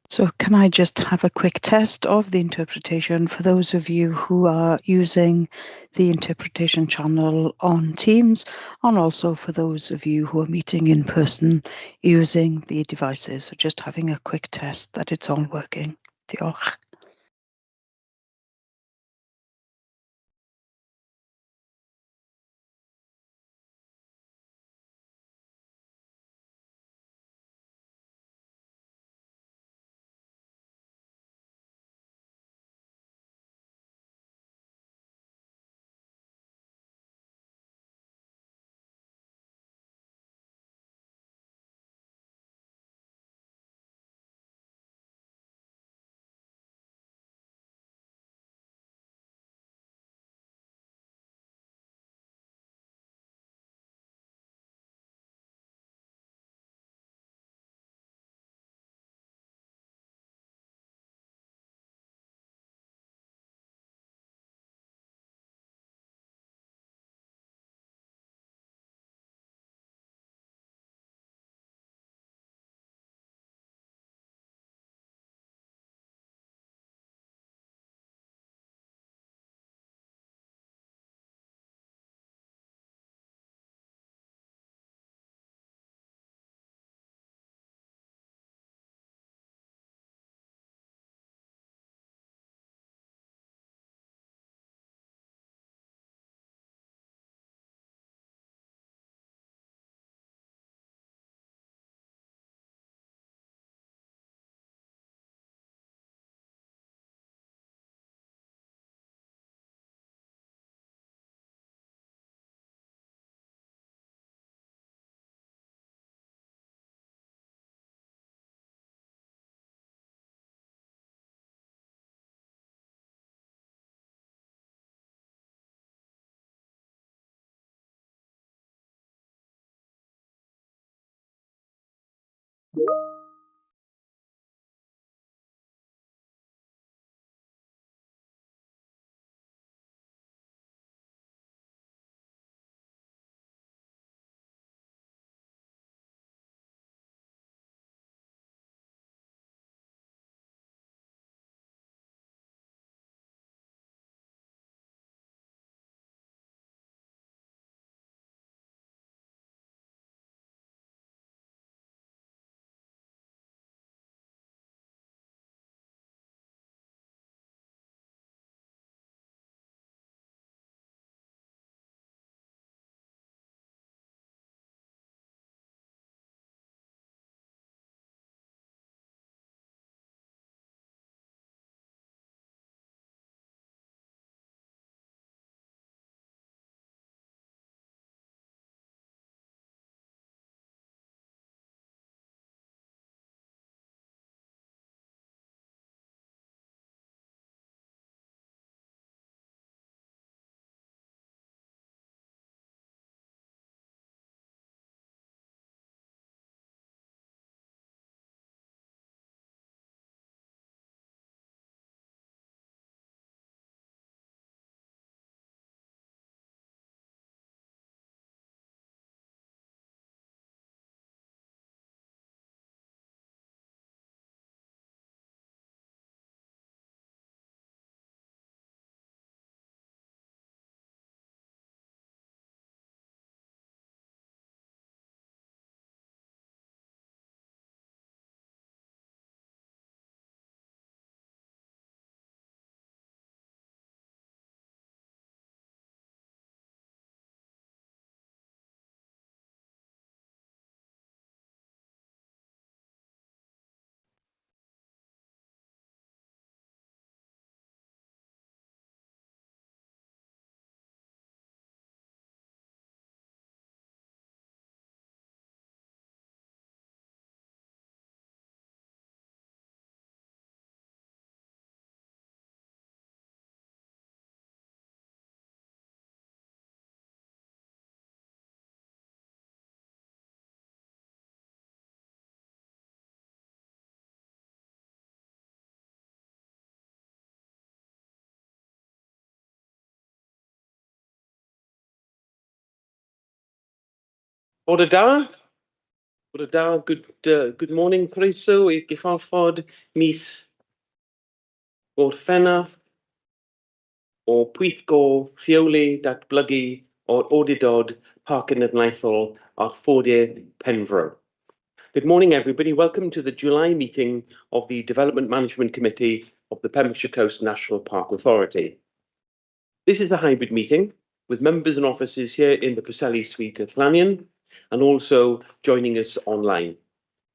So can I just have a quick test of the interpretation for those of you who are using the interpretation channel on Teams, and also for those of you who are meeting in person using the devices. So just having a quick test that it's all working. Diolch. Bore da, good morning, croeso I gyfarfod mis Gorffennaf o Pwyllgor Rheoli Datblygu o'r Awdurdod Parc Cenedlaethol ar Ffordir Penfro. Good morning, everybody. Welcome to the July meeting of the Development Management Committee of the Pembrokeshire Coast National Park Authority. This is a hybrid meeting with members and officers here in the Preseli Suite at Lannion and also joining us online.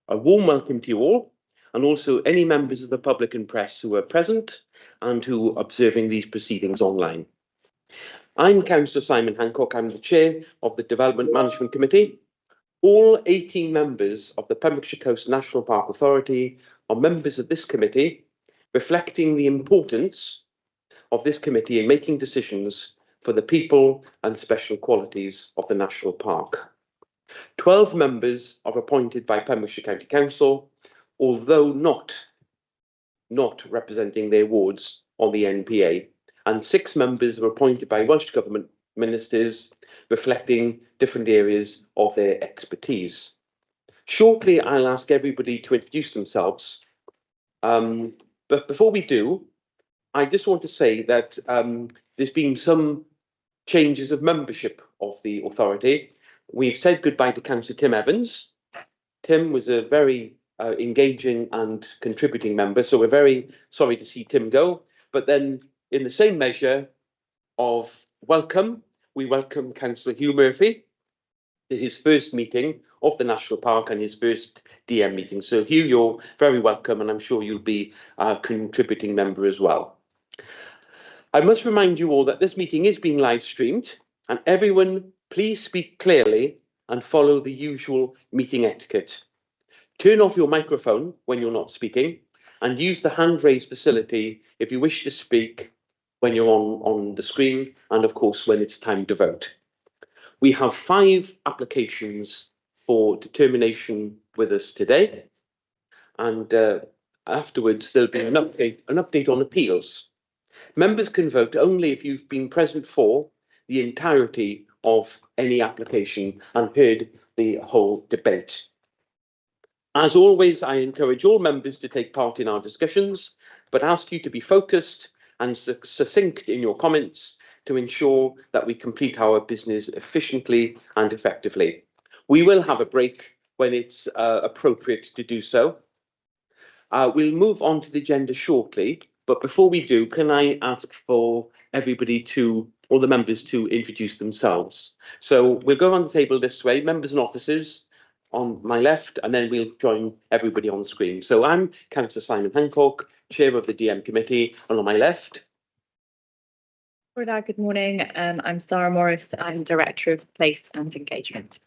A warm welcome to you all, and also any members of the public and press who are present and who are observing these proceedings online. I'm Councillor Simon Hancock. I'm the chair of the Development Management Committee. All 18 members of the Pembrokeshire Coast National Park Authority are members of this committee, reflecting the importance of this committee in making decisions for the people and special qualities of the National Park. 12 members are appointed by Pembrokeshire County Council, although not representing their wards on the NPA, and 6 members are appointed by Welsh Government ministers, reflecting different areas of their expertise. Shortly, I'll ask everybody to introduce themselves, but before we do, I just want to say that there's been some changes of membership of the authority. We've said goodbye to Councillor Tim Evans. Tim was a very engaging and contributing member, so we're very sorry to see Tim go. But then, in the same measure of welcome, we welcome Councillor Hugh Murphy to his first meeting of the National Park and his first DM meeting. So Hugh, you're very welcome, and I'm sure you'll be a contributing member as well. I must remind you all that this meeting is being live streamed, and everyone please speak clearly and follow the usual meeting etiquette. Turn off your microphone when you're not speaking and use the hand raise facility if you wish to speak when you're on the screen, and of course when it's time to vote. We have 5 applications for determination with us today. and afterwards there'll be an update on appeals. Members can vote only if you've been present for the entirety of any application and heard the whole debate. As always, I encourage all members to take part in our discussions, but ask you to be focused and succinct in your comments to ensure that we complete our business efficiently and effectively. We will have a break when it's appropriate to do so. We'll move on to the agenda shortly, but before we do, can I ask for everybody all the members to introduce themselves? So we'll go around the table this way, members and officers on my left, and then we'll join everybody on the screen. So I'm Councillor Simon Hancock, Chair of the DM Committee, and on my left. Good morning. I'm Sarah Morris. I'm Director of Place and Engagement.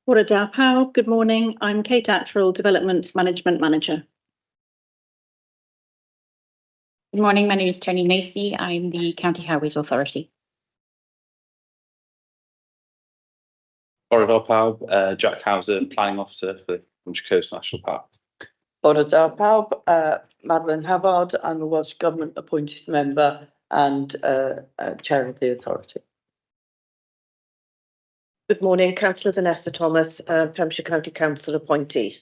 Bore da pawb, good morning. I'm Kate Attrell, Development Management Manager. Good morning, my name is Tony Macy. I'm the County Highways Authority. Bore da pawb, Jack Hauser, Planning Officer for Pembrokeshire Coast National Park. Bore da pawb, Madeline Havard. I'm a Welsh Government appointed member and Chair of the Authority. Good morning, Councillor Vanessa Thomas, Pembrokeshire County Council appointee.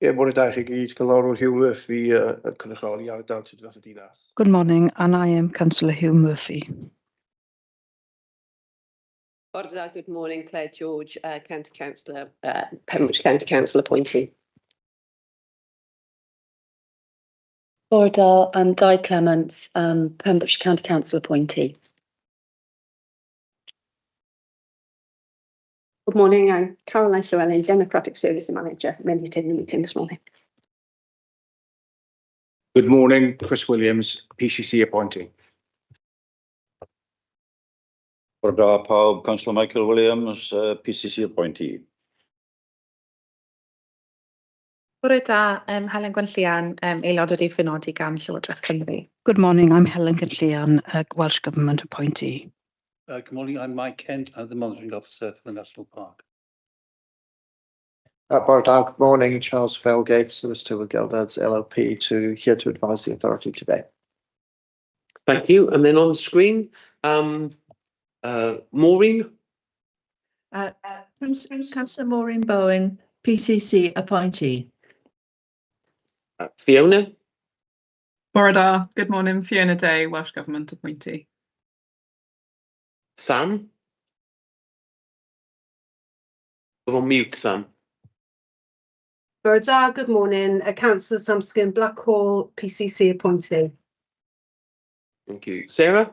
Bore da chi gyd, Cyngorwr Hugh Murphy, cynrychioli ardal Tydras y Dinas. Good morning, and I am Councillor Hugh Murphy. Bore da, good morning, Claire George, County Councillor, Pembrokeshire County Council appointee. Bore da, I'm Di Clements, Pembrokeshire County Council appointee. Good morning, I'm Caroline Llewellyn, Democratic Service Manager, attending the meeting this morning. Good morning, Chris Williams, PCC appointee. Bore da pawb, Councillor Michael Williams, PCC appointee. Bore da, Helen Gwenllian, aelod o Ddiffynodi gan Llywodraeth Cymru. Good morning, I'm Helen Gynllian, a Welsh Government appointee. Good morning, I'm Mike Kent, I'm the Monitoring Officer for the National Park. Bore da, good morning, Charles Felgate, Solicitor with Gelders LLP, here to advise the authority today. Thank you. And then on screen, Maureen. Councillor Maureen Bowen, PCC appointee. Fiona. Bore da, good morning, Fiona Day, Welsh Government appointee. Sam. You're on mute, Sam. Bore da, good morning, Councillor Samskin Blackhall, PCC appointee. Thank you. Sarah.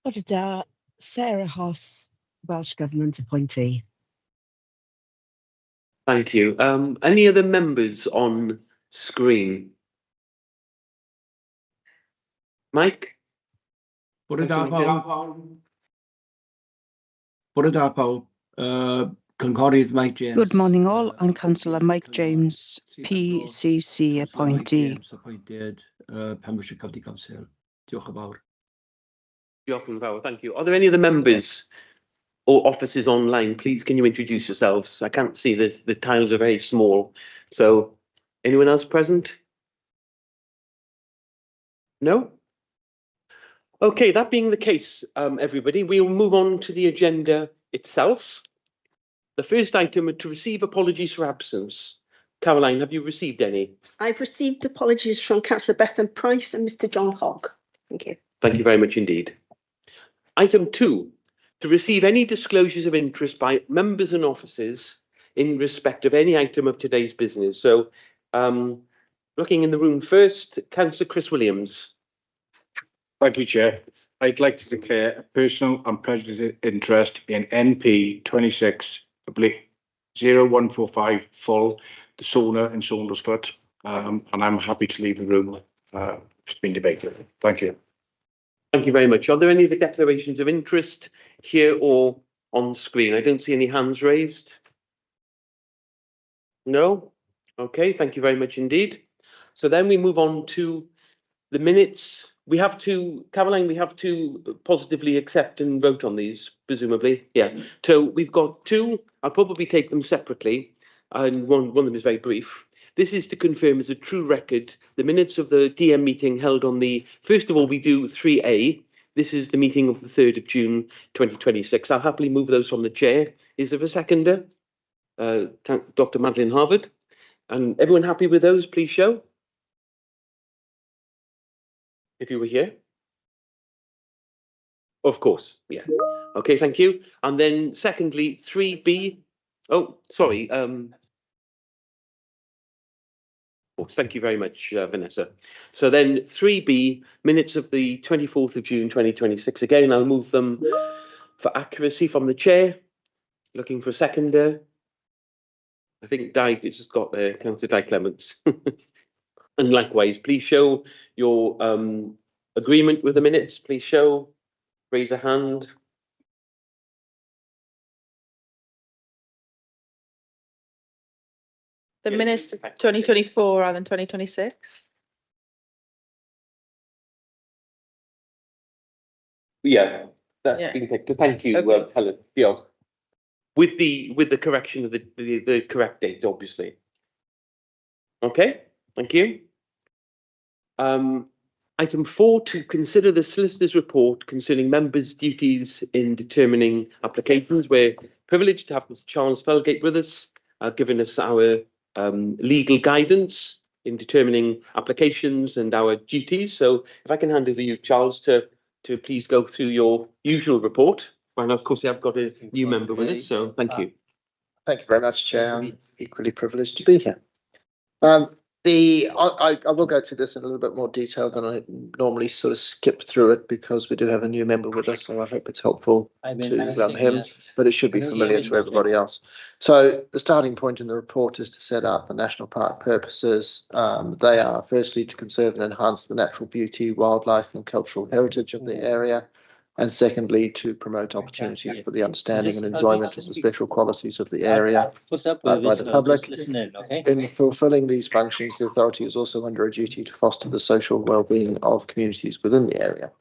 Bore da, Sarah Hoss, Welsh Government appointee. Thank you. Any other members on screen? Mike? Bore da pawb. Bore da pawb. Cynghorydd Mike James. Good morning all, I'm Councillor Mike James, PCC appointee. Mike James appointed Pembrokeshire County Council. Diolch yn fawr. Diolch yn fawr, thank you. Are there any other members or officers online? Please, can you introduce yourselves? I can't see, the tiles are very small. So, anyone else present? No? Okay, that being the case, everybody, we'll move on to the agenda itself. The first item is to receive apologies for absence. Caroline, have you received any? I've received apologies from Councillor Bethan Price and Mr John Hogg. Thank you. Thank you very much indeed. Item 2, to receive any disclosures of interest by members and officers in respect of any item of today's business. So, looking in the room first, Councillor Chris Williams. Thank you, Chair. I'd like to declare a personal and prejudiced interest in NP 26/0145 full, the sauna in Saundersfoot, and I'm happy to leave the room. It's been debated. Thank you. Thank you very much. Are there any other declarations of interest here or on screen? I don't see any hands raised. No? Okay, thank you very much indeed. So then we move on to the minutes we have to, Caroline, we have to positively accept and vote on these, presumably. Yeah. So we've got two. I'll probably take them separately, and one of them is very brief. This is to confirm as a true record the minutes of the DM meeting held on the, first of all, we do 3A. This is the meeting of the 3rd of June 2026. I'll happily move those from the chair. Is there a seconder? Dr. Madeline Harvard. And everyone happy with those? Please show. If you were here. Of course, yeah. Okay, thank you. And then secondly, 3B. Oh, sorry. Thank you very much, Vanessa. So then 3B, minutes of the 24th of June 2026. Again, I'll move them for accuracy from the chair. Looking for a seconder. I think Di just got there, Councillor Di Clements. And likewise, please show your agreement with the minutes. Please show, raise a hand. The minutes 2024 rather than 2026. Yeah, that's been picked. Thank you, Okay. Helen. Yeah. With the correction of the correct date, obviously. Okay, thank you. Item 4, to consider the solicitor's report concerning members' duties in determining applications. We're privileged to have Mr. Charles Felgate with us, giving us our legal guidance in determining applications and our duties. So if I can hand over to you, Charles, to please go through your usual report. And of course, we have got a new member with us, so thank you. Thank you very much, Chair. I'm equally privileged to be here. I will go through this in a little bit more detail than I normally sort of skip through it because we do have a new member with us, so I hope it's helpful to him, but it should be familiar to everybody else. So the starting point in the report is to set out the national park purposes. They are firstly to conserve and enhance the natural beauty, wildlife and cultural heritage of the area. And secondly, to promote opportunities for the understanding and enjoyment of the special qualities of the area by the public. In fulfilling these functions, the authority is also under a duty to foster the social well-being of communities within the area.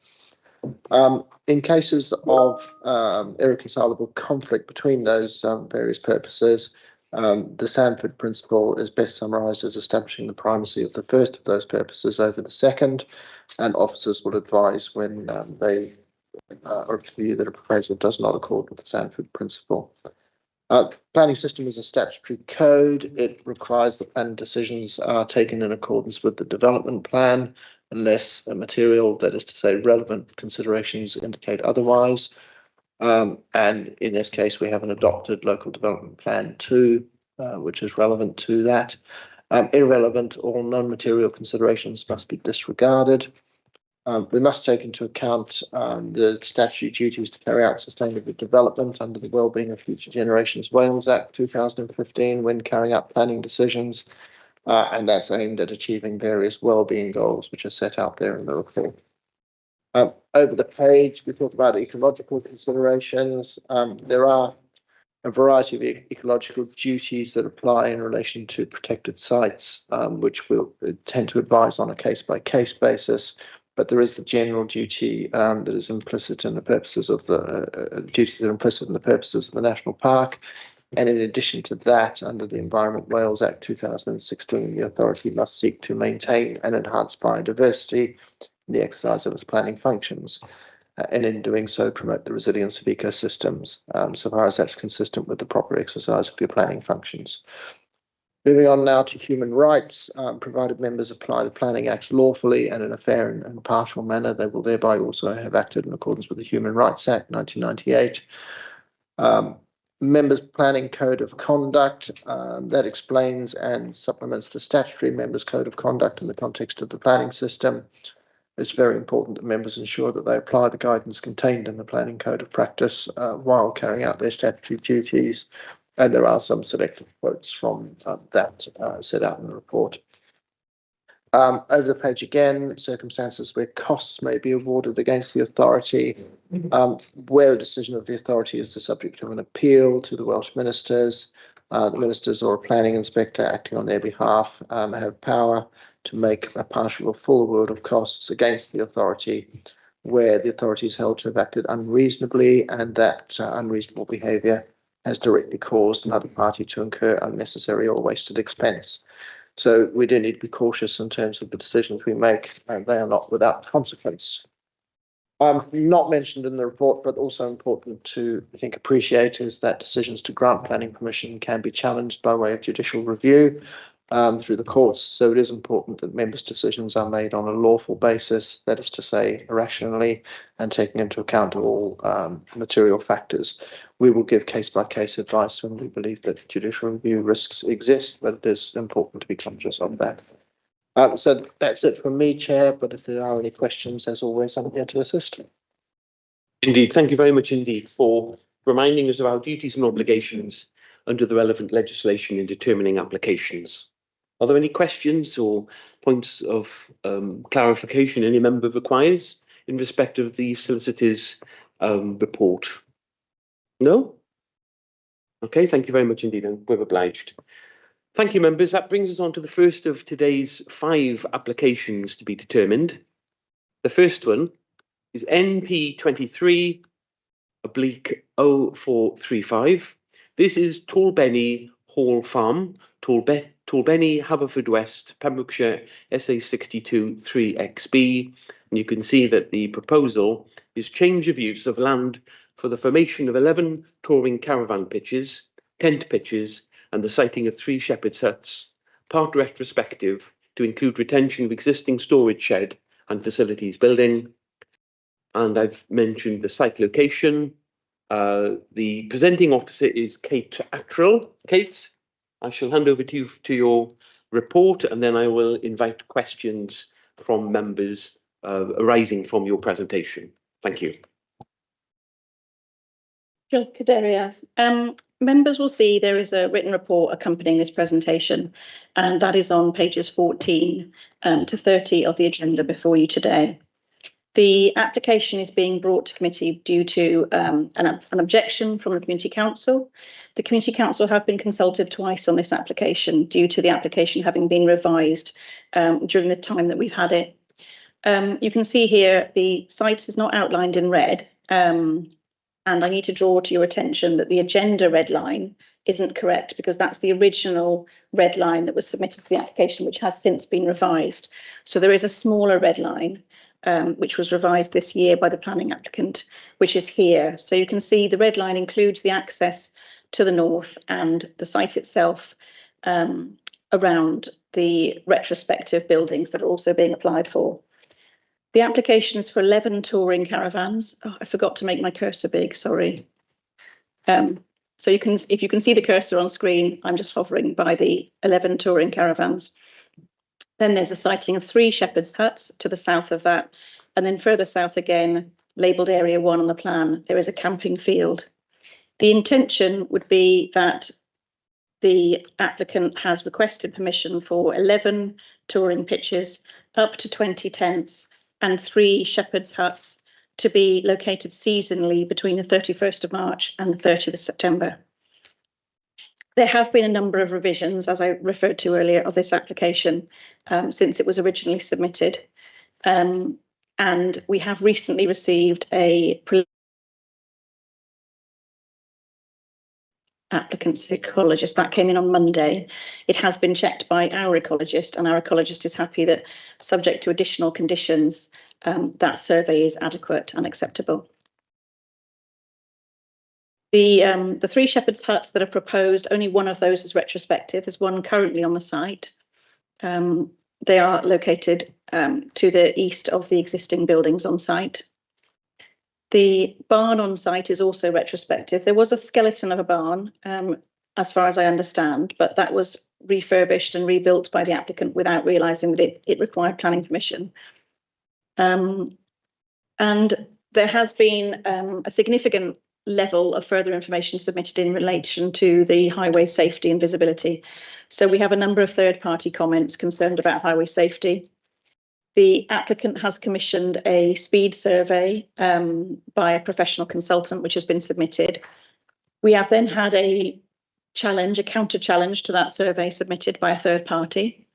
In cases of irreconcilable conflict between those various purposes, the Sandford principle is best summarised as establishing the primacy of the first of those purposes over the second, and officers will advise when they or view that a proposal does not accord with the Sandford principle. Planning system is a statutory code. It requires that planning decisions are taken in accordance with the development plan, unless a material, that is to say relevant considerations, indicate otherwise. And in this case, we have an adopted local development plan 2, which is relevant to that. Irrelevant or non-material considerations must be disregarded. We must take into account the statutory duties to carry out sustainable development under the Wellbeing of Future Generations Wales Act 2015 when carrying out planning decisions, and that's aimed at achieving various wellbeing goals which are set out there in the report. Over the page, we talk about ecological considerations. There are a variety of ecological duties that apply in relation to protected sites, which we'll tend to advise on a case-by-case basis. But there is the general duty that is implicit in the purposes of the duties that are implicit in the purposes of the national park. And in addition to that, under the Environment Wales Act 2016, the authority must seek to maintain and enhance biodiversity in the exercise of its planning functions, and in doing so, promote the resilience of ecosystems, so far as that's consistent with the proper exercise of your planning functions. Moving on now to human rights, provided members apply the Planning Acts lawfully and in a fair and impartial manner, they will thereby also have acted in accordance with the Human Rights Act 1998. Members' Planning Code of Conduct, that explains and supplements the statutory Members' Code of Conduct in the context of the planning system. It's very important that members ensure that they apply the guidance contained in the Planning Code of Practice while carrying out their statutory duties. And there are some selected quotes from that set out in the report. Over the page again, circumstances where costs may be awarded against the authority, where a decision of the authority is the subject of an appeal to the Welsh ministers. The ministers or a planning inspector acting on their behalf have power to make a partial or full award of costs against the authority where the authority is held to have acted unreasonably and that unreasonable behaviour has directly caused another party to incur unnecessary or wasted expense. So we do need to be cautious in terms of the decisions we make, and they are not without consequence. Not mentioned in the report, but also important to, I think, appreciate is that decisions to grant planning permission can be challenged by way of judicial review through the courts. So it is important that members' decisions are made on a lawful basis, that is to say, rationally, and taking into account all material factors. We will give case-by-case advice when we believe that judicial review risks exist, but it is important to be conscious of that. So that's it from me, Chair, but if there are any questions, as always, I'm here to assist. Indeed, thank you very much indeed for reminding us of our duties and obligations under the relevant legislation in determining applications. Are there any questions or points of clarification any member requires in respect of the solicitor's report? No? Okay, thank you very much indeed, and we're obliged. Thank you, members. That brings us on to the first of today's 5 applications to be determined. The first one is NP 23/0435. This is Tolbenny Hall Farm, Tolbenny, Haverfordwest, Pembrokeshire, SA 62 3XB. And you can see that the proposal is change of use of land for the formation of 11 touring caravan pitches, tent pitches, and the siting of 3 shepherd's huts, part retrospective to include retention of existing storage shed and facilities building. And I've mentioned the site location. The presenting officer is Kate Attrell. Kate, I shall hand over to you to your report, and then I will invite questions from members arising from your presentation. Thank you. Jill Caderia. Members will see there is a written report accompanying this presentation, and that is on pages 14 to 30 of the agenda before you today. The application is being brought to committee due to an objection from the Community Council. The Community Council have been consulted twice on this application due to the application having been revised during the time that we've had it. You can see here the site is not outlined in red, and I need to draw to your attention that the agenda red line isn't correct because that's the original red line that was submitted to the application, which has since been revised. So there is a smaller red line, which was revised this year by the planning applicant, which is here. So you can see the red line includes the access to the north and the site itself around the retrospective buildings that are also being applied for. The application is for 11 touring caravans. Oh, I forgot to make my cursor big, sorry. So you can, if you can see the cursor on screen, I'm just hovering by the 11 touring caravans. Then there's a siting of 3 shepherd's huts to the south of that. And then further south again, labelled Area 1 on the plan, there is a camping field. The intention would be that the applicant has requested permission for 11 touring pitches, up to 20 tents, and 3 shepherd's huts to be located seasonally between the 31st of March and the 30th of September. There have been a number of revisions, as I referred to earlier, of this application since it was originally submitted. And we have recently received a applicant's ecologist that came in on Monday. It has been checked by our ecologist, and our ecologist is happy that, subject to additional conditions, that survey is adequate and acceptable. The 3 shepherd's huts that are proposed, only one of those is retrospective. There's one currently on the site. They are located to the east of the existing buildings on site. The barn on site is also retrospective. There was a skeleton of a barn, as far as I understand, but that was refurbished and rebuilt by the applicant without realising that it required planning permission. And there has been a significant level of further information submitted in relation to the highway safety and visibility. So we have a number of third-party comments concerned about highway safety. The applicant has commissioned a speed survey by a professional consultant, which has been submitted. We have then had a challenge, a counter challenge to that survey submitted by a third party.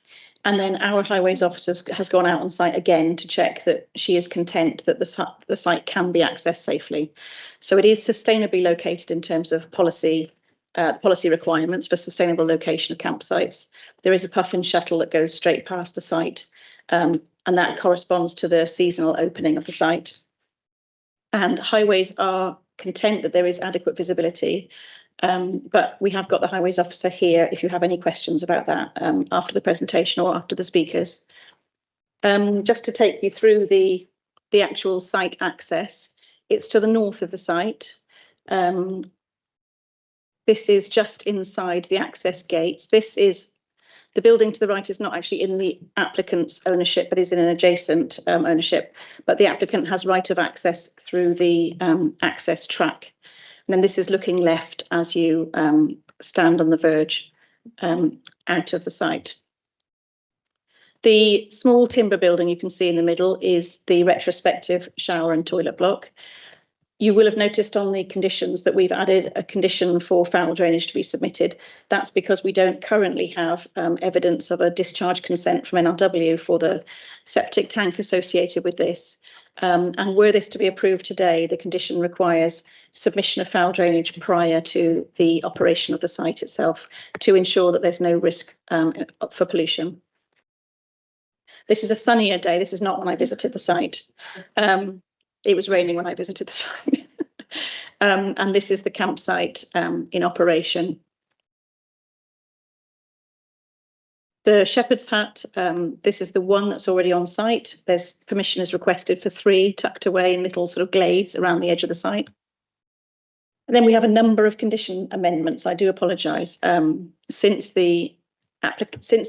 And then our highways officer has gone out on site again to check that she is content that the site can be accessed safely. So it is sustainably located in terms of policy requirements for sustainable location of campsites. There is a puffin shuttle that goes straight past the site, and that corresponds to the seasonal opening of the site. And highways are content that there is adequate visibility. But we have got the highways officer here if you have any questions about that after the presentation or after the speakers. Just to take you through the actual site access, it's to the north of the site. This is just inside the access gates. This is the building to the right is not actually in the applicant's ownership, but is in an adjacent ownership. But the applicant has right of access through the access track. And then this is looking left as you stand on the verge out of the site. The small timber building you can see in the middle is the retrospective shower and toilet block. You will have noticed on the conditions that we've added a condition for foul drainage to be submitted. That's because we don't currently have evidence of a discharge consent from NRW for the septic tank associated with this. And were this to be approved today, the condition requires submission of foul drainage prior to the operation of the site itself to ensure that there's no risk for pollution. This is a sunnier day. This is not when I visited the site. It was raining when I visited the site. And this is the campsite in operation. The Shepherd's Hut, this is the one that's already on site. There's permission is requested for 3 tucked away in little sort of glades around the edge of the site. And then we have a number of condition amendments. I do apologise. Since the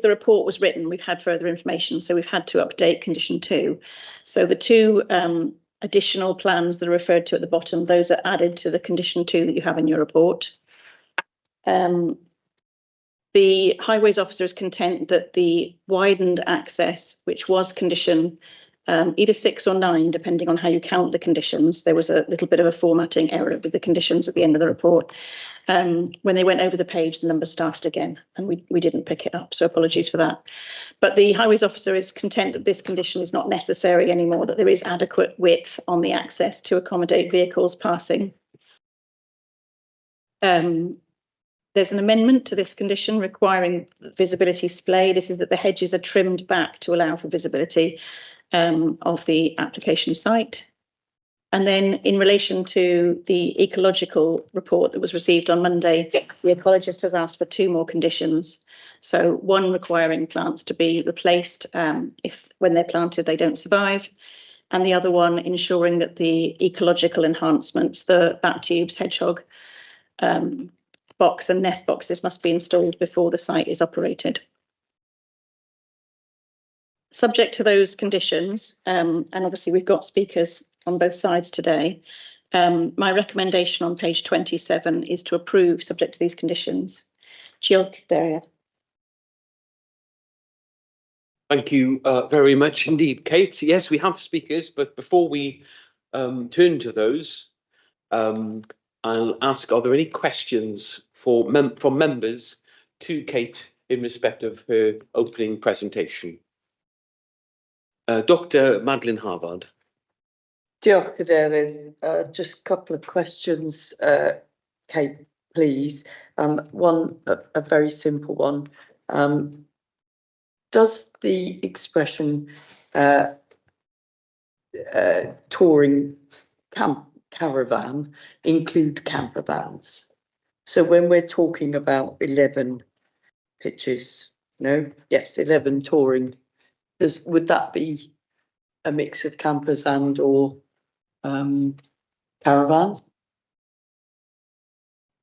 report was written, we've had further information, so we've had to update condition 2. So the 2 additional plans that are referred to at the bottom, those are added to the condition 2 that you have in your report. The highways officer is content that the widened access, which was condition either 6 or 9, depending on how you count the conditions. There was a little bit of a formatting error with the conditions at the end of the report. When they went over the page, the numbers started again, and we didn't pick it up, so apologies for that. But the highways officer is content that this condition is not necessary anymore, that there is adequate width on the access to accommodate vehicles passing. There's an amendment to this condition requiring visibility splay. This is that the hedges are trimmed back to allow for visibility of the application site. And then in relation to the ecological report that was received on Monday, the ecologist has asked for 2 more conditions. So one requiring plants to be replaced if when they're planted they don't survive. And the other one ensuring that the ecological enhancements, the bat tubes, hedgehog, box and nest boxes must be installed before the site is operated. Subject to those conditions, and obviously we've got speakers on both sides today, my recommendation on page 27 is to approve subject to these conditions. Diolch, Daria. Thank you very much indeed, Kate. Yes, we have speakers, but before we turn to those, I'll ask, are there any questions from members to Kate in respect of her opening presentation? Dr. Madeline Harvard. Diolch, Cadeirydd. Just a couple of questions, Kate, please. One, a very simple one. Does the expression touring caravan include camper vans? So when we're talking about 11 pitches, no? Yes, 11 touring. Would that be a mix of campers and or caravans?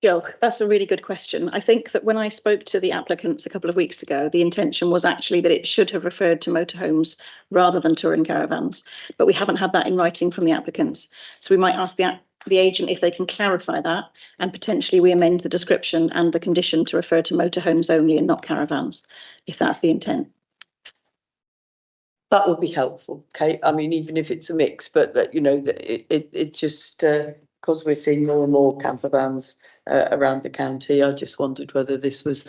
Diolch, that's a really good question. I think that when I spoke to the applicants a couple of weeks ago, the intention was actually that it should have referred to motorhomes rather than touring caravans, but we haven't had that in writing from the applicants. So we might ask the agent if they can clarify that, and potentially we amend the description and the condition to refer to motorhomes only and not caravans, if that's the intent. That would be helpful, Kate. I mean, even if it's a mix, but that, you know, it just because we're seeing more and more camper vans around the county, I just wondered whether this was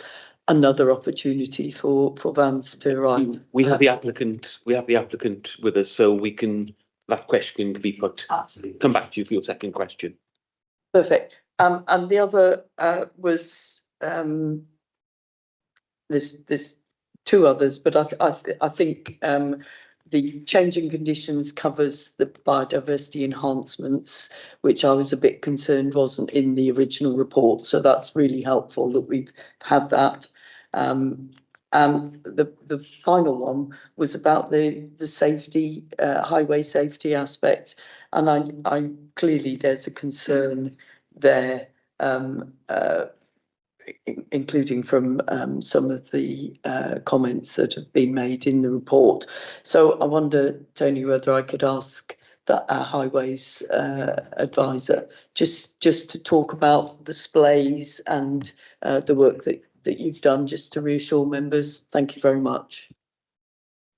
another opportunity for vans to arrive. We have the applicant with us, so that question can be put. Absolutely. Come back to you for your second question. Perfect. And the other was there's two others, but I think the changing conditions covers the biodiversity enhancements, which I was a bit concerned wasn't in the original report. So that's really helpful that we've had that. And the final one was about the safety, highway safety aspect, and I clearly there's a concern there, including from some of the comments that have been made in the report. So I wonder, Tony, whether I could ask that our highways advisor just to talk about the splays and the work that you've done, just to reassure members. Thank you very much.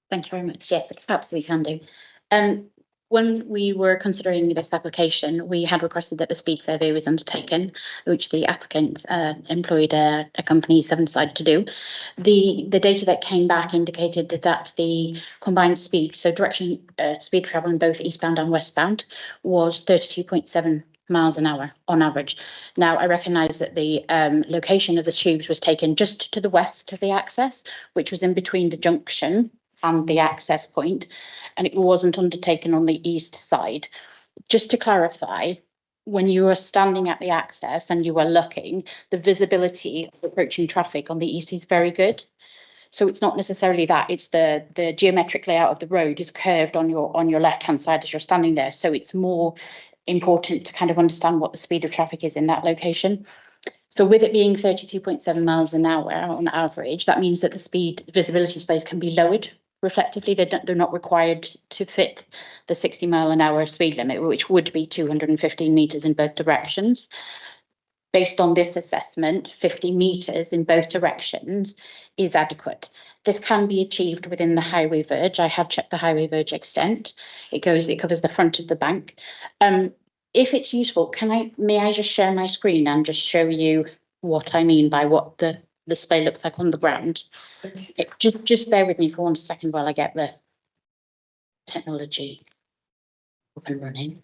Thank you very much. Yes, absolutely can do. When we were considering this application, we had requested that the speed survey was undertaken, which the applicant employed a company Sevenside to do. The data that came back indicated that the combined speed, so direction speed travel in both eastbound and westbound, was 32.7 miles an hour on average. Now, I recognise that the location of the tubes was taken just to the west of the access, which was in between the junction and the access point, and it wasn't undertaken on the east side. Just to clarify, when you were standing at the access and you were looking, the visibility of approaching traffic on the east is very good. So it's not necessarily that, it's the geometric layout of the road is curved on your left-hand side as you're standing there. So it's more important to kind of understand what the speed of traffic is in that location. So with it being 32.7 miles an hour on average, that means that the visibility space can be lowered reflectively. They're not required to fit the 60 mile an hour speed limit, which would be 215 metres in both directions. Based on this assessment, 50 metres in both directions is adequate. This can be achieved within the highway verge. I have checked the highway verge extent. It covers the front of the bank. If it's useful, may I just share my screen and just show you what I mean by what the display looks like on the ground? Just bear with me for 1 second while I get the technology up and running.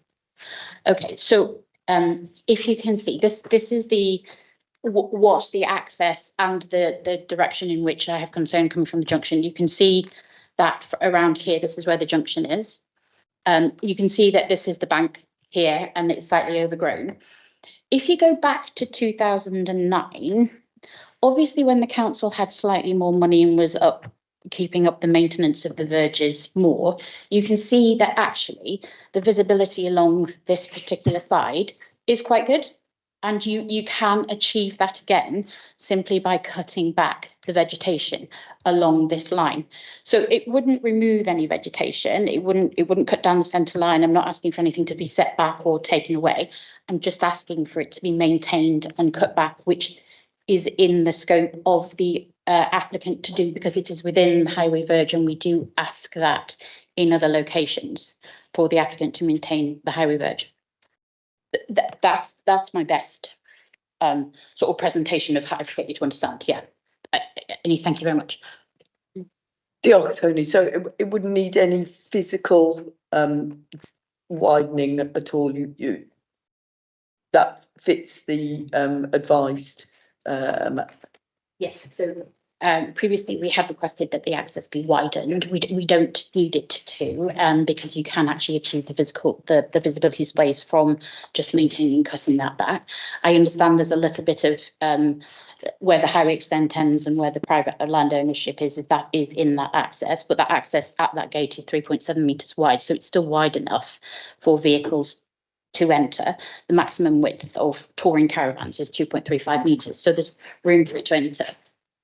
Okay, so if you can see, this is what the access and the direction in which I have concern coming from the junction. You can see that around here, this is where the junction is. You can see that this is the bank here and it's slightly overgrown. If you go back to 2009, obviously when the council had slightly more money and was keeping up the maintenance of the verges more, you can see that actually the visibility along this particular side is quite good. And you can achieve that again simply by cutting back the vegetation along this line. So it wouldn't remove any vegetation. It wouldn't cut down the centre line. I'm not asking for anything to be set back or taken away. I'm just asking for it to be maintained and cut back, which is in the scope of the applicant to do, because it is within the highway verge, and we do ask that in other locations for the applicant to maintain the highway verge. That's my best sort of presentation of how to get you to understand. Yeah, thank you very much. Diolch, Tony. So it wouldn't need any physical widening at all. You that fits the advised. Yes. So previously we have requested that the access be widened. We don't need it to, because you can actually achieve the visibility space from just maintaining and cutting that back. I understand there's a little bit of where the highway extent ends and where the private land ownership is, that is in that access, but that access at that gate is 3.7 metres wide, so it's still wide enough for vehicles to enter. The maximum width of touring caravans is 2.35 metres, so there's room for it to enter.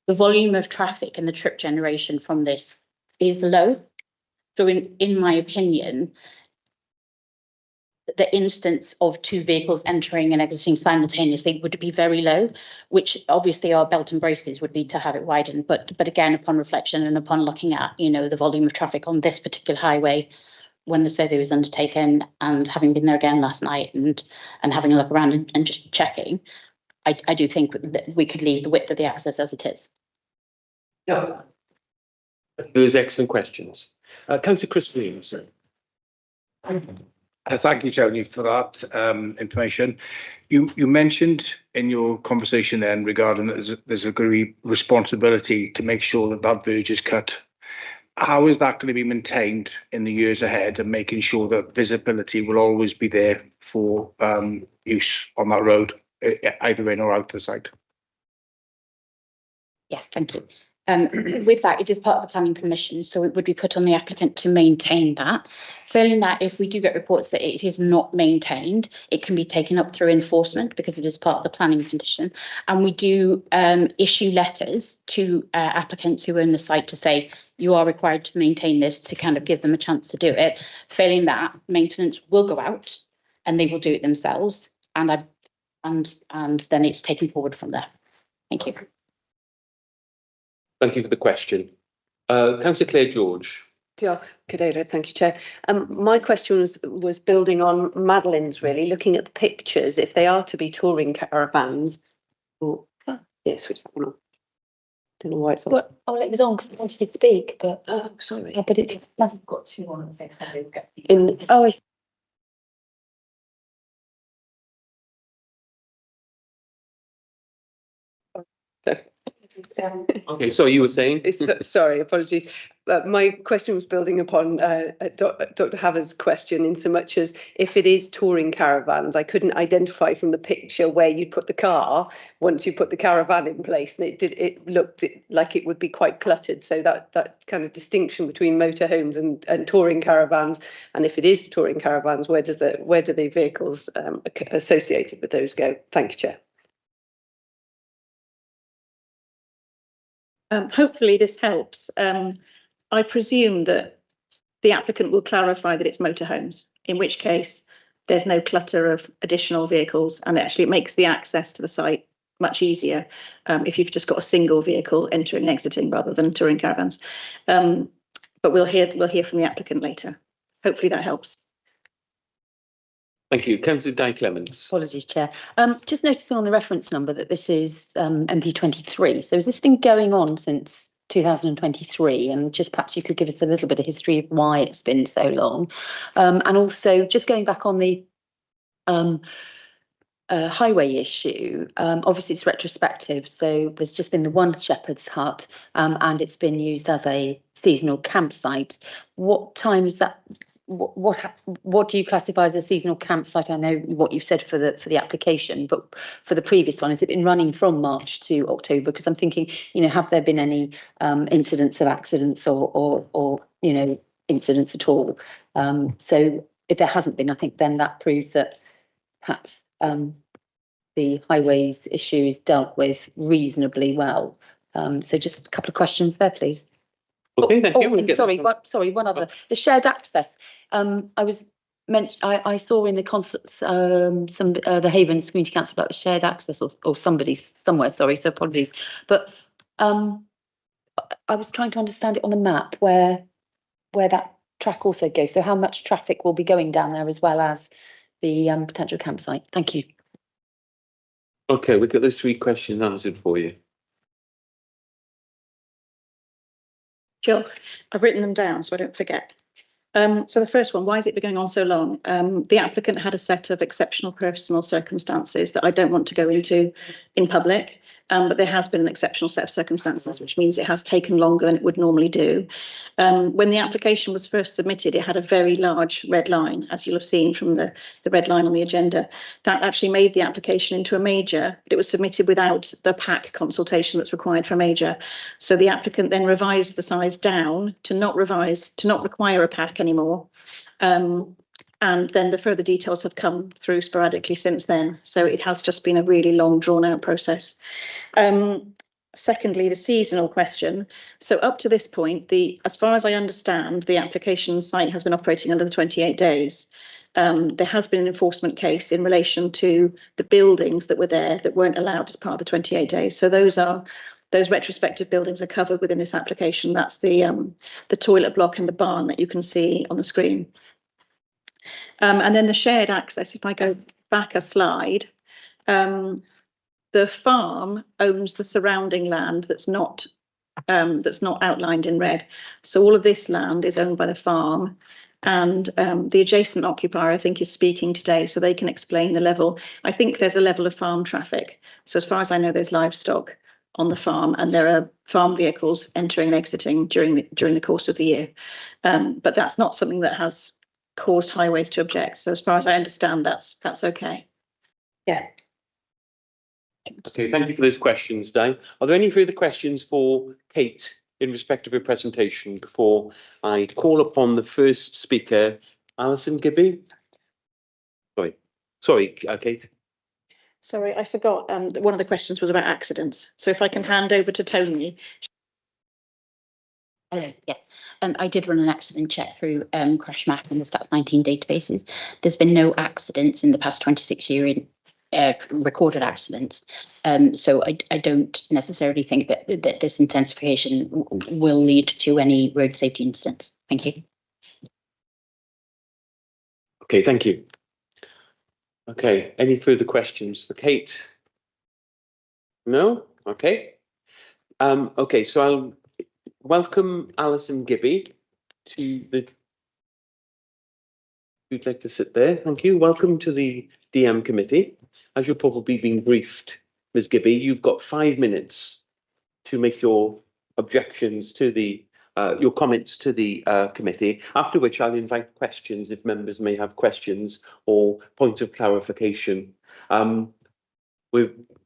The volume of traffic and the trip generation from this is low. So in my opinion, the instance of two vehicles entering and exiting simultaneously would be very low, which obviously our belt and braces would be to have it widened. But again, upon reflection and upon looking at, the volume of traffic on this particular highway, when the survey was undertaken, and having been there again last night and having a look around and just checking, I do think that we could leave the width of the access as it is. Those excellent questions. Councillor Chris Williams. Thank you, Tony, for that information. You mentioned in your conversation then regarding that there's a going to be responsibility to make sure that that verge is cut. How is that going to be maintained in the years ahead, and making sure that visibility will always be there for use on that road, either in or out the site? Yes, thank you. With that, it is part of the planning permission, so it would be put on the applicant to maintain that. Failing that, if we do get reports that it is not maintained, it can be taken up through enforcement because it is part of the planning condition. And we do issue letters to applicants who own the site to say, you are required to maintain this, to kind of give them a chance to do it. Failing that, maintenance will go out and they will do it themselves. And then it's taken forward from there. Thank you. Thank you for the question. Councillor Claire George. Diolch, Cadeirydd. Thank you, Chair. My question was building on Madeline's, really, looking at the pictures. If they are to be touring caravans, yeah, switch that one on. Don't know why it's on. Well, it was on because I wanted to speak, but sorry. But it must have got two on at the same time. I see. Okay, so you were saying? Sorry, apologies. My question was building upon Dr. Haver's question, in so much as if it is touring caravans, I couldn't identify from the picture where you'd put the car once you put the caravan in place, and it looked like it would be quite cluttered. So that kind of distinction between motorhomes and touring caravans, and if it is touring caravans, where do the vehicles associated with those go? Thank you, Chair. Hopefully this helps. I presume that the applicant will clarify that it's motorhomes, in which case there's no clutter of additional vehicles, and actually it makes the access to the site much easier if you've just got a single vehicle entering and exiting rather than touring caravans. But we'll hear from the applicant later. Hopefully that helps. Thank you. Councillor Di Clements. Apologies, Chair. Just noticing on the reference number that this is MP23. So has this been going on since 2023? And just perhaps you could give us a little bit of history of why it's been so long. And also just going back on the highway issue, obviously it's retrospective. So there's just been the one shepherd's hut and it's been used as a seasonal campsite. What time is that? What do you classify as a seasonal campsite? I know what you've said for the application, but for the previous one, has it been running from March to October? Because I'm thinking, have there been any incidents of accidents or incidents at all? So if there hasn't been, I think then that proves that perhaps the highways issue is dealt with reasonably well. So just a couple of questions there, please. Okay, thank you. Sorry, one other. The shared access. I saw in the the Havens Community Council about the shared access, or somebody somewhere. Sorry, so apologies. But I was trying to understand it on the map where that track also goes. So how much traffic will be going down there as well as the potential campsite? Thank you. Okay, we'll get those three questions answered for you. Sure, I've written them down so I don't forget. So the first one, why has it been going on so long? The applicant had a set of exceptional personal circumstances that I don't want to go into in public, but there has been an exceptional set of circumstances, which means it has taken longer than it would normally do. When the application was first submitted, it had a very large red line, as you'll have seen from the red line on the agenda. That actually made the application into a major, but it was submitted without the PAC consultation that's required for a major. So the applicant then revised the size down to not require a PAC anymore. And then the further details have come through sporadically since then. So it has just been a really long, drawn out process. Secondly, the seasonal question. So up to this point, as far as I understand, the application site has been operating under the 28 days. There has been an enforcement case in relation to the buildings that were there that weren't allowed as part of the 28 days. So those retrospective buildings are covered within this application. That's the toilet block and the barn that you can see on the screen. And then the shared access, if I go back a slide, the farm owns the surrounding land that's not that's not outlined in red. So all of this land is owned by the farm, and the adjacent occupier, I think, is speaking today, so they can explain the level. I think there's a level of farm traffic. So as far as I know, there's livestock on the farm, and there are farm vehicles entering and exiting during the course of the year. But that's not something that has caused Highways to object. So as far as I understand, that's okay. Yeah. Okay, thank you for those questions, Di. Are there any further questions for Kate in respect of her presentation before I call upon the first speaker, Alison Gibby? Sorry, Kate. Sorry, I forgot. One of the questions was about accidents. So if I can hand over to Tony. Hello, yes. I did run an accident check through Crashmap and the Stats 19 databases. There's been no accidents in the past 26 years recorded accidents. So I don't necessarily think that this intensification will lead to any road safety incidents. Thank you. Okay, thank you. Okay, any further questions for Kate? No? Okay. Okay, so I'll welcome Alison Gibby to the... Who'd like to sit there? Thank you. Welcome to the DM committee. As you're probably being briefed, Ms. Gibby, you've got 5 minutes to make your objections to the your comments to the committee, after which I'll invite questions if members may have questions or points of clarification.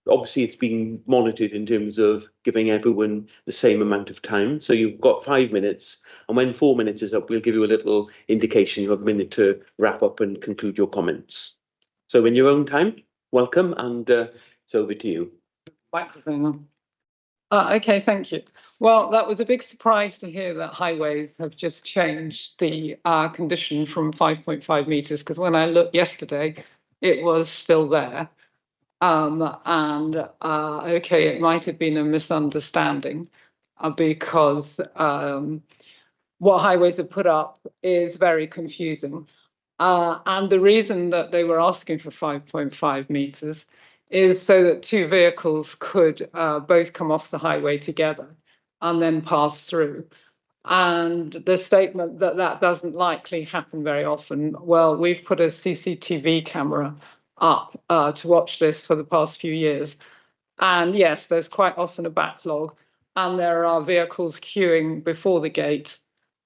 Obviously it's being monitored in terms of giving everyone the same amount of time. So you've got 5 minutes, and when 4 minutes is up, we'll give you a little indication. You have a minute to wrap up and conclude your comments. So in your own time, welcome, and it's over to you. Microphone on. Okay, thank you. Well, that was a big surprise to hear that Highways have just changed the condition from 5.5 metres, because when I looked yesterday, it was still there. Okay, it might have been a misunderstanding because what Highways have put up is very confusing. And the reason that they were asking for 5.5 metres is so that two vehicles could both come off the highway together and then pass through. And the statement that that doesn't likely happen very often, well, we've put a CCTV camera up to watch this for the past few years. And yes, there's quite often a backlog, and there are vehicles queuing before the gate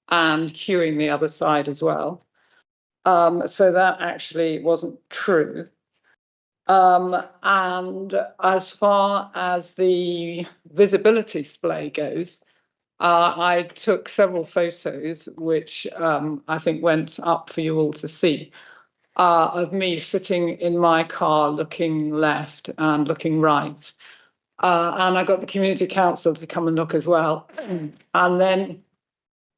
and queuing the other side as well. So that actually wasn't true. And as far as the visibility splay goes, I took several photos, which I think went up for you all to see, of me sitting in my car looking left and looking right. And I got the community council to come and look as well. And then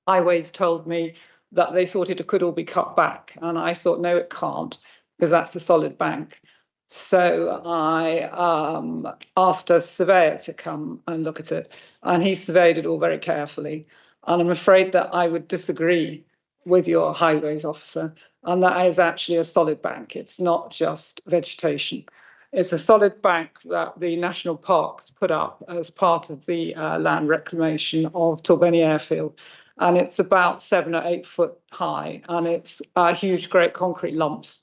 Highways told me that they thought it could all be cut back. And I thought, no, it can't, because that's a solid bank. So I asked a surveyor to come and look at it, and he surveyed it all very carefully. And I'm afraid that I would disagree with your Highways officer, and that is actually a solid bank. It's not just vegetation. It's a solid bank that the National Parks put up as part of the land reclamation of Torbeni Airfield. And it's about 7 or 8 foot high, and it's huge, great concrete lumps.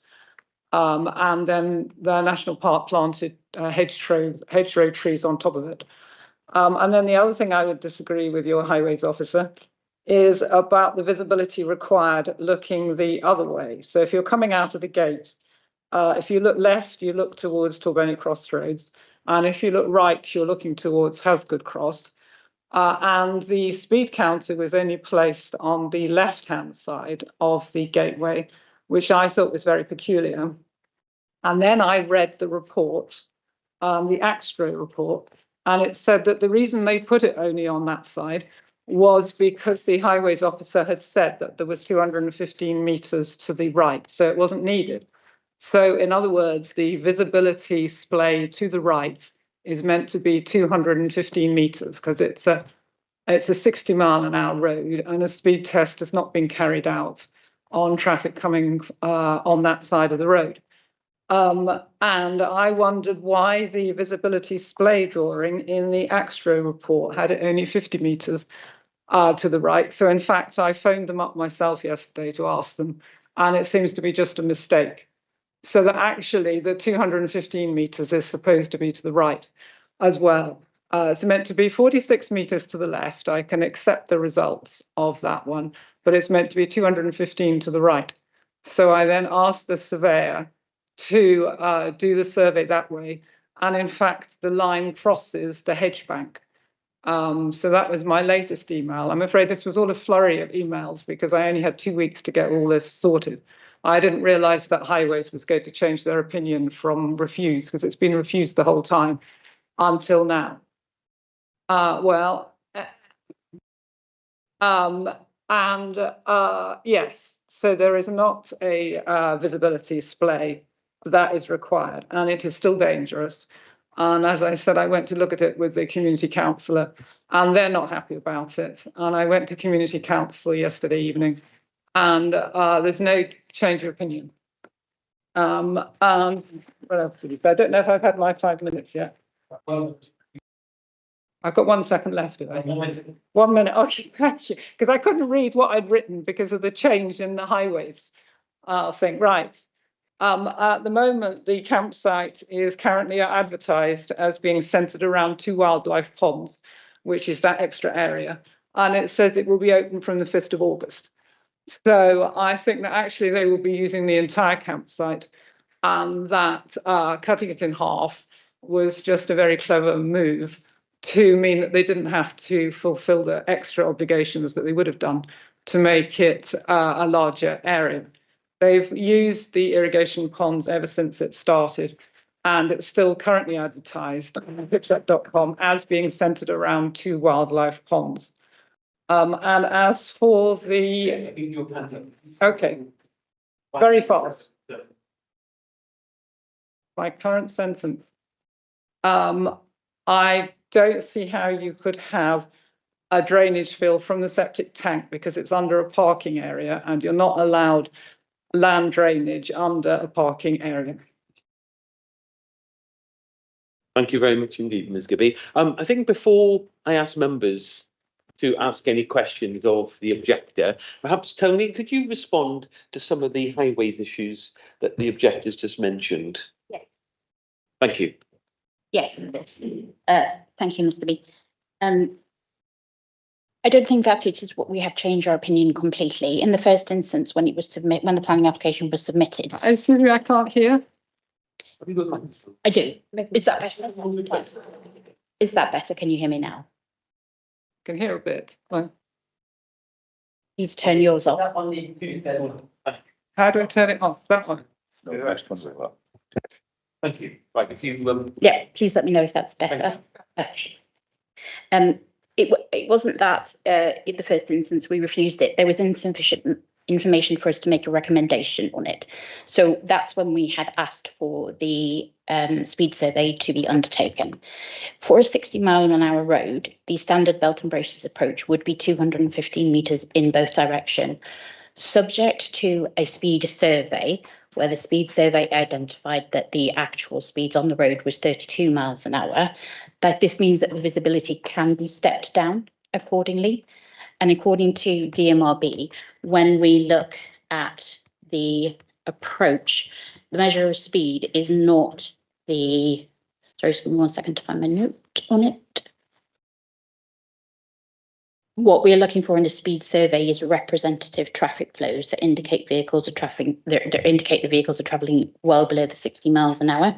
And then the National Park planted hedgerow trees on top of it. And then the other thing I would disagree with your Highways officer is about the visibility required looking the other way. So if you're coming out of the gate, if you look left, you look towards Torbeni Crossroads. And if you look right, you're looking towards Hasgood Cross. And the speed counter was only placed on the left-hand side of the gateway, which I thought was very peculiar. And then I read the report, the AXTRO report, and it said that the reason they put it only on that side was because the Highways officer had said that there was 215 metres to the right, so it wasn't needed. So in other words, the visibility splay to the right is meant to be 215 metres because it's a 60-mile-an-hour road, and a speed test has not been carried out on traffic coming on that side of the road. And I wondered why the visibility splay drawing in the AXTRO report had it only 50 metres to the right. So in fact, I phoned them up myself yesterday to ask them, and it seems to be just a mistake. So that actually the 215 metres is supposed to be to the right as well. It's meant to be 46 metres to the left. I can accept the results of that one, but it's meant to be 215 to the right. So I then asked the surveyor to do the survey that way. And in fact, the line crosses the hedge bank. So that was my latest email. I'm afraid this was all a flurry of emails because I only had 2 weeks to get all this sorted. I didn't realise that Highways was going to change their opinion from refuse, because it's been refused the whole time until now. Yes, so there is not a visibility splay that is required, and it is still dangerous. And as I said, I went to look at it with the community councillor, and they're not happy about it. And I went to community council yesterday evening, and there's no change of opinion. What else did you say? I don't know if I've had my 5 minutes yet. I've got 1 second left. 1 minute. Okay, thank you. Because I couldn't read what I'd written because of the change in the Highways thing. Right. At the moment, the campsite is currently advertised as being centred around 2 wildlife ponds, which is that extra area. And it says it will be open from the 5th of August. So I think that actually they will be using the entire campsite, and that cutting it in half was just a very clever move to mean that they didn't have to fulfill the extra obligations that they would have done to make it a larger area. They've used the irrigation ponds ever since it started, and it's still currently advertised on pitchup.com as being centred around 2 wildlife ponds. And as for the... Okay, very fast. My current sentence. I don't see how you could have a drainage field from the septic tank because it's under a parking area, and you're not allowed land drainage under a parking area. Thank you very much indeed, Ms. Gibby. I think before I ask members to ask any questions of the objector, perhaps Tony, could you respond to some of the highways issues that the objectors just mentioned? Yes. Thank you. Yes. Thank you, Mr. B. I don't think that it is what we have changed our opinion completely. In the first instance, when it was when the planning application was submitted. Excuse me, I can't hear. I do. Is that better? Is that better? Can you hear me now? Can hear a bit. You need to turn yours off. How do I turn it off? That one. No, the next one's like that. Thank you. Right, if you yeah, please let me know if that's better. Okay. It wasn't that in the first instance we refused it. There was insufficient information for us to make a recommendation on it. So that's when we had asked for the speed survey to be undertaken. For a 60-mile-an-hour road, the standard belt and braces approach would be 215 metres in both directions, subject to a speed survey, where the speed survey identified that the actual speeds on the road was 32 miles an hour. But this means that the visibility can be stepped down accordingly. And according to DMRB, when we look at the approach, the measure of speed is not the, sorry, just give me 1 second to find my note on it. What we are looking for in a speed survey is representative traffic flows that indicate vehicles are indicate the vehicles are travelling well below the 60 miles an hour.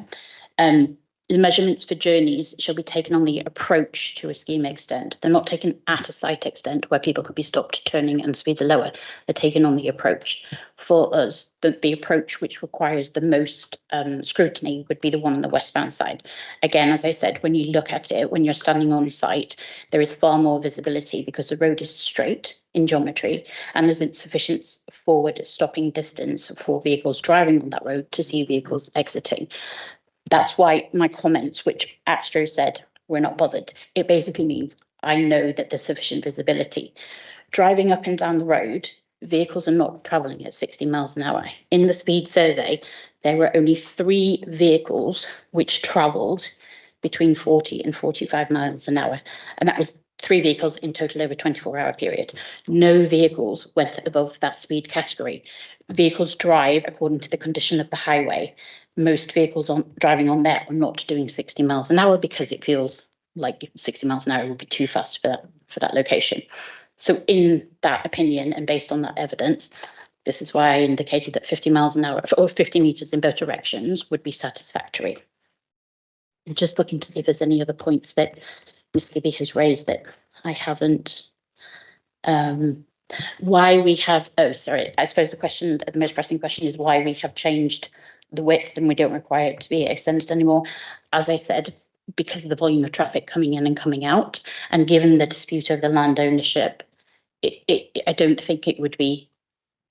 The measurements for journeys shall be taken on the approach to a scheme extent. They're not taken at a site extent where people could be stopped turning and speeds are lower. They're taken on the approach. For us, the approach which requires the most scrutiny would be the one on the westbound side. Again, as I said, when you look at it, when you're standing on site, there is far more visibility because the road is straight in geometry and there's insufficient forward stopping distance for vehicles driving on that road to see vehicles exiting. That's why my comments, which Astro said, we're not bothered. It basically means I know that there's sufficient visibility. Driving up and down the road, vehicles are not travelling at 60 miles an hour. In the speed survey, there were only 3 vehicles which travelled between 40 and 45 miles an hour. And that was 3 vehicles in total over a 24-hour period. No vehicles went above that speed category. Vehicles drive according to the condition of the highway. Most vehicles driving on there are not doing 60 miles an hour because it feels like 60 miles an hour would be too fast for that location. So in that opinion and based on that evidence, this is why I indicated that 50 miles an hour or 50 metres in both directions would be satisfactory. I'm just looking to see if there's any other points that Ms. Gibby has raised that I haven't. Why we have, I suppose the most pressing question is why we have changed the width and we don't require it to be extended anymore. As I said, because of the volume of traffic coming in and coming out, and given the dispute over the land ownership, I don't think it would be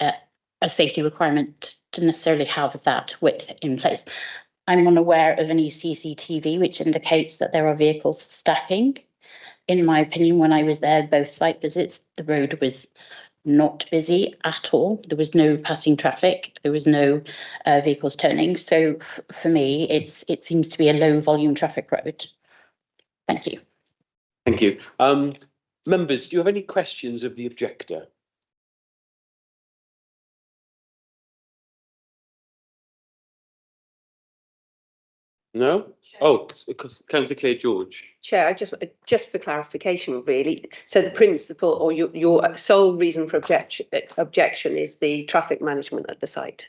a safety requirement to necessarily have that width in place. I'm unaware of any CCTV which indicates that there are vehicles stacking. In my opinion, when I was there, both site visits, the road was not busy at all. There was no passing traffic. There was no vehicles turning. So for me, it seems to be a low volume traffic road. Thank you. Thank you. Members, do you have any questions of the objector? No? Oh, Councillor Claire George. Chair, I just for clarification, really. So the principle or your sole reason for objection is the traffic management at the site.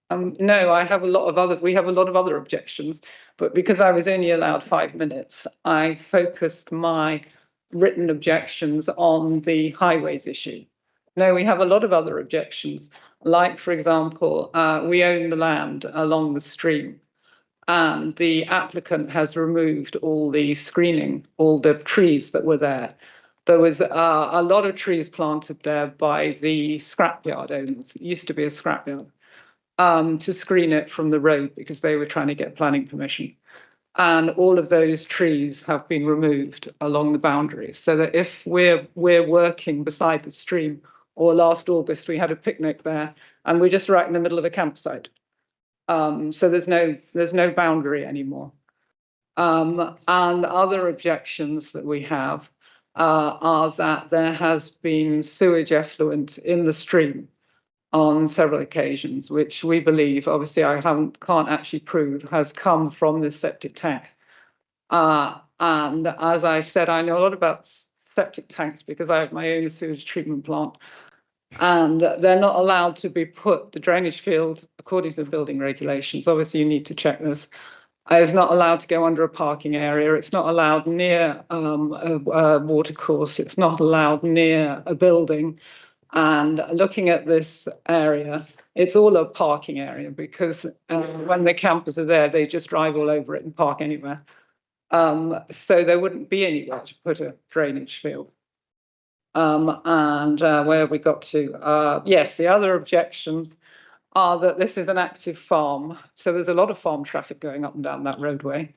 No, we have a lot of other objections, but because I was only allowed 5 minutes, I focused my written objections on the highways issue. No, we have a lot of other objections, like, for example, we own the land along the stream, and the applicant has removed all the screening, all the trees that were there. There was a lot of trees planted there by the scrapyard owners. It used to be a scrapyard, to screen it from the road because they were trying to get planning permission. And all of those trees have been removed along the boundaries, so that if we're working beside the stream, or last August we had a picnic there, and we're just right in the middle of a campsite. So there's no boundary anymore. And other objections that we have are that there has been sewage effluent in the stream on several occasions, which we believe, obviously I can't actually prove, has come from this septic tank. And as I said, I know a lot about septic tanks because I have my own sewage treatment plant. And they're not allowed to be the drainage field, according to the building regulations, obviously you need to check this, is not allowed to go under a parking area. It's not allowed near a water course. It's not allowed near a building. And looking at this area, it's all a parking area because when the campers are there, they just drive all over it and park anywhere. So there wouldn't be anywhere to put a drainage field. And where have we got to? Yes, the other objections are that this is an active farm. So there's a lot of farm traffic going up and down that roadway.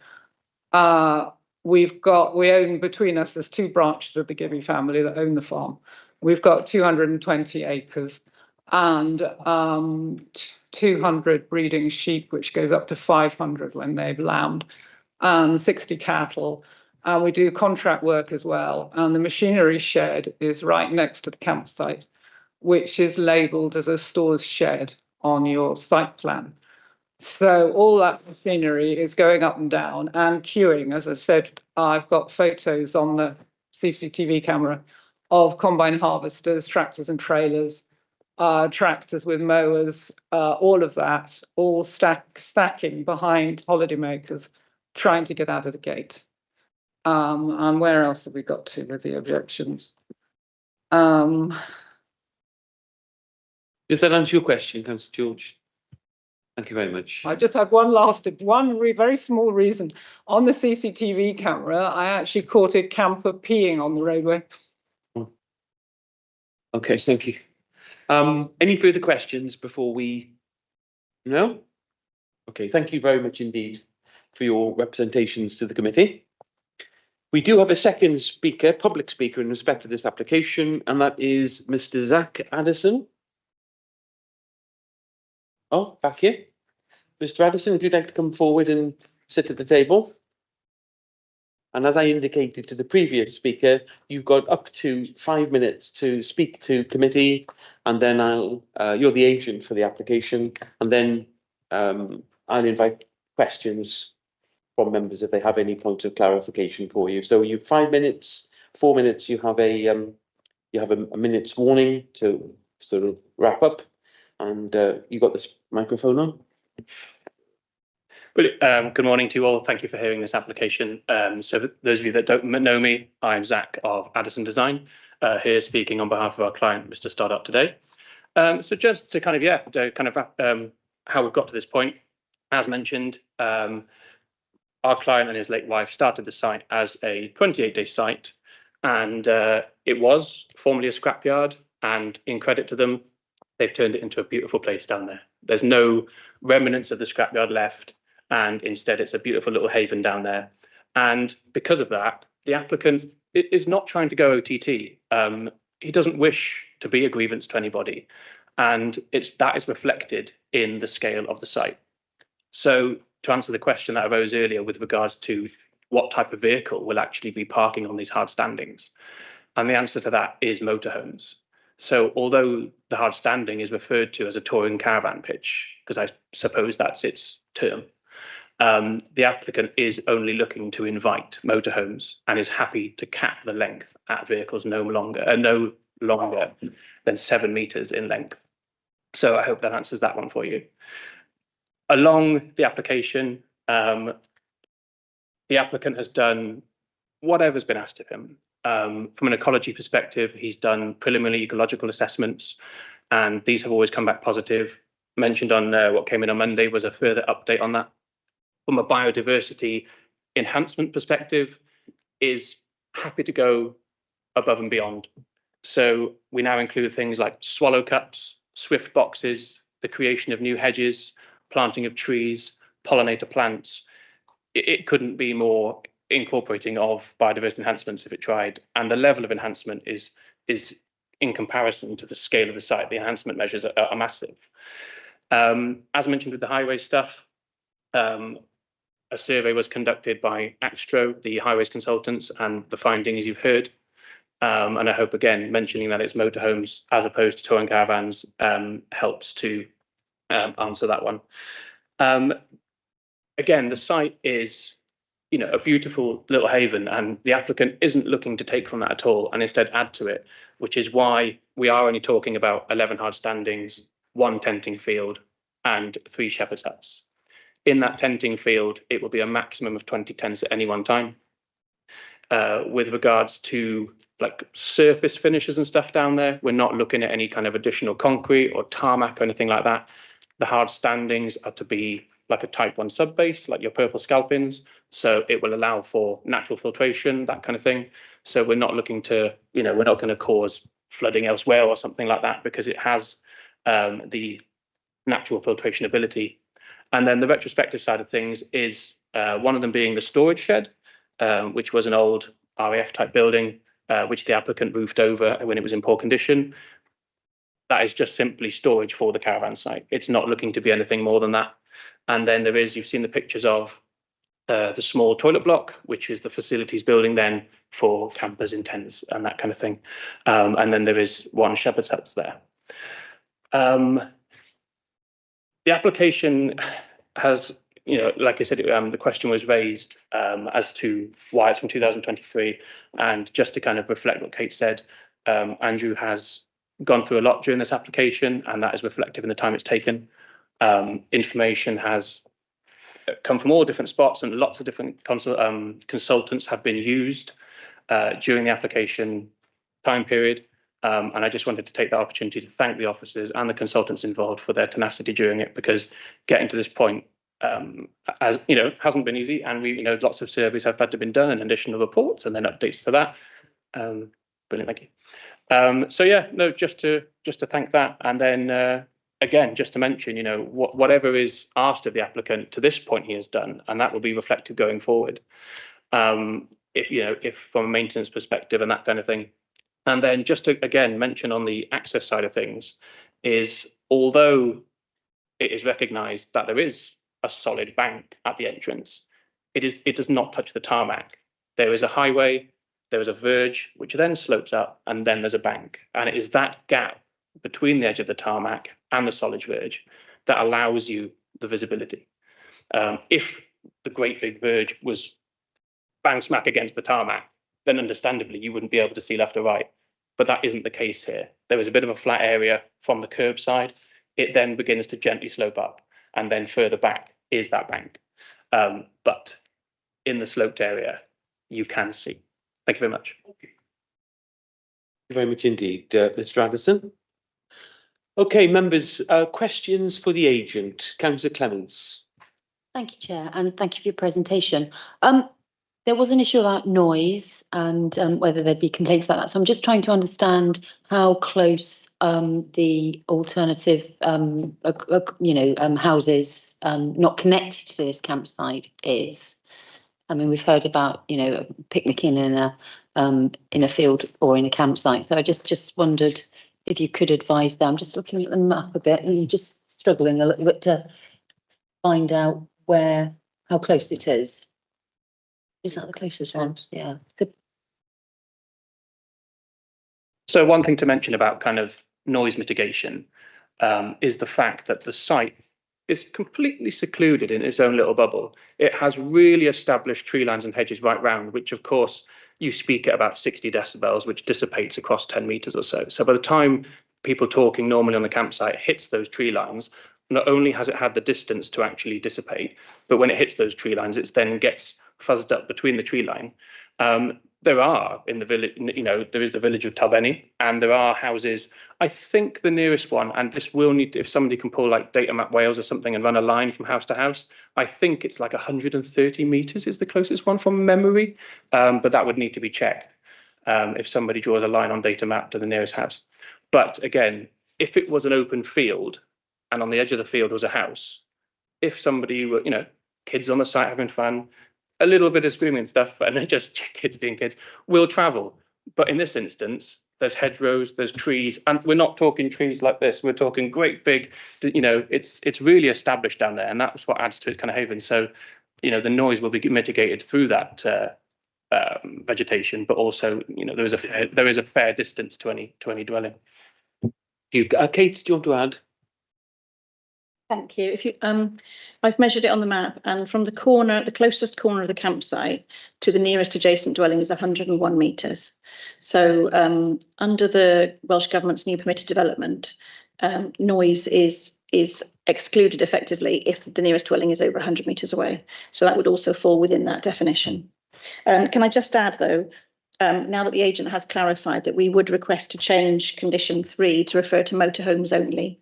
We own, between us, there's 2 branches of the Gibby family that own the farm. We've got 220 acres and 200 breeding sheep, which goes up to 500 when they've lambed, and 60 cattle. And we do contract work as well. And the machinery shed is right next to the campsite, which is labelled as a stores shed on your site plan. So all that machinery is going up and down and queuing. As I said, I've got photos on the CCTV camera of combine harvesters, tractors and trailers, tractors with mowers, all of that, all stacking behind holidaymakers, trying to get out of the gate. And where else have we got to with the objections? Does that answer your question, Councillor George? Thank you very much. I just had one very small reason. On the CCTV camera, I actually caught a camper peeing on the roadway. Okay, thank you. Any further questions before we? No? Okay, thank you very much indeed for your representations to the committee. We do have a second speaker, public speaker, in respect of this application, and that is Mr. Zach Addison. Oh, back here. Mr. Addison, if you'd like to come forward and sit at the table. And as I indicated to the previous speaker, you've got up to 5 minutes to speak to committee, and then you're the agent for the application, and then I'll invite questions from members if they have any points of clarification for you. So you've 5 minutes, 4 minutes. You have a minute's warning to sort of wrap up, and you got this microphone on. Good morning to you all. Thank you for hearing this application. So for those of you that don't know me, I'm Zach of Addison Design, here speaking on behalf of our client, Mr. Stoddart, today. So just to kind of, how we've got to this point, as mentioned, our client and his late wife started the site as a 28-day site, and it was formerly a scrapyard, and in credit to them, they've turned it into a beautiful place down there. There's no remnants of the scrapyard left, and instead it's a beautiful little haven down there. And because of that, the applicant is not trying to go OTT. He doesn't wish to be a grievance to anybody, and that is reflected in the scale of the site. So to answer the question that arose earlier with regards to what type of vehicle will actually be parking on these hard standings, and the answer to that is motorhomes. So although the hard standing is referred to as a touring caravan pitch, because I suppose that's its term, the applicant is only looking to invite motorhomes and is happy to cap the length at vehicles no longer than 7 meters in length. So I hope that answers that one for you. Along the application, the applicant has done whatever's been asked of him. From an ecology perspective, he's done preliminary ecological assessments, and these have always come back positive. Mentioned on what came in on Monday was a further update on that. From a biodiversity enhancement perspective, is happy to go above and beyond. So we now include things like swallow cups, swift boxes, the creation of new hedges, planting of trees, pollinator plants. It couldn't be more incorporating of biodiversity enhancements if it tried, and the level of enhancement is in comparison to the scale of the site, the enhancement measures are massive. As mentioned with the highway stuff, a survey was conducted by Axtro, the highways consultants, and the findings you've heard. And I hope, again, mentioning that it's motorhomes as opposed to touring caravans helps to answer that one. Again, the site is, a beautiful little haven, and the applicant isn't looking to take from that at all and instead add to it, which is why we are only talking about 11 hard standings, 1 tenting field, and 3 shepherd's huts. In that tenting field, it will be a maximum of 20 tents at any one time. With regards to like surface finishes and stuff down there, we're not looking at any kind of additional concrete or tarmac or anything like that. The hard standings are to be like a type 1 subbase, like your purple scalpings. So it will allow for natural filtration, that kind of thing. So we're not looking to, we're not going to cause flooding elsewhere or something like that, because it has the natural filtration ability. And then the retrospective side of things is one of them being the storage shed, which was an old RAF type building, which the applicant roofed over when it was in poor condition. That is just simply storage for the caravan site. It's not looking to be anything more than that. And then there is, you've seen the pictures of the small toilet block, which is the facilities building then for campers in tents and that kind of thing. And then there is 1 shepherd's hut there. The application has, like I said, the question was raised as to why it's from 2023. And just to kind of reflect what Kate said, Andrew has gone through a lot during this application, and that is reflective in the time it's taken. Information has come from all different spots, and lots of different consultants have been used during the application time period. And I just wanted to take the opportunity to thank the officers and the consultants involved for their tenacity during it, because getting to this point, as hasn't been easy, and we, lots of surveys have had to been done and additional reports and then updates to that. Brilliant, thank you. So yeah, no, just to thank that, and then again, just to mention, whatever is asked of the applicant to this point he has done, and that will be reflected going forward. If from a maintenance perspective and that kind of thing. And then just to again mention on the access side of things is, although it is recognised that there is a solid bank at the entrance. It does not touch the tarmac. There is a highway, there is a verge, which then slopes up, and then there's a bank. And it is that gap between the edge of the tarmac and the solid verge that allows you the visibility. If the great big verge was bang smack against the tarmac, then understandably you wouldn't be able to see left or right. But that isn't the case here. There is a bit of a flat area from the curb side. It then begins to gently slope up, and then further back is that bank. But in the sloped area, you can see. Thank you very much. Thank you very much indeed, Mr. Addison. Okay, members, questions for the agent. Councillor Clements. Thank you, Chair, and thank you for your presentation. There was an issue about noise and whether there'd be complaints about that. So I'm just trying to understand how close the alternative, houses not connected to this campsite is. I mean, we've heard about, picnicking in a field or in a campsite. So I just wondered if you could advise them. I'm just looking at the map a bit and just struggling a little bit to find out how close it is. Is that the closest one? Yeah. So one thing to mention about kind of noise mitigation is the fact that the site is completely secluded in its own little bubble. It has really established tree lines and hedges right round, which of course you speak at about 60 decibels, which dissipates across 10 meters or so. So by the time people talking normally on the campsite hits those tree lines, not only has it had the distance to actually dissipate, but when it hits those tree lines, it then gets fuzzed up between the tree line. There are in the village, there is the village of Talbenny, and there are houses. I think the nearest one, and this will need to, if somebody can pull like Data Map Wales or something and run a line from house to house, I think it's like 130 meters is the closest one from memory, but that would need to be checked if somebody draws a line on Data Map to the nearest house. But again, if it was an open field and on the edge of the field was a house, if somebody were, kids on the site having fun, a little bit of screaming and stuff, and then just kids being kids, will travel. But in this instance, there's hedgerows, there's trees, and we're not talking trees like this. We're talking great big, it's really established down there, and that's what adds to its kind of haven. So, the noise will be mitigated through that vegetation, but also, there is a fair distance to any dwelling. Kate, do you want to add? Thank you. I've measured it on the map, and from the closest corner of the campsite to the nearest adjacent dwelling is 101 metres. So under the Welsh Government's new permitted development, noise is excluded effectively if the nearest dwelling is over 100 metres away. So that would also fall within that definition. Can I just add, though, now that the agent has clarified that we would request to change condition 3 to refer to motorhomes only.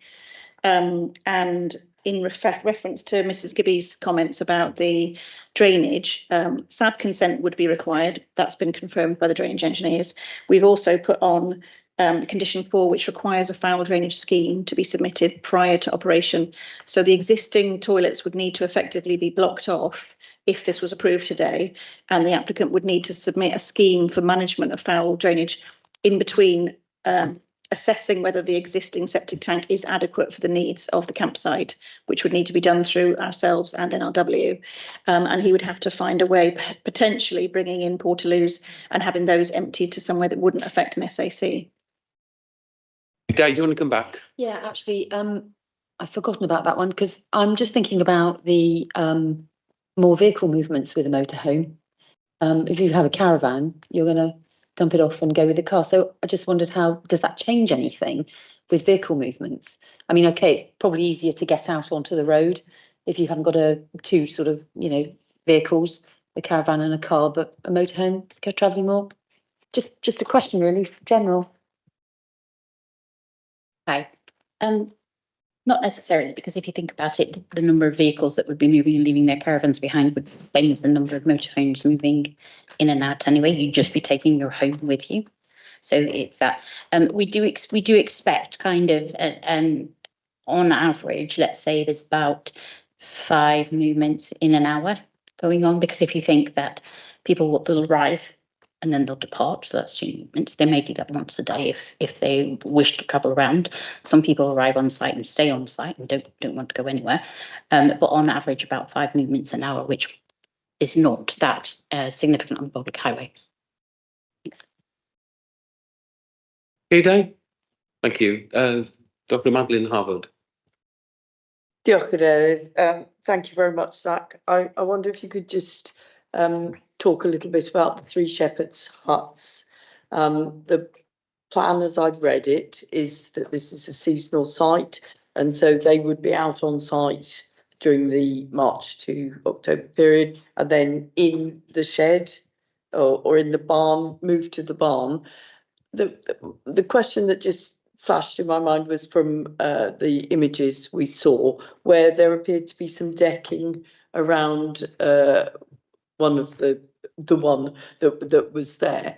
And in reference to Mrs. Gibby's comments about the drainage, SAB consent would be required. That's been confirmed by the drainage engineers. We've also put on condition 4, which requires a foul drainage scheme to be submitted prior to operation. So the existing toilets would need to effectively be blocked off if this was approved today, and the applicant would need to submit a scheme for management of foul drainage in between assessing whether the existing septic tank is adequate for the needs of the campsite, which would need to be done through ourselves and NRW. And he would have to find a way, potentially bringing in portaloos and having those emptied to somewhere that wouldn't affect an SAC. Dad, do you want to come back? Yeah, actually, I've forgotten about that one because I'm just thinking about the more vehicle movements with a motorhome. If you have a caravan, you're going to dump it off and go with the car. So I just wondered, how does that change anything with vehicle movements? I mean, okay, it's probably easier to get out onto the road if you haven't got two sort of, vehicles, a caravan and a car, but a motorhome to go travelling more. Just a question really, general. Okay. Not necessarily, because if you think about it, the number of vehicles that would be moving and leaving their caravans behind would be the same as the number of motorhomes moving in and out anyway. You'd just be taking your home with you. So it's that. We do expect kind of, and on average, let's say there's about 5 movements in an hour going on, because if you think that people will arrive and then they'll depart. So that's 2 movements. They may do that once a day if they wish to travel around. Some people arrive on site and stay on site and don't want to go anywhere. But on average, about 5 movements an hour, which is not that significant on the public highway. Thanks. Okay, Dai. Thank you. Dr. Madeline Harvard. Diolch, Cadeirydd. Thank you very much, Zach. I wonder if you could just talk a little bit about the Three Shepherds huts. The plan, as I've read it, is that this is a seasonal site, and so they would be out on site during the March to October period, and then in the shed or in the barn, move to the barn. The question that just flashed in my mind was from the images we saw, where there appeared to be some decking around one of the one that was there.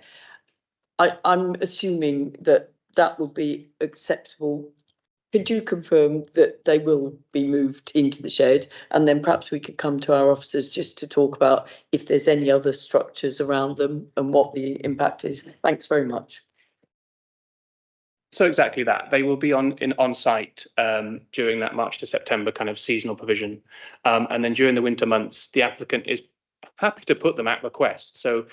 I'm assuming that that will be acceptable. Could you confirm that they will be moved into the shed? And then perhaps we could come to our officers just to talk about if there's any other structures around them and what the impact is. Thanks very much. So exactly that. They will be on site during that March to September kind of seasonal provision. And then during the winter months, the applicant is happy to put them at request. So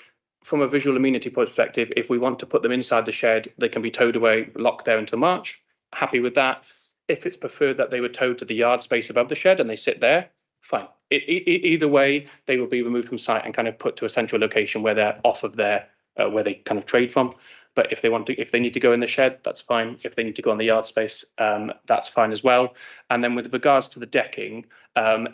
from a visual amenity perspective, if we want to put them inside the shed, they can be towed away, locked there until March. Happy with that. If it's preferred that they were towed to the yard space above the shed and they sit there, fine. Either way, they will be removed from site and kind of put to a central location where they're off of their where they kind of trade from. But if they need to go in the shed, that's fine. If they need to go on the yard space, that's fine as well. And then with regards to the decking,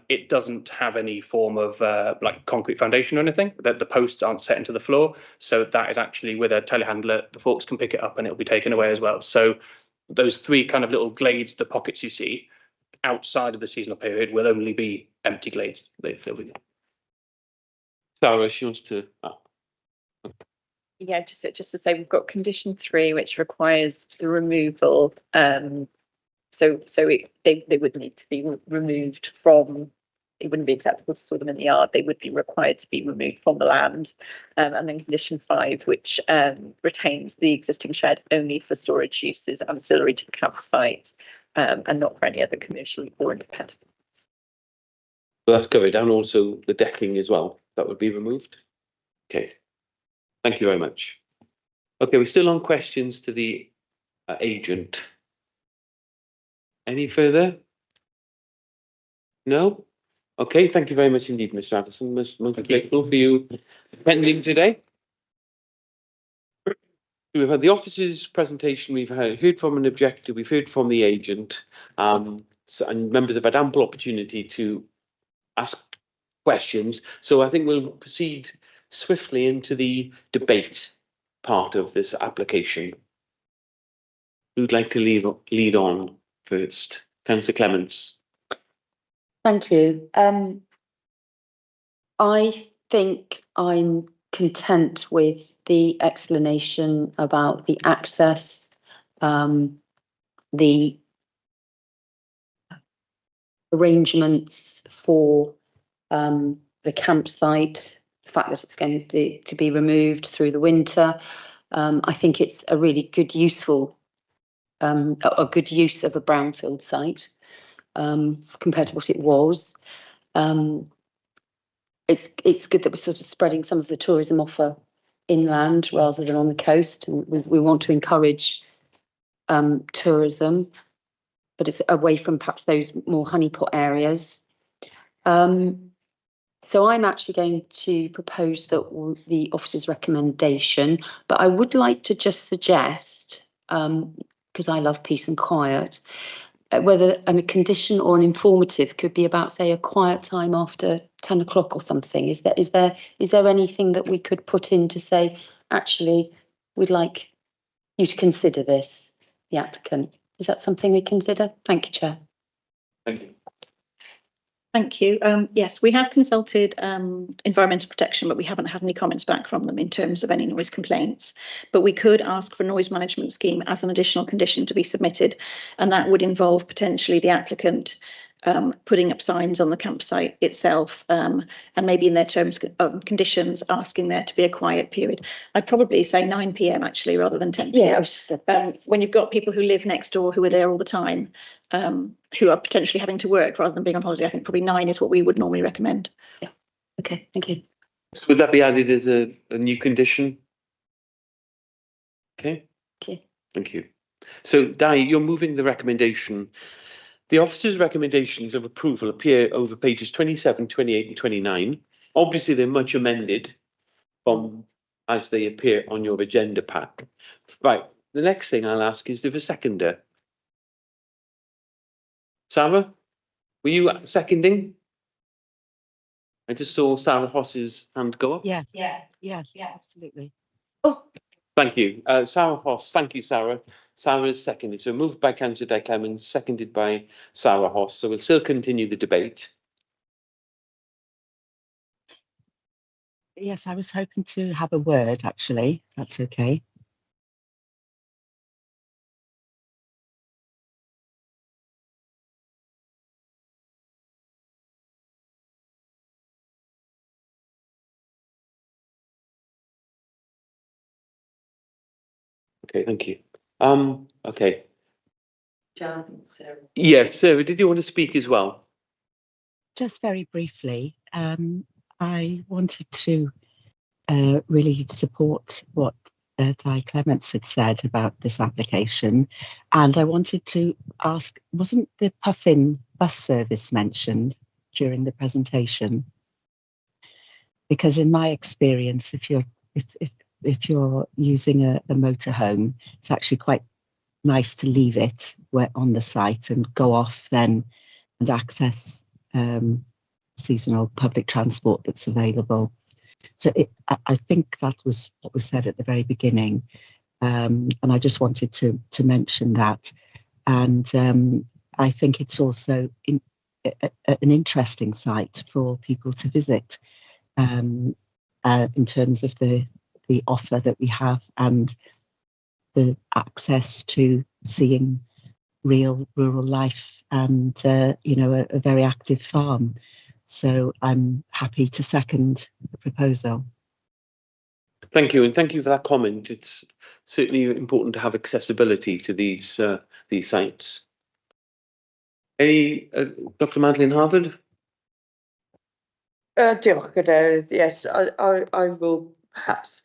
it doesn't have any form of like concrete foundation or anything. That the posts aren't set into the floor, so that is actually with a telehandler. The forks can pick it up and it'll be taken away as well. So those 3 kind of little glades, the pockets you see outside of the seasonal period, will only be empty glades. They'll be. Sarah, she wants to. Yeah, just to say, we've got condition 3, which requires the removal. So they would need to be removed from. It wouldn't be acceptable to store them in the yard. They would be required to be removed from the land. And then condition 5, which retains the existing shed only for storage uses ancillary to the campsite, and not for any other commercial or independent. So that's covered, and also the decking as well. That would be removed. Okay. Thank you very much. Okay, we're still on questions to the agent. Any further? No? Okay, thank you very much indeed, Mr. Addison. Most grateful for you attending today. We've had the officer's presentation, we've heard from an objector, we've heard from the agent, and members have had ample opportunity to ask questions. So I think we'll proceed swiftly into the debate part of this application. Who'd like to lead on first? Councillor Clements. Thank you. I think I'm content with the explanation about the access, the arrangements for the campsite, the fact that it's going to be removed through the winter. I think it's a really good, useful, a good use of a brownfield site compared to what it was. It's good that we're sort of spreading some of the tourism offer inland rather than on the coast. We want to encourage tourism, but it's away from perhaps those more honeypot areas. So I'm actually going to propose that the officer's recommendation, but I would like to just suggest, because I love peace and quiet, whether a condition or an informative could be about, say, a quiet time after 10 o'clock or something. Is there anything that we could put in to say, actually, we'd like you to consider this, the applicant? Is that something we consider? Thank you, Chair. Thank you. Thank you. Yes, we have consulted Environmental Protection, but we haven't had any comments back from them in terms of any noise complaints. But we could ask for a noise management scheme as an additional condition to be submitted, and that would involve potentially the applicant putting up signs on the campsite itself, and maybe in their terms and conditions asking there to be a quiet period. I'd probably say 9 p.m. actually rather than 10 p.m. Yeah, I was just when you've got people who live next door who are there all the time, who are potentially having to work rather than being on holiday, I think probably 9 is what we would normally recommend. okay, thank you. So would that be added as a new condition? Okay. Okay. Thank you. So, Di, you're moving the recommendation. The officer's recommendations of approval appear over pages 27, 28 and 29. Obviously, they're much amended from as they appear on your agenda pack. Right, the next thing I'll ask is if a seconder. Sarah, were you seconding? I just saw Sarah Hoss's hand go up. Yes, absolutely. Oh, thank you. Sarah Hoss, thank you, Sarah. Sarah's seconded. So moved by Councillor Di Clemens, seconded by Sarah Hoss. So we'll still continue the debate. Yes, I was hoping to have a word, actually. That's okay. Okay, thank you. Okay. Jonathan, Sarah. Yes, Sarah, did you want to speak as well? Just very briefly, I wanted to really support what Di Clements had said about this application, and I wanted to ask, wasn't the Puffin bus service mentioned during the presentation? Because in my experience, if you're using a motorhome, it's actually quite nice to leave it on the site and go off then and access seasonal public transport that's available. So I think that was what was said at the very beginning, and I just wanted to mention that. And I think it's also an interesting site for people to visit in terms of the offer that we have and the access to seeing real rural life and a very active farm. So I'm happy to second the proposal. Thank you, and thank you for that comment. It's certainly important to have accessibility to these sites. Any Dr. Madeleine Harvard? Diolch, Cadeirydd. Yes, I will perhaps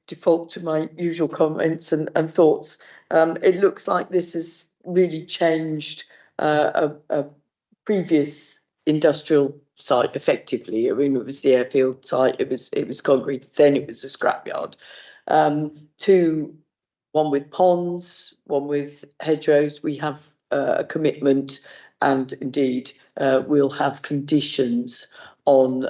default to my usual comments and thoughts. It looks like this has really changed a previous industrial site effectively. I mean, it was the airfield site, it was concrete, then it was a scrapyard. To one with ponds, one with hedgerows. We have a commitment, and indeed we'll have conditions on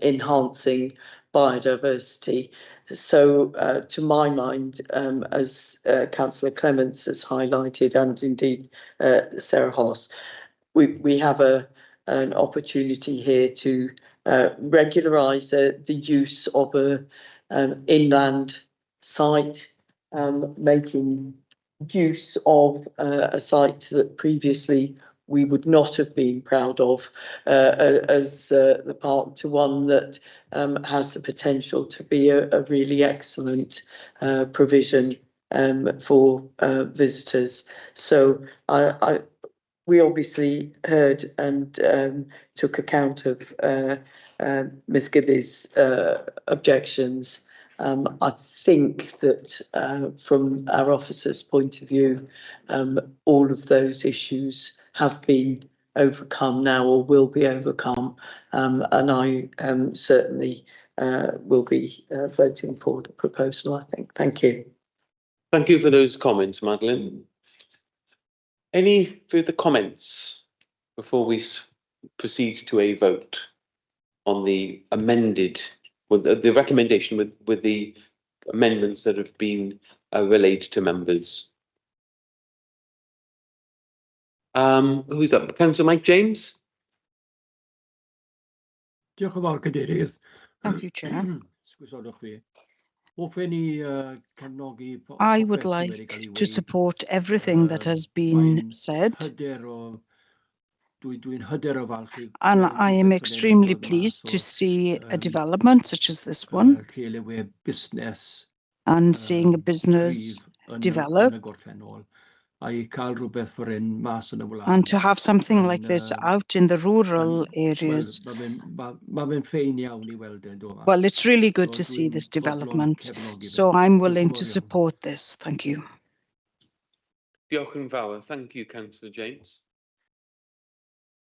enhancing biodiversity. So to my mind, as Councillor Clements has highlighted, and indeed Sarah Hoss, we have an opportunity here to regularise the use of an inland site, making use of a site that previously we would not have been proud of as the park, to one that has the potential to be a really excellent provision for visitors. So we obviously heard and took account of Ms Gibby's objections. I think that from our officer's point of view, all of those issues have been overcome now or will be overcome, and I certainly will be voting for the proposal, I think. Thank you. Thank you for those comments, Madeleine. Any further comments before we proceed to a vote on the amended, with the recommendation with the amendments that have been relayed to members? Who's up? Councillor Mike James? Diolch yn fawr, Cadeirydd. Thank you, Chair. Sgwysodwch fi. Hoffen ni cefnogi I would like to support everything that has been said. hyder o Dwi'n hyder o falch And I am extremely pleased to see a development such as this one lle le we busnes and seeing a business develop. yn y gorffennol. I cael rhywbeth for hyn mas yn y wlad. And to have something like this out in the rural areas. Mae fe'n ffein iawn I weld yn dod. Well, it's really good to see this development. So I'm willing to support this. Thank you. Diolch yn fawr. Thank you, Councillor James.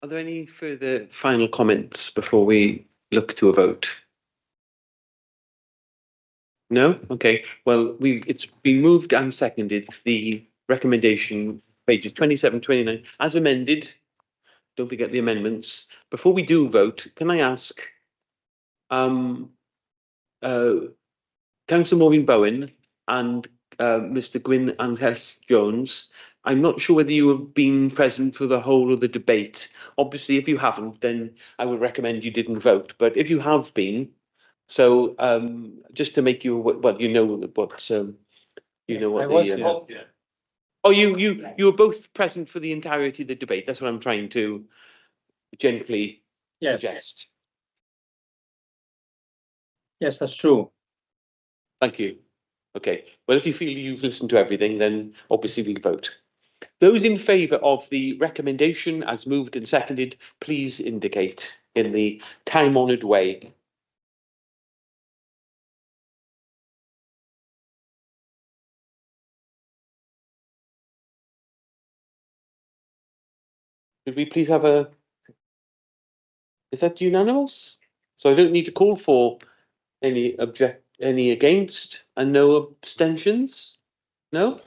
Are there any further final comments before we look to a vote? No? Okay. Well, it's been moved and seconded. The recommendation, pages 27, 29, as amended. Don't forget the amendments. Before we do vote, can I ask Councillor Maureen Bowen and Mr. Gwyn Angell Jones, I'm not sure whether you have been present for the whole of the debate. Obviously, if you haven't, then I would recommend you didn't vote. But if you have been, so just to make you, well, you know what you know what the. Oh, you were both present for the entirety of the debate. That's what I'm trying to gently suggest. Yes, that's true. Thank you. Okay. Well, if you feel you've listened to everything, then obviously we vote. Those in favour of the recommendation as moved and seconded, please indicate in the time-honoured way. Could we please have a... Is that unanimous? So I don't need to call for any against and no abstentions? No?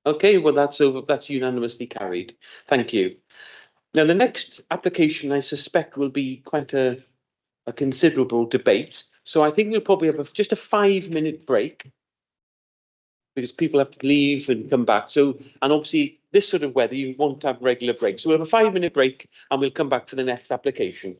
Okay, well that's unanimously carried. Thank you. Now the next application I suspect will be quite a considerable debate. So I think we'll probably have just a 5-minute break because people have to leave and come back. So, and obviously this sort of weather, you won't have regular breaks. So we'll have a 5-minute break and we'll come back for the next application.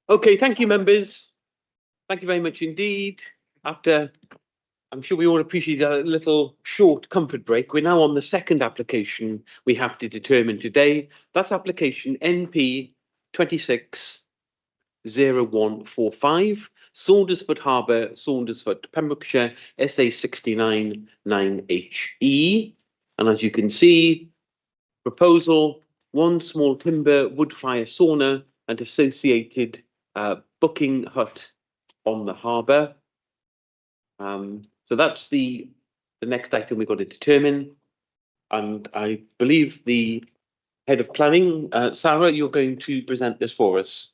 Okay, thank you, members. Thank you very much indeed. After, I'm sure we all appreciate a little short comfort break. We're now on the second application we have to determine today. That's application NP 260145, Saundersfoot Harbour, Saundersfoot, Pembrokeshire, SA 69 9HE. And as you can see, proposal, one small timber wood fire sauna and associated booking hut on the harbour. So that's the next item we've got to determine. And I believe the head of planning, Sarah, you're going to present this for us.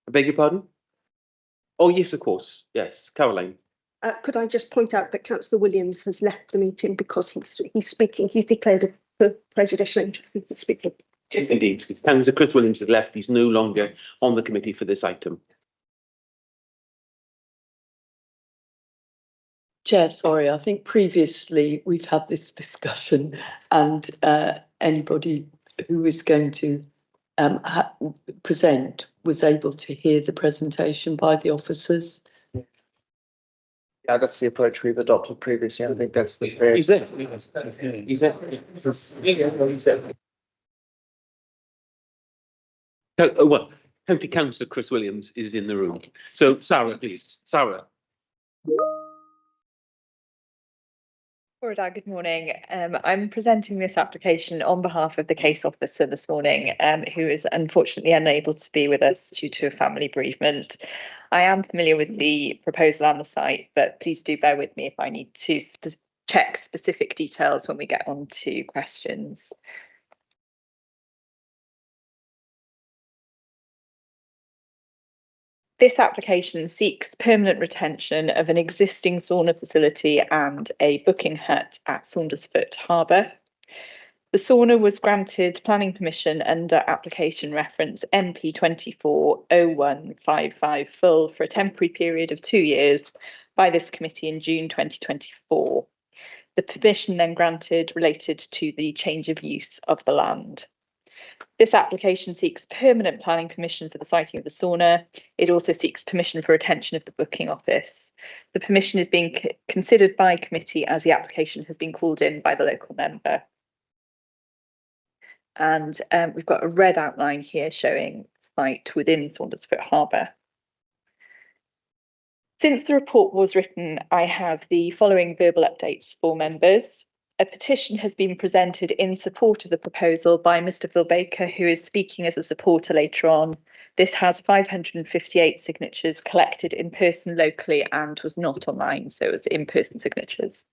I beg your pardon? Oh, yes, of course. Yes, Caroline. Could I just point out that Councillor Williams has left the meeting because he's speaking. He's declared a prejudicial interest in speaking. Yes, indeed. Councillor Chris Williams has left. He's no longer on the committee for this item. Chair, sorry, I think previously we've had this discussion and anybody who is going to present was able to hear the presentation by the officers. Yeah, that's the approach we've adopted previously. I think that's the fair. He's there. He's there. Well, County Councillor Chris Williams is in the room. So, Sarah, please. Sarah. Good morning. I'm presenting this application on behalf of the case officer this morning, who is unfortunately unable to be with us due to a family bereavement. I am familiar with the proposal and the site, but please do bear with me if I need to check specific details when we get on to questions. This application seeks permanent retention of an existing sauna facility and a booking hut at Saundersfoot Harbour. The sauna was granted planning permission under application reference MP 240155 full for a temporary period of 2 years by this committee in June 2024. The permission then granted related to the change of use of the land. This application seeks permanent planning permission for the siting of the sauna. It also seeks permission for retention of the booking office. The permission is being considered by committee as the application has been called in by the local member. And we've got a red outline here showing site within Saundersfoot Harbour. Since the report was written, I have the following verbal updates for members. A petition has been presented in support of the proposal by Mr. Phil Baker, who is speaking as a supporter later on. This has 558 signatures collected in person locally and was not online, so it was in-person signatures.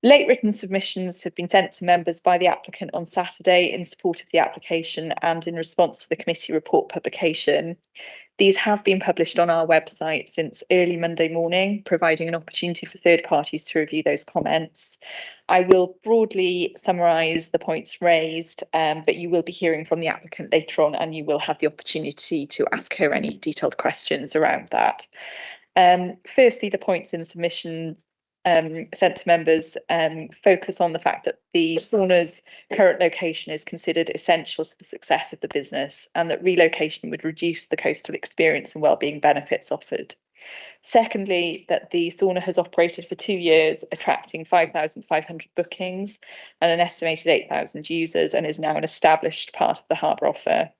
Late written submissions have been sent to members by the applicant on Saturday in support of the application and in response to the committee report publication. These have been published on our website since early Monday morning, providing an opportunity for third parties to review those comments. I will broadly summarise the points raised, but you will be hearing from the applicant later on and you will have the opportunity to ask her any detailed questions around that. Firstly, the points in the submission sent to members focus on the fact that the sauna's current location is considered essential to the success of the business and that relocation would reduce the coastal experience and wellbeing benefits offered. Secondly, that the sauna has operated for 2 years, attracting 5,500 bookings and an estimated 8,000 users, and is now an established part of the harbour offer.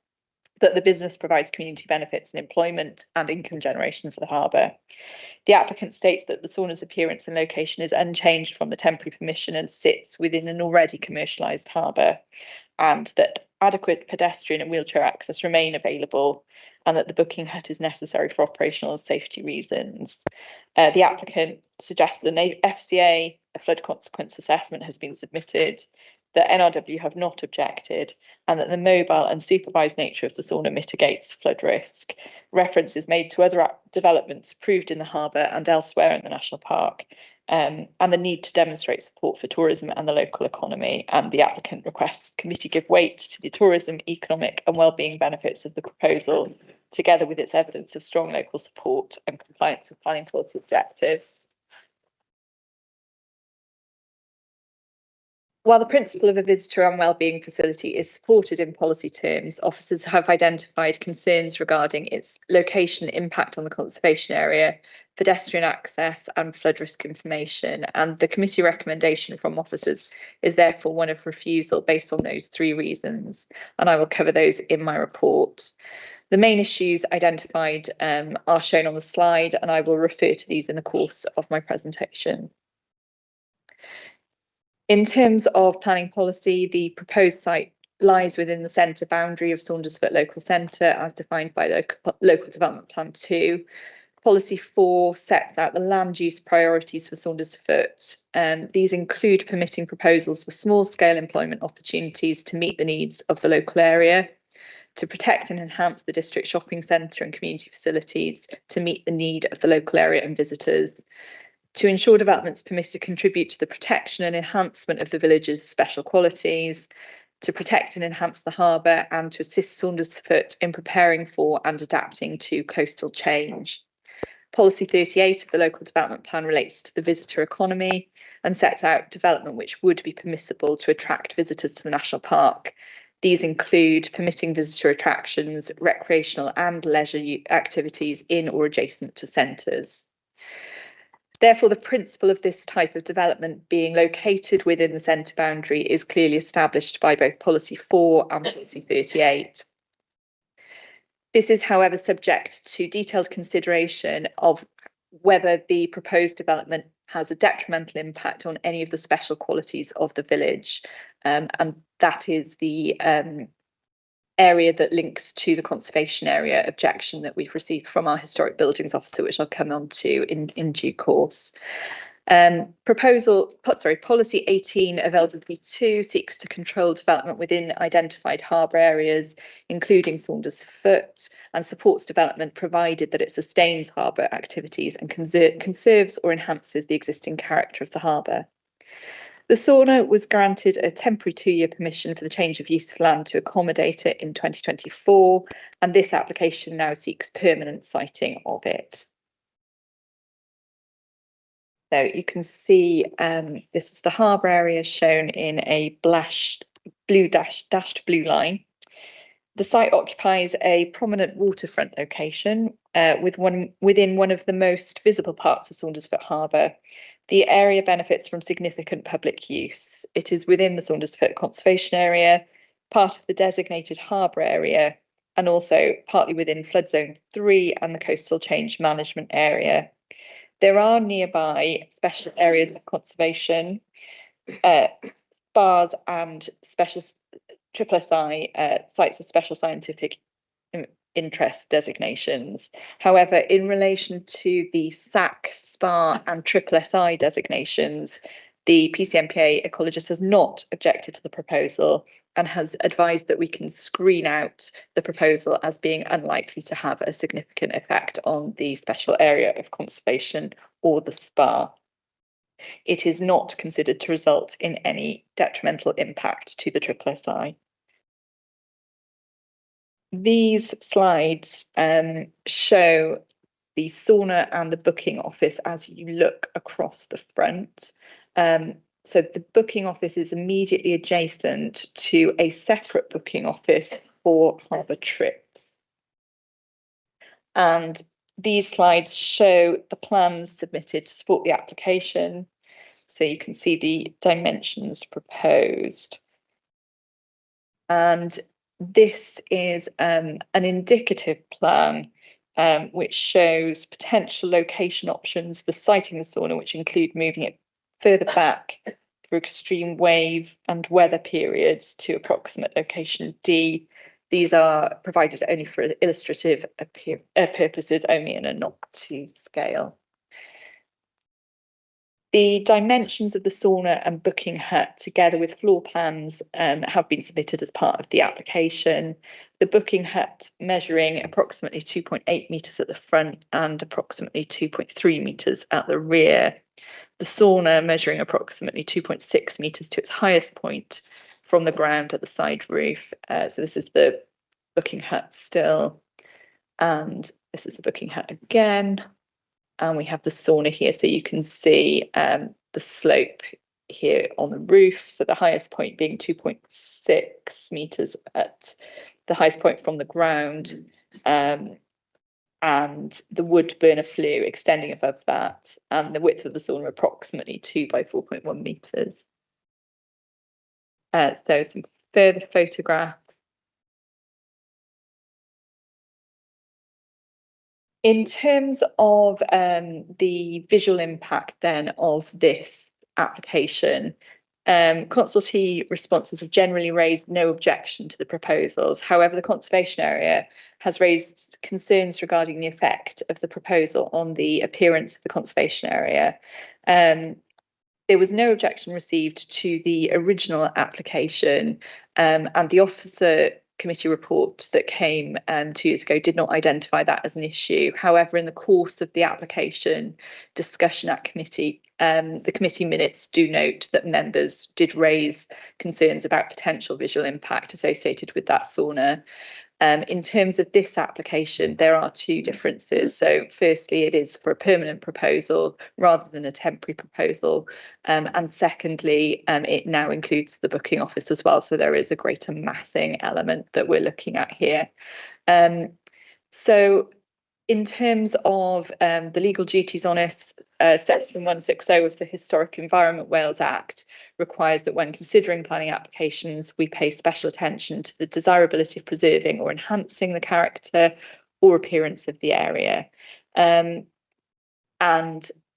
That the business provides community benefits and employment and income generation for the harbour. The applicant states that the sauna's appearance and location is unchanged from the temporary permission and sits within an already commercialised harbour, and that adequate pedestrian and wheelchair access remain available, and that the booking hut is necessary for operational and safety reasons. The applicant suggests that the FCA, a flood consequence assessment, has been submitted, that NRW have not objected, and that the mobile and supervised nature of the sauna mitigates flood risk. Reference is made to other developments approved in the harbour and elsewhere in the national park, and the need to demonstrate support for tourism and the local economy. And the applicant requests committee give weight to the tourism, economic and wellbeing benefits of the proposal, together with its evidence of strong local support and compliance with planning policy objectives. While the principle of a visitor and wellbeing facility is supported in policy terms, officers have identified concerns regarding its location, impact on the conservation area, pedestrian access and flood risk information, and the committee recommendation from officers is therefore one of refusal based on those three reasons, and I will cover those in my report. The main issues identified are shown on the slide, and I will refer to these in the course of my presentation. In terms of planning policy, the proposed site lies within the centre boundary of Saundersfoot Local Centre as defined by Local Development Plan 2. Policy 4 sets out the land use priorities for Saundersfoot. These include permitting proposals for small-scale employment opportunities to meet the needs of the local area, to protect and enhance the district shopping centre and community facilities to meet the need of the local area and visitors, to ensure developments permitted to contribute to the protection and enhancement of the village's special qualities, to protect and enhance the harbour, and to assist Saundersfoot in preparing for and adapting to coastal change. Policy 38 of the Local Development Plan relates to the visitor economy and sets out development which would be permissible to attract visitors to the national park. These include permitting visitor attractions, recreational and leisure activities in or adjacent to centres. Therefore, the principle of this type of development being located within the centre boundary is clearly established by both Policy 4 and Policy 38. This is, however, subject to detailed consideration of whether the proposed development has a detrimental impact on any of the special qualities of the village, and that is the area that links to the conservation area objection that we've received from our historic buildings officer, which I'll come on to in due course. Policy 18 of LWP2 seeks to control development within identified harbour areas, including Saundersfoot, and supports development provided that it sustains harbour activities and conserves or enhances the existing character of the harbour. The SORNA was granted a temporary 2-year permission for the change of use of land to accommodate it in 2024, and this application now seeks permanent siting of it. So you can see this is the harbour area shown in a dashed blue line. The site occupies a prominent waterfront location within one of the most visible parts of Saundersfoot Harbour. The area benefits from significant public use. It is within the Saundersfoot Conservation Area, part of the designated harbour area, and also partly within Flood Zone 3 and the Coastal Change Management Area. There are nearby special areas of conservation, SPARS and special SSSI sites of special scientific interest designations. However, in relation to the SAC, SPAR and SSSI designations, the PCMPA ecologist has not objected to the proposal and has advised that we can screen out the proposal as being unlikely to have a significant effect on the special area of conservation or the SPAR. It is not considered to result in any detrimental impact to the SSSI. These slides show the sauna and the booking office as you look across the front. So the booking office is immediately adjacent to a separate booking office for harbour trips. And these slides show the plans submitted to support the application. So you can see the dimensions proposed. And this is an indicative plan which shows potential location options for siting the sauna, which include moving it further back for extreme wave and weather periods to approximate location D. These are provided only for illustrative purposes only and are not to scale. The dimensions of the sauna and booking hut, together with floor plans, have been submitted as part of the application. The booking hut measuring approximately 2.8 metres at the front and approximately 2.3 metres at the rear. The sauna measuring approximately 2.6 metres to its highest point from the ground at the side roof. So this is the booking hut still, and this is the booking hut again. And we have the sauna here, so you can see the slope here on the roof. So the highest point being 2.6 metres at the highest point from the ground, and the wood burner flue extending above that, and the width of the sauna approximately 2 by 4.1 metres. So some further photographs. In terms of the visual impact then of this application, consultee responses have generally raised no objection to the proposals. However, the conservation area has raised concerns regarding the effect of the proposal on the appearance of the conservation area. There was no objection received to the original application, and the officer committee report that came 2 years ago did not identify that as an issue. However, in the course of the application discussion at committee, the committee minutes do note that members did raise concerns about potential visual impact associated with that sauna. In terms of this application, there are two differences. So firstly, it is for a permanent proposal rather than a temporary proposal. And secondly, it now includes the booking office as well. So there is a greater massing element that we're looking at here. So in terms of the legal duties on us, Section 160 of the Historic Environment Wales Act requires that when considering planning applications, we pay special attention to the desirability of preserving or enhancing the character or appearance of the area. And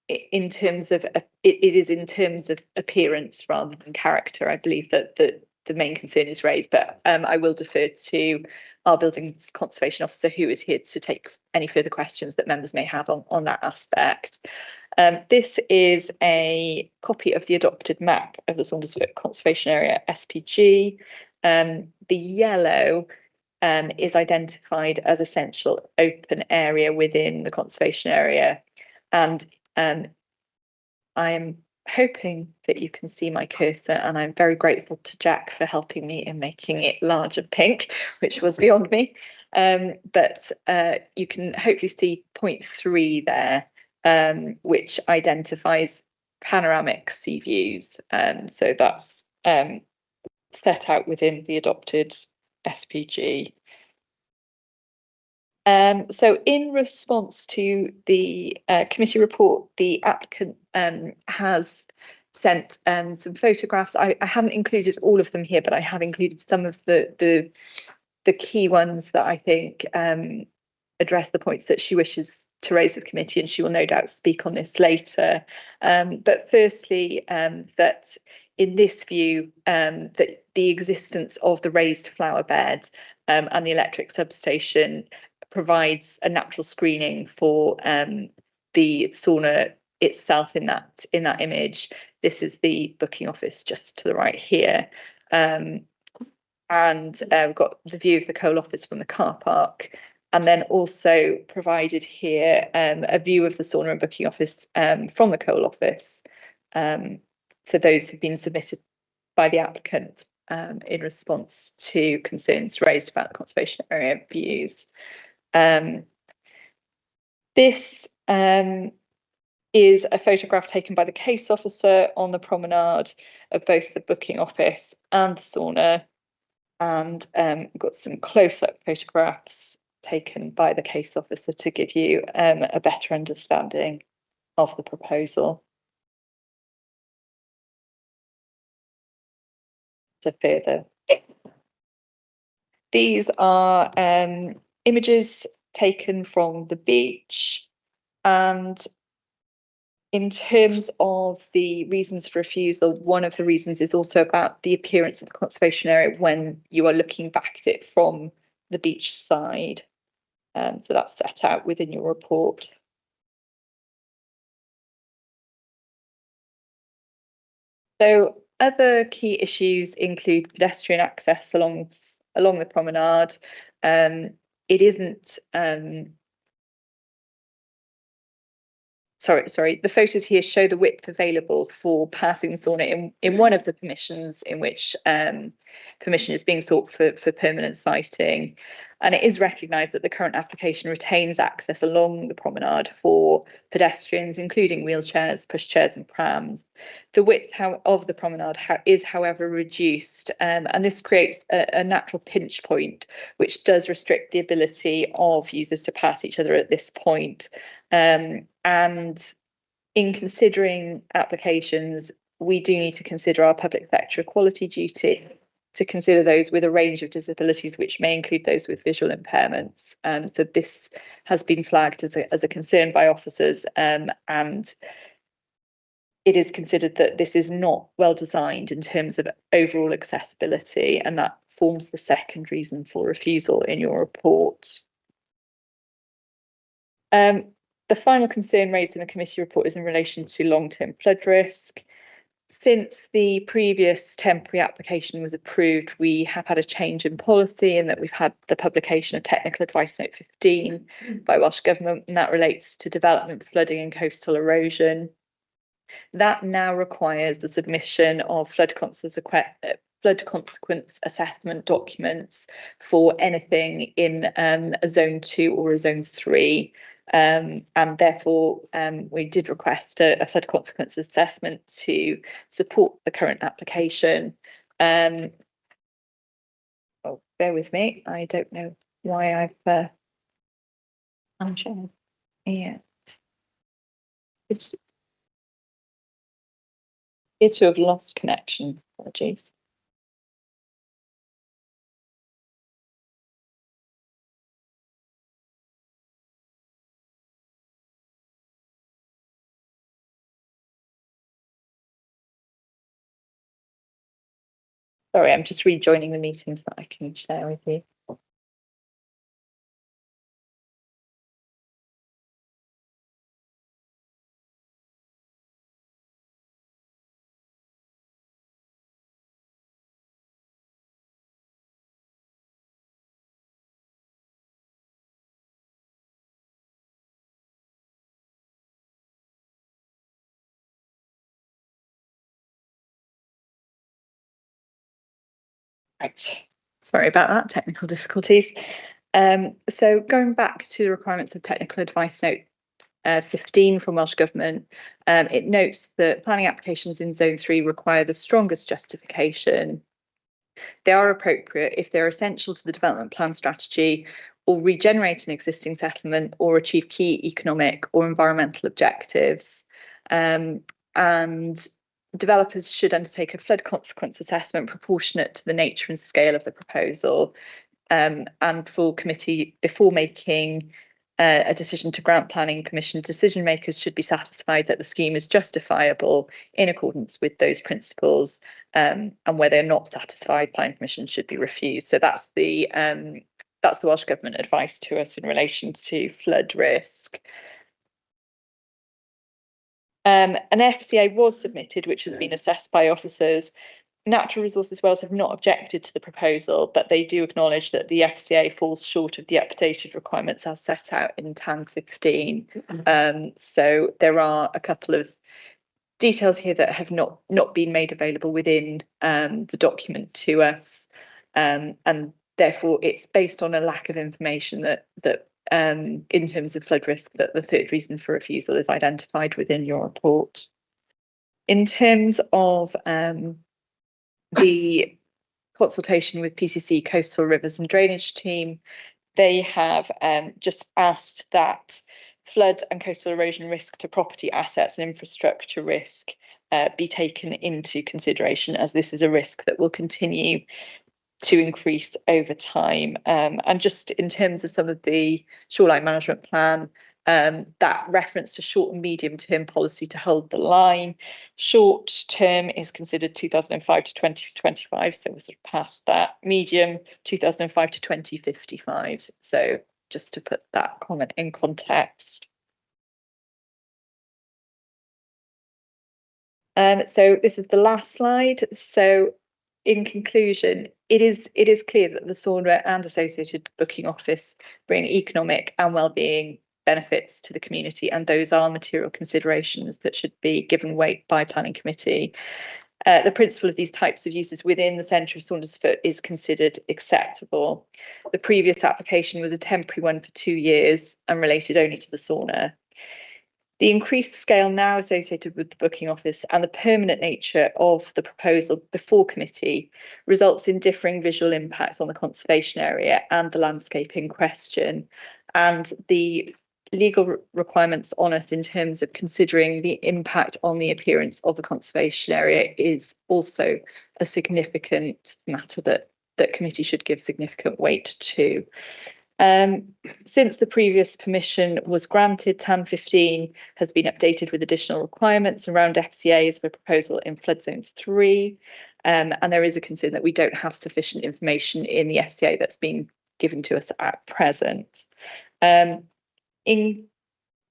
in terms of, it is in terms of appearance rather than character, I believe that the main concern is raised, but I will defer to our Buildings Conservation Officer, who is here to take any further questions that members may have on that aspect. This is a copy of the adopted map of the Saundersfoot Conservation Area SPG. The yellow is identified as essential open area within the conservation area, and I am hoping that you can see my cursor, and I'm very grateful to Jack for helping me in making it large and pink, which was beyond me. But you can hopefully see point 3 there, which identifies panoramic sea views. So that's set out within the adopted SPG. So in response to the committee report, the applicant has sent some photographs. I haven't included all of them here, but I have included some of the key ones that I think address the points that she wishes to raise with committee, and she will no doubt speak on this later. But firstly, that in this view, that the existence of the raised flower bed and the electric substation provides a natural screening for the sauna itself in that image. This is the booking office just to the right here. And we've got the view of the coal office from the car park, and then also provided here a view of the sauna and booking office from the coal office. So those have been submitted by the applicant in response to concerns raised about the conservation area views. This is a photograph taken by the case officer on the promenade of both the booking office and the sauna, and we've got some close-up photographs taken by the case officer to give you a better understanding of the proposal. So further, these are images taken from the beach, and in terms of the reasons for refusal, one of the reasons is also about the appearance of the conservation area when you are looking back at it from the beach side. So that's set out within your report. So other key issues include pedestrian access along the promenade. It isn't sorry, the photos here show the width available for passing the sauna in one of the permissions in which permission is being sought for permanent siting. And it is recognised that the current application retains access along the promenade for pedestrians, including wheelchairs, pushchairs and prams. The width of the promenade is, however, reduced, and this creates a natural pinch point, which does restrict the ability of users to pass each other at this point. And in considering applications, we do need to consider our public sector equality duty, to consider those with a range of disabilities, which may include those with visual impairments. So this has been flagged as a concern by officers, and it is considered that this is not well designed in terms of overall accessibility, and that forms the second reason for refusal in your report. The final concern raised in the committee report is in relation to long-term flood risk. Since the previous temporary application was approved, we have had a change in policy in that we've had the publication of Technical Advice Note 15 by Welsh Government, and that relates to development, flooding and coastal erosion. That now requires the submission of flood consequence assessment documents for anything in a Zone 2 or a Zone 3. And therefore, we did request a flood consequence assessment to support the current application. Oh, bear with me. I don't know why I've unchanged. Yeah. It's appear to have lost connection. Apologies. Sorry, I'm just rejoining the meeting so that I can share with you. Right, sorry about that, technical difficulties. So going back to the requirements of Technical Advice Note 15 from Welsh Government, it notes that planning applications in Zone 3 require the strongest justification. They are appropriate if they're essential to the development plan strategy, or regenerate an existing settlement, or achieve key economic or environmental objectives. And developers should undertake a flood consequence assessment proportionate to the nature and scale of the proposal. And for committee, before making a decision to grant planning permission, decision makers should be satisfied that the scheme is justifiable in accordance with those principles, and where they're not satisfied, planning permission should be refused. So that's the Welsh Government advice to us in relation to flood risk. An FCA was submitted, which has been assessed by officers. Natural Resources Wales have not objected to the proposal, but they do acknowledge that the FCA falls short of the updated requirements as set out in TAN 15. So there are a couple of details here that have not been made available within the document to us, and therefore it's based on a lack of information that in terms of flood risk, that the third reason for refusal is identified within your report. In terms of the consultation with PCC Coastal Rivers and Drainage Team, they have just asked that flood and coastal erosion risk to property assets and infrastructure risk be taken into consideration, as this is a risk that will continue to increase over time. And just in terms of some of the shoreline management plan, that reference to short and medium term policy to hold the line. Short term is considered 2005 to 2025, so we're sort of past that. Medium 2005 to 2055. So just to put that comment in context. So this is the last slide. So in conclusion, it is clear that the SORNA and associated booking office bring economic and wellbeing benefits to the community, and those are material considerations that should be given weight by planning committee. The principle of these types of uses within the centre of Saundersfoot is considered acceptable. The previous application was a temporary one for 2 years and related only to the sauna. The increased scale now associated with the booking office and the permanent nature of the proposal before committee results in differing visual impacts on the conservation area and the landscape in question. And the legal requirements on us in terms of considering the impact on the appearance of the conservation area is also a significant matter that committee should give significant weight to. Since the previous permission was granted, TAM 15 has been updated with additional requirements around FCAs for proposal in flood zones 3. And there is a concern that we don't have sufficient information in the FCA that's been given to us at present. In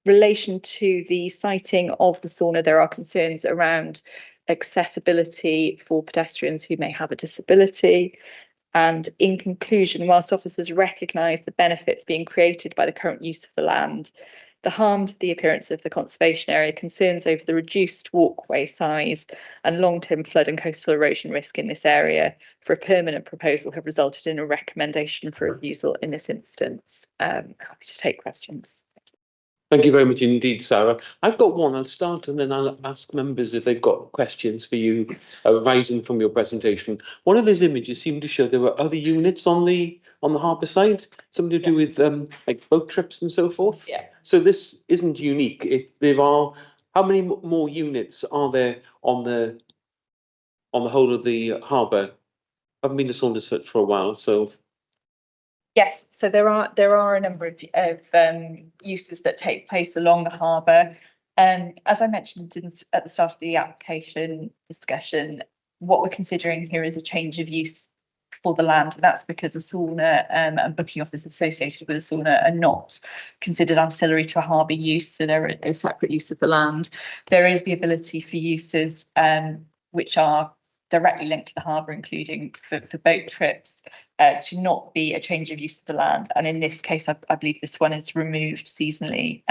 relation to the siting of the sauna, there are concerns around accessibility for pedestrians who may have a disability. And in conclusion, whilst officers recognise the benefits being created by the current use of the land, the harm to the appearance of the conservation area, concerns over the reduced walkway size and long-term flood and coastal erosion risk in this area for a permanent proposal have resulted in a recommendation for refusal in this instance. Happy to take questions. Thank you very much indeed, Sarah. I've got one. I'll start and then I'll ask members if they've got questions for you arising from your presentation. One of those images seemed to show there were other units on the harbour side, something to do with like boat trips and so forth. Yeah. So this isn't unique. If there are, how many more units are there on the whole of the harbour? I haven't been to Saundersfoot for a while, so. Yes, so there are a number of uses that take place along the harbour. As I mentioned at the start of the application discussion, what we're considering here is a change of use for the land. That's because a sauna and booking office associated with a sauna are not considered ancillary to a harbour use, so they're a separate use of the land. There is the ability for uses which are directly linked to the harbour, including for boat trips, to not be a change of use of the land. And in this case, I believe this one is removed seasonally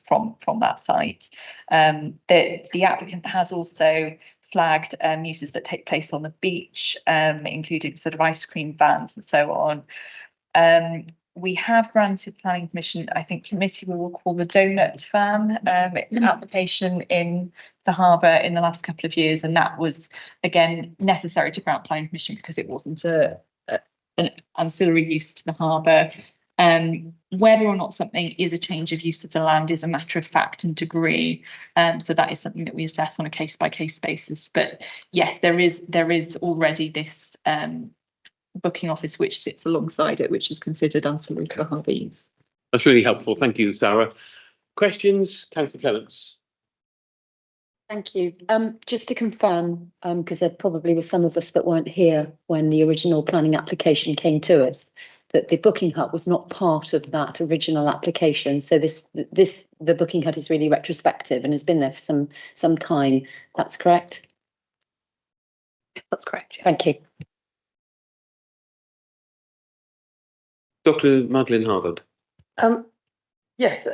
from that site. The applicant has also flagged uses that take place on the beach, including sort of ice cream vans and so on. We have granted planning permission, I think committee will recall the donut van application in the harbour in the last couple of years, and that was again necessary to grant planning permission because it wasn't an ancillary use to the harbour. Whether or not something is a change of use of the land is a matter of fact and degree, so that is something that we assess on a case-by-case basis. But yes, there is already this booking office which sits alongside it, which is considered ancillary to the harbour use. That's really helpful. Thank you, Sarah. Questions, Councillor Clements? Thank you. Just to confirm, because there probably were some of us that weren't here when the original planning application came to us, that the booking hut was not part of that original application. So the booking hut is really retrospective and has been there for some time. That's correct? That's correct. Yeah. Thank you. Dr. Madeleine Harvard. Yes,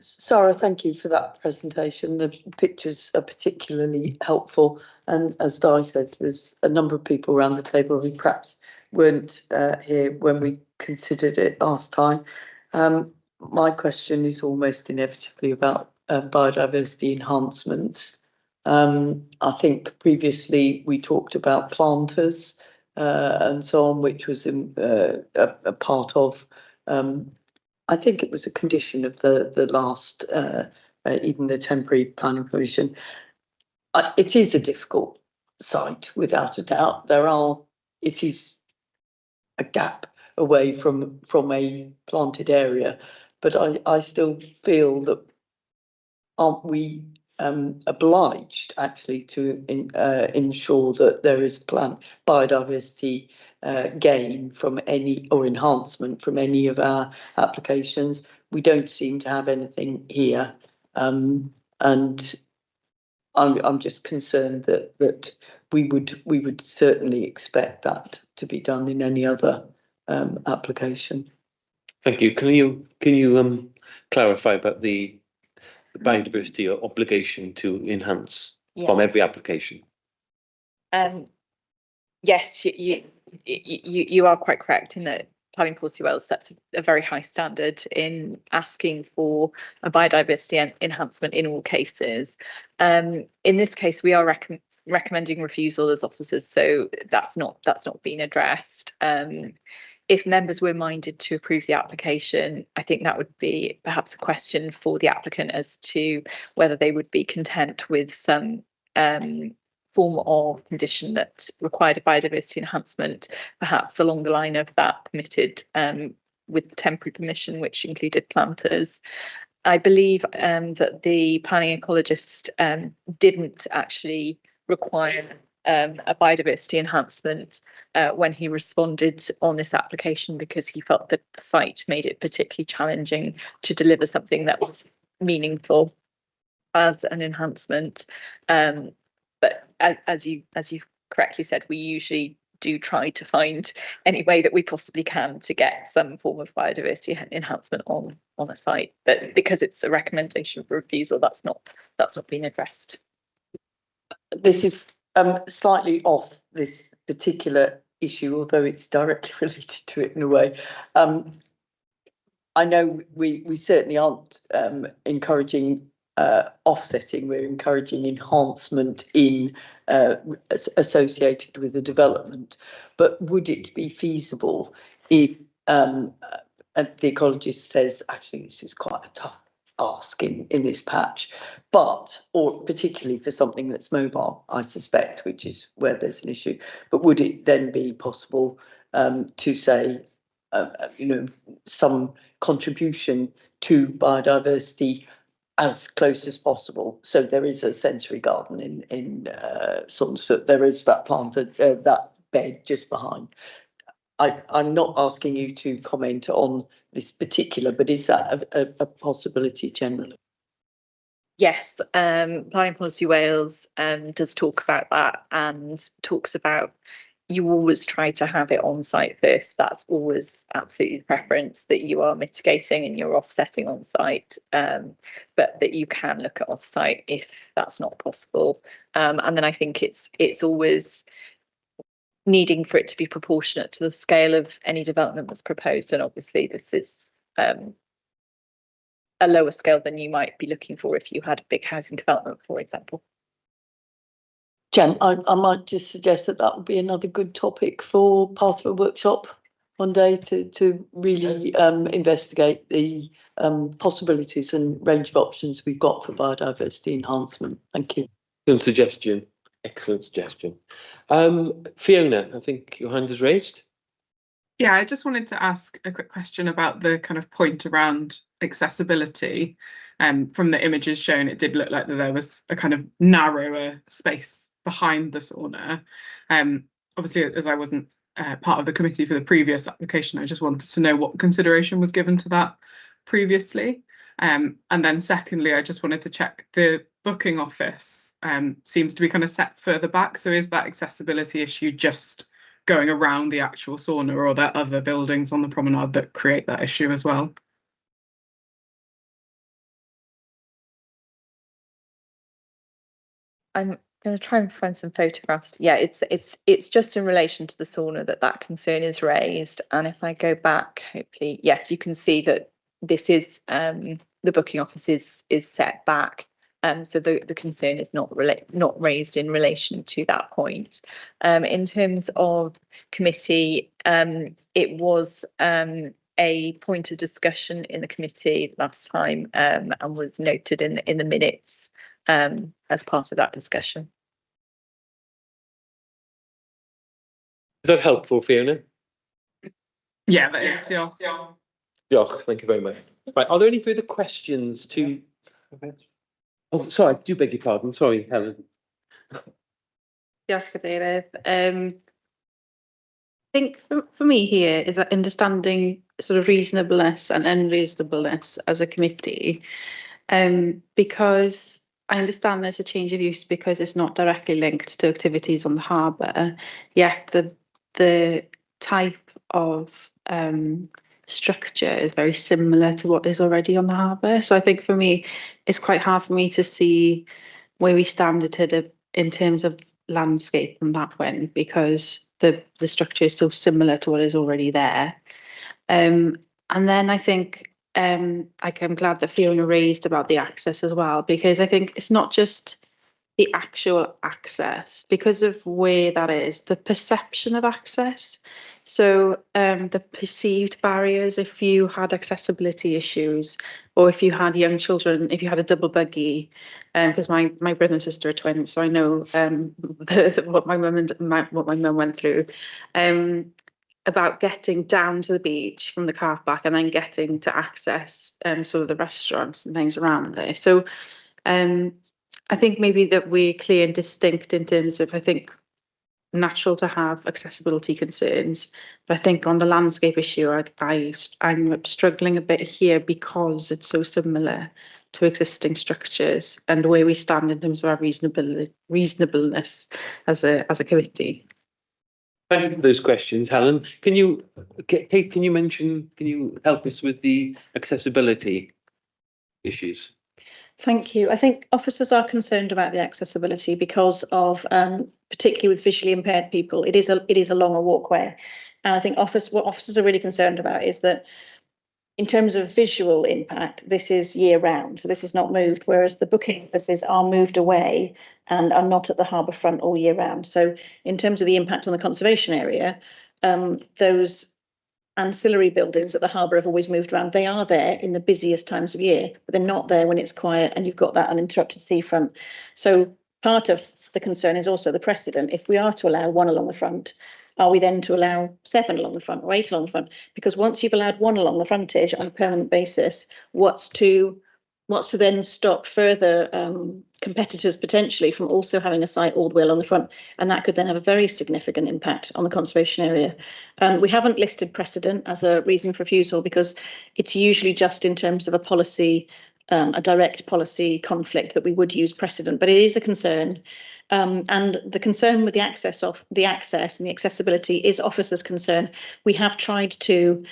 Sarah, thank you for that presentation. The pictures are particularly helpful. And as Di says, there's a number of people around the table who perhaps weren't here when we considered it last time. My question is almost inevitably about biodiversity enhancements. I think previously we talked about planters and so on, which was a part of, I think it was a condition of the last, even the temporary planning permission. It is a difficult site, without a doubt. It is a gap away from a planted area, but I still feel that aren't we obliged actually to ensure that there is plant biodiversity gain from any or enhancement from any of our applications? We don't seem to have anything here, and I'm just concerned that we would certainly expect that to be done in any other application. Thank you. Can you clarify about the biodiversity obligation to enhance from every application? Yes, you are quite correct in that Planning Policy Wales sets a very high standard in asking for a biodiversity enhancement in all cases. In this case, we are recommending refusal as officers, so that's not been addressed. If members were minded to approve the application, I think that would be perhaps a question for the applicant as to whether they would be content with some form of condition that required a biodiversity enhancement, perhaps along the line of that permitted with temporary permission, which included planters. I believe that the planning ecologist didn't actually require a biodiversity enhancement when he responded on this application, because he felt that the site made it particularly challenging to deliver something that was meaningful as an enhancement. But as you correctly said, we usually do try to find any way that we possibly can to get some form of biodiversity enhancement on a site. But because it's a recommendation for refusal, that's not been addressed. This is slightly off this particular issue, although it's directly related to it in a way. I know we certainly aren't encouraging offsetting, we're encouraging enhancement in associated with the development. But would it be feasible if the ecologist says, actually, this is quite a tough ask in this patch, or particularly for something that's mobile, I suspect, which is where there's an issue. But would it then be possible to say, some contribution to biodiversity as close as possible? So there is a sensory garden in Sunderland. There is that planted that bed just behind. I'm not asking you to comment on this particular, but is that a possibility generally? Yes, Planning Policy Wales does talk about that, and talks about you always try to have it on site first. That's always absolutely the preference, that you are mitigating and you're offsetting on site, but that you can look at off site if that's not possible. And then I think it's always needing for it to be proportionate to the scale of any development that's proposed. And obviously this is a lower scale than you might be looking for if you had a big housing development, for example. Jen, I might just suggest that would be another good topic for part of a workshop one day to really investigate the possibilities and range of options we've got for biodiversity enhancement. Thank you. Excellent suggestion. Fiona, I think your hand is raised. Yeah, I just wanted to ask a quick question about the kind of point around accessibility. From the images shown, it did look like that there was a kind of narrower space behind the sauna. Obviously, as I wasn't part of the committee for the previous application, I just wanted to know what consideration was given to that previously. And then secondly, I just wanted to check the booking office seems to be kind of set further back. So is that accessibility issue just going around the actual sauna, or are there other buildings on the promenade that create that issue as well? I'm going to try and find some photographs. Yeah, it's just in relation to the sauna that concern is raised. And if I go back, hopefully, yes, you can see that this is the booking office is set back. So the concern is not raised in relation to that point. In terms of committee, it was a point of discussion in the committee last time, and was noted in the minutes as part of that discussion. Is that helpful, Fiona? Yeah, that is. Diolch, thank you very much. Right, are there any further questions to? Oh, sorry, I do beg your pardon. Sorry, Helen. Diolch, Cadeirydd. I think for me here is understanding sort of reasonableness and unreasonableness as a committee, because I understand there's a change of use because it's not directly linked to activities on the harbour, yet the type of structure is very similar to what is already on the harbour. So I think for me, it's quite hard for me to see where we stand in terms of landscape on that one because the structure is so similar to what is already there. And then I think I'm glad that Fiona raised about the access as well, because I think it's not just the actual access, because of where that is, the perception of access. So the perceived barriers, if you had accessibility issues, or if you had young children, if you had a double buggy, because my brother and sister are twins, so I know what my mum went through. About getting down to the beach from the car park and then getting to access sort of the restaurants and things around there. So I think maybe that we're clear and distinct in terms of, I think, natural to have accessibility concerns, but I think on the landscape issue, I'm struggling a bit here because it's so similar to existing structures and where we stand in terms of our reasonableness as a committee. Thank you for those questions, Helen. Kate, can you help us with the accessibility issues? Thank you. I think officers are concerned about the accessibility because of, particularly with visually impaired people, it is a longer walkway. And I think what officers are really concerned about is that in terms of visual impact, this is year round, so this is not moved, whereas the booking offices are moved away and are not at the harbour front all year round. So in terms of the impact on the conservation area, those ancillary buildings at the harbour have always moved around. They are there in the busiest times of year, but they're not there when it's quiet and you've got that uninterrupted seafront. So part of the concern is also the precedent. If we are to allow one along the front, are we then to allow 7 along the front or 8 along the front? Because once you've allowed 1 along the frontage on a permanent basis, what's to then stop further competitors potentially from also having a site all the way along the front? And that could then have a very significant impact on the conservation area. We haven't listed precedent as a reason for refusal because it's usually just in terms of a policy, a direct policy conflict that we would use precedent, but it is a concern. And the concern with the access and the accessibility is officers' concern. We have tried to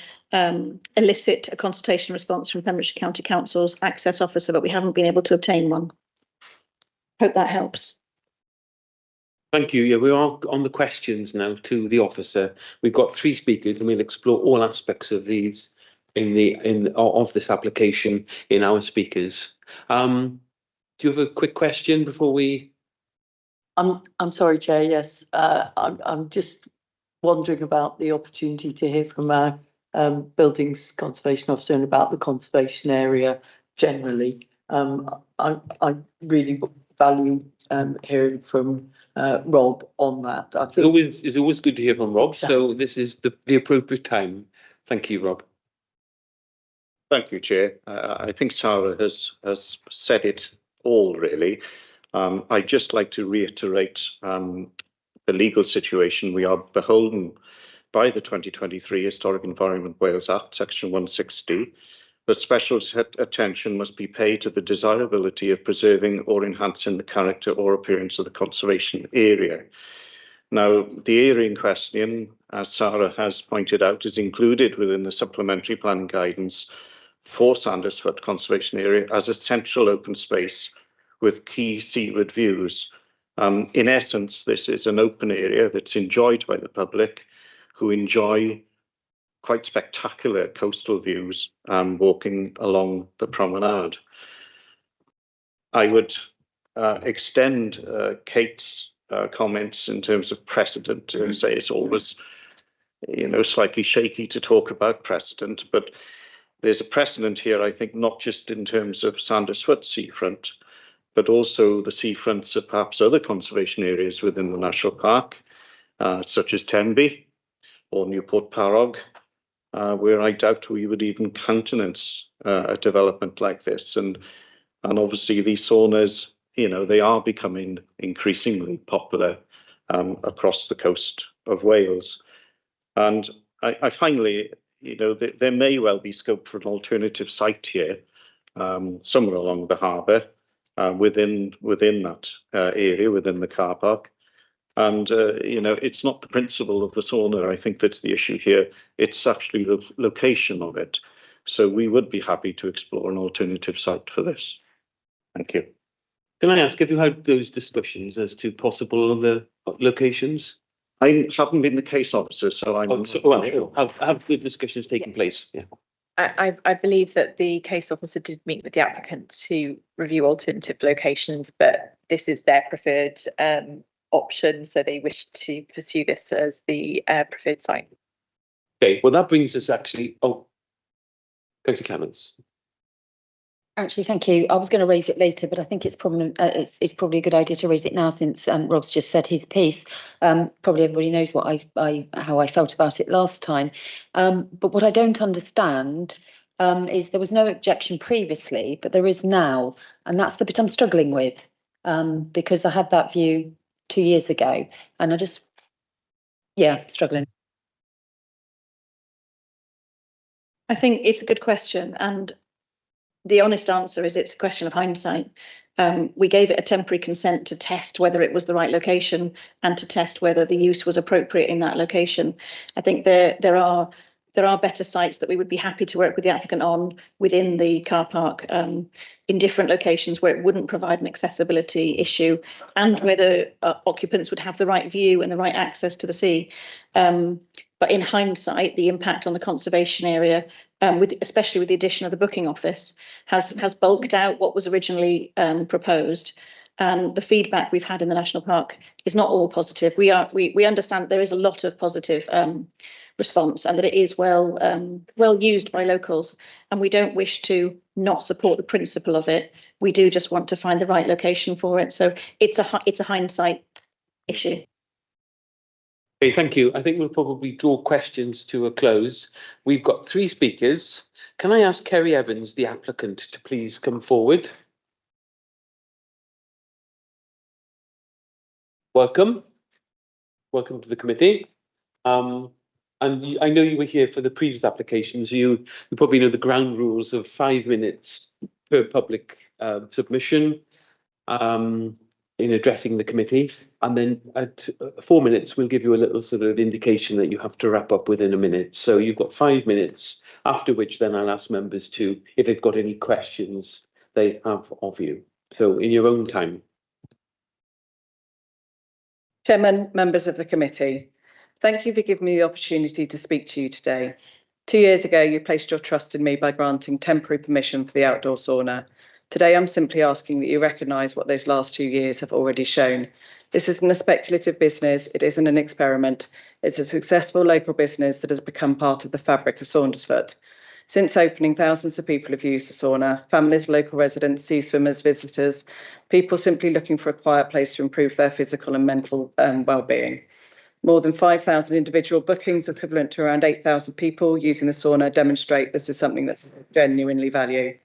elicit a consultation response from Pembrokeshire County Council's access officer, but we haven't been able to obtain one. Hope that helps. Thank you. Yeah, we are on the questions now to the officer. We've got 3 speakers, and we'll explore all aspects of these of this application in our speakers. Do you have a quick question before we? I'm sorry, Chair. Yes, I'm just wondering about the opportunity to hear from our buildings conservation officer and about the conservation area generally. I really value hearing from Rob on that. I think It's always good to hear from Rob. So this is the appropriate time. Thank you, Rob. Thank you, Chair. I think Sarah has said it all, really. I'd just like to reiterate the legal situation. We are beholden by the 2023 Historic Environment Wales Act, Section 160, that special attention must be paid to the desirability of preserving or enhancing the character or appearance of the conservation area. Now, the area in question, as Sarah has pointed out, is included within the supplementary planning guidance for Sandersfoot Conservation Area as a central open space with key seaward views. In essence, this is an open area that's enjoyed by the public who enjoy quite spectacular coastal views walking along the promenade. I would extend Kate's comments in terms of precedent to say it's always, slightly shaky to talk about precedent, but there's a precedent here, I think, not just in terms of Sandersfoot seafront, but also the seafronts of perhaps other conservation areas within the national park, such as Tenby or Newport Parog, where I doubt we would even countenance a development like this. And obviously these saunas, they are becoming increasingly popular across the coast of Wales. And I finally, there may well be scope for an alternative site here, somewhere along the harbour, within that area, within the car park. And, it's not the principle of the sauna, I think, that's the issue here. It's actually the location of it. So we would be happy to explore an alternative site for this. Thank you. Can I ask, have you had those discussions as to possible other locations? I haven't been the case officer, so I'm. Have the discussions taken place? Yeah. I believe that the case officer did meet with the applicant to review alternative locations, but this is their preferred option, so they wish to pursue this as the preferred site. Okay, well, that brings us actually, Councillor Clements. Actually, thank you. I was going to raise it later, but I think it's probably a good idea to raise it now, since Rob's just said his piece. Probably everybody knows what how I felt about it last time. But what I don't understand is there was no objection previously, but there is now, and that's the bit I'm struggling with, because I had that view 2 years ago, and I just, struggling. I think it's a good question, and the honest answer is it's a question of hindsight. We gave it a temporary consent to test whether it was the right location and to test whether the use was appropriate in that location. I think there are better sites that we would be happy to work with the applicant on within the car park, in different locations where it wouldn't provide an accessibility issue, and where the occupants would have the right view and the right access to the sea. But in hindsight, the impact on the conservation area, especially with the addition of the booking office, has bulked out what was originally proposed. And the feedback we've had in the national park is not all positive. We understand that there is a lot of positive response, and that it is well used by locals. And we don't wish to not support the principle of it. We do just want to find the right location for it. So it's a hindsight issue. Okay, thank you. I think we'll probably draw questions to a close. We've got 3 speakers. Can I ask Kerry Evans, the applicant, to please come forward? Welcome. Welcome to the committee. And I know you were here for the previous applications. You probably know the ground rules of 5 minutes per public submission in addressing the committee, and then at 4 minutes we'll give you a little sort of indication that you have to wrap up within a minute. So you've got 5 minutes, after which then I'll ask members to, if they've got any questions they have of you. So in your own time. Chairman, members of the committee, thank you for giving me the opportunity to speak to you today. 2 years ago, you placed your trust in me by granting temporary permission for the outdoor sauna. Today, I'm simply asking that you recognise what those last 2 years have already shown. This isn't a speculative business, it isn't an experiment. It's a successful local business that has become part of the fabric of Saundersfoot. Since opening, thousands of people have used the sauna, families, local residents, sea swimmers, visitors, people simply looking for a quiet place to improve their physical and mental well-being. More than 5,000 individual bookings, equivalent to around 8,000 people using the sauna, demonstrate this is something that's genuinely valued.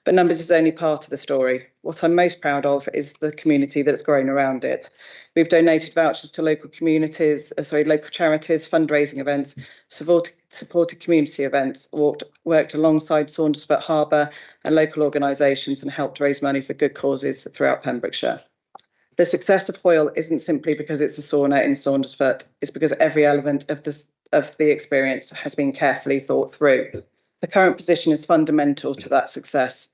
But numbers is only part of the story. What I'm most proud of is the community that's grown around it. We've donated vouchers to local charities, fundraising events, supported community events, worked alongside Saundersfoot Harbour and local organisations, and helped raise money for good causes throughout Pembrokeshire. The success of Hoyle isn't simply because it's a sauna in Saundersfoot, it's because every element of the experience has been carefully thought through. The current position is fundamental to that success.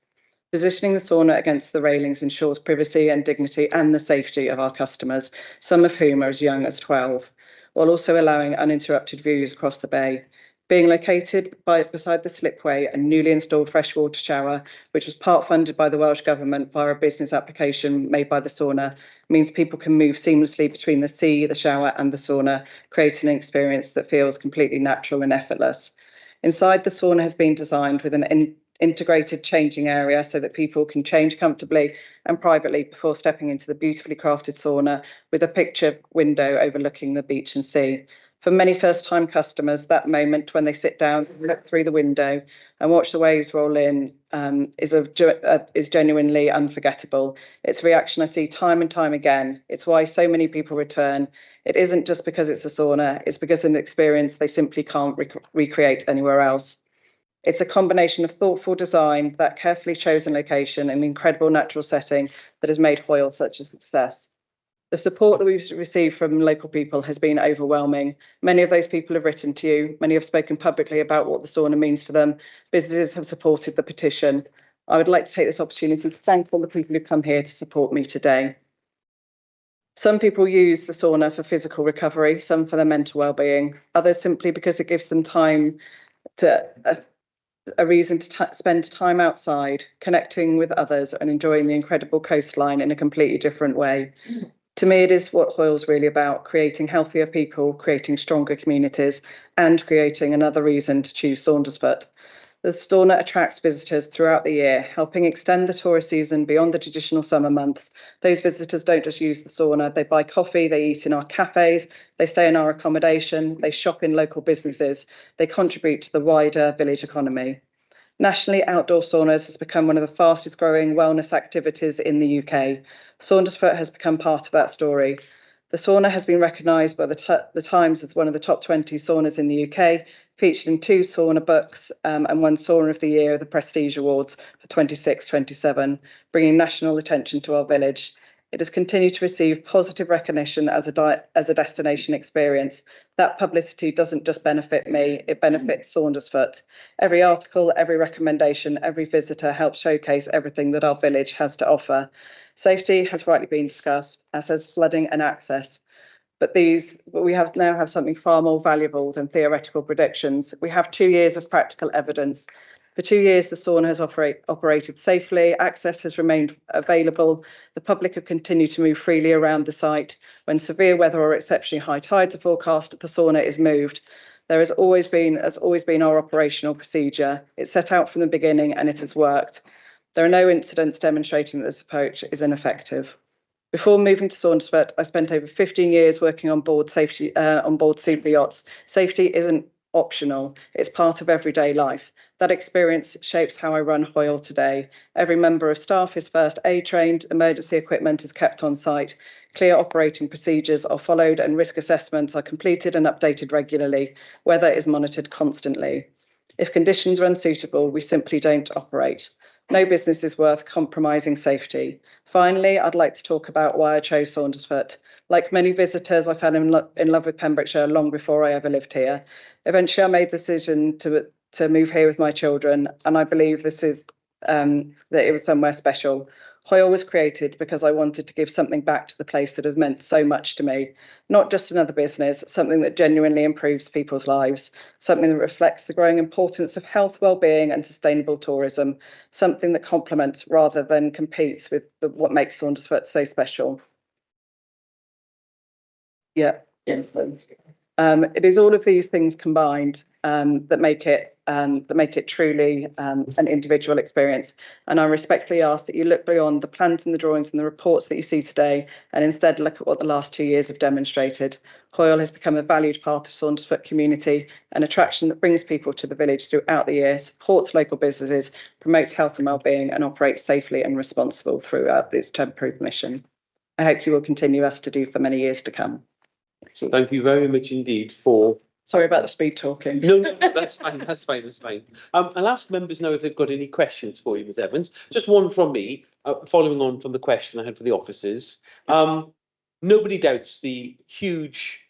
Positioning the sauna against the railings ensures privacy and dignity and the safety of our customers, some of whom are as young as 12, while also allowing uninterrupted views across the bay. Being located beside the slipway and newly installed freshwater shower, which was part funded by the Welsh Government via a business application made by the sauna, means people can move seamlessly between the sea, the shower and the sauna, creating an experience that feels completely natural and effortless. Inside, the sauna has been designed with an integrated changing area so that people can change comfortably and privately before stepping into the beautifully crafted sauna with a picture window overlooking the beach and sea. For many first-time customers, that moment when they sit down, look through the window and watch the waves roll in is genuinely unforgettable. It's a reaction I see time and time again. It's why so many people return. It isn't just because it's a sauna, it's because it's an experience they simply can't recreate anywhere else. It's a combination of thoughtful design, that carefully chosen location, and incredible natural setting that has made Hoyle such a success. The support that we've received from local people has been overwhelming. Many of those people have written to you. Many have spoken publicly about what the sauna means to them. Businesses have supported the petition. I would like to take this opportunity to thank all the people who come here to support me today. Some people use the sauna for physical recovery, some for their mental well-being, others simply because it gives them time to a reason to spend time outside, connecting with others and enjoying the incredible coastline in a completely different way. To me, it is what Hoyle's really about, creating healthier people, creating stronger communities, and creating another reason to choose Saundersfoot. The sauna attracts visitors throughout the year, helping extend the tourist season beyond the traditional summer months. Those visitors don't just use the sauna, they buy coffee, they eat in our cafes, they stay in our accommodation, they shop in local businesses, they contribute to the wider village economy. Nationally, outdoor saunas has become one of the fastest growing wellness activities in the UK. Saundersfoot has become part of that story. The sauna has been recognised by the Times as one of the top 20 saunas in the UK, featured in 2 sauna books and won Sauna of the Year at the Prestige Awards for 26-27, bringing national attention to our village. It has continued to receive positive recognition as a destination experience. That publicity doesn't just benefit me, it benefits Saundersfoot. Every article, every recommendation, every visitor helps showcase everything that our village has to offer. Safety has rightly been discussed, as has flooding and access. But we now have something far more valuable than theoretical predictions. We have 2 years of practical evidence. For 2 years, the sauna has operated safely, access has remained available, the public have continued to move freely around the site. When severe weather or exceptionally high tides are forecast, the sauna is moved. There has always been our operational procedure. It's set out from the beginning and it has worked. There are no incidents demonstrating that this approach is ineffective. Before moving to Saundersfoot, I spent over 15 years working on board super yachts. Safety isn't optional, it's part of everyday life. That experience shapes how I run Hoyle today. Every member of staff is first aid trained, emergency equipment is kept on site, clear operating procedures are followed and risk assessments are completed and updated regularly. Weather is monitored constantly. If conditions are unsuitable, we simply don't operate. No business is worth compromising safety. Finally, I'd like to talk about why I chose Saundersfoot. Like many visitors, I fell in love with Pembrokeshire long before I ever lived here. Eventually, I made the decision to move here with my children, and I believe this is that it was somewhere special. Hoyle was created because I wanted to give something back to the place that has meant so much to me. Not just another business, something that genuinely improves people's lives, something that reflects the growing importance of health, well-being and sustainable tourism, something that complements rather than competes with what makes Saundersfoot so special. Yeah. It is all of these things combined that make it truly an individual experience. And I respectfully ask that you look beyond the plans and the drawings and the reports that you see today, and instead look at what the last 2 years have demonstrated. Hoyle has become a valued part of Saundersfoot community, an attraction that brings people to the village throughout the year, supports local businesses, promotes health and well-being, and operates safely and responsible throughout its temporary mission. I hope you will continue us to do for many years to come. Thank you very much indeed for. Sorry about the speed talking. No, that's fine. That's fine. I'll ask members now if they've got any questions for you, Ms. Evans. Just one from me, following on from the question I had for the officers. Nobody doubts the huge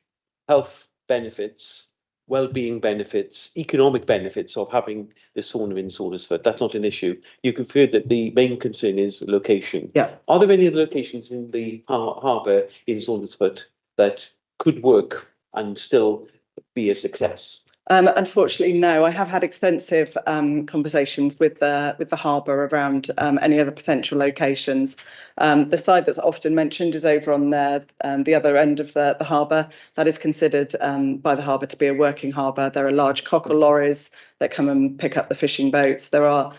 health benefits, well-being benefits, economic benefits of having the sauna in Saundersfoot. That's not an issue. You can feel that the main concern is location. Yeah. Are there any other locations in the harbour in Saundersfoot that could work and still be a success? Unfortunately, no. I have had extensive conversations with the harbour around any other potential locations. The side that's often mentioned is over on the other end of the harbour. That is considered by the harbour to be a working harbour. There are large cockle lorries that come and pick up the fishing boats. There are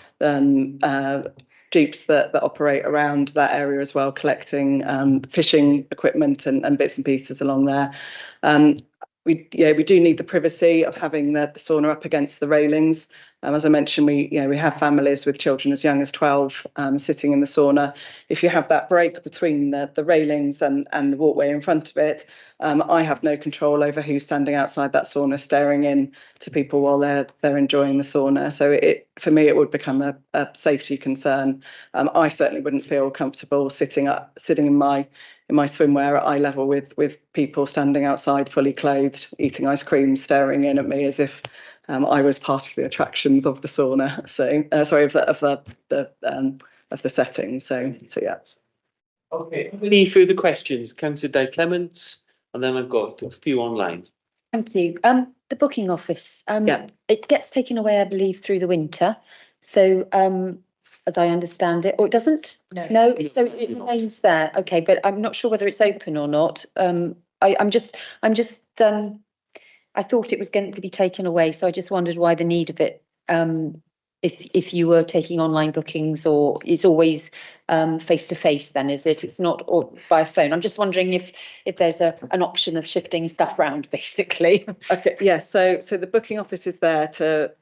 jeeps that operate around that area as well, collecting fishing equipment and bits and pieces along there. We do need the privacy of having the sauna up against the railings. As I mentioned, we have families with children as young as 12 sitting in the sauna. If you have that break between the railings and the walkway in front of it, I have no control over who's standing outside that sauna staring in to people while they're enjoying the sauna. So for me, it would become a safety concern. I certainly wouldn't feel comfortable sitting in my swimwear at eye level with people standing outside fully clothed, eating ice cream, staring in at me as if I was part of the attractions of the sauna. So sorry, of the setting. So yeah. Okay, any further questions? Councillor Di Clements, and then I've got a few online. Thank you. The booking office, it gets taken away, I believe, through the winter. So, as I understand it, or it doesn't? No. So it remains there. Okay, but I'm not sure whether it's open or not. I'm just. I thought it was going to be taken away, so I just wondered why the need of it. If you were taking online bookings, or it's always face to face, then is it? It's not or by phone. I'm just wondering if there's an option of shifting stuff around, basically. Okay, yeah. So the booking office is there to.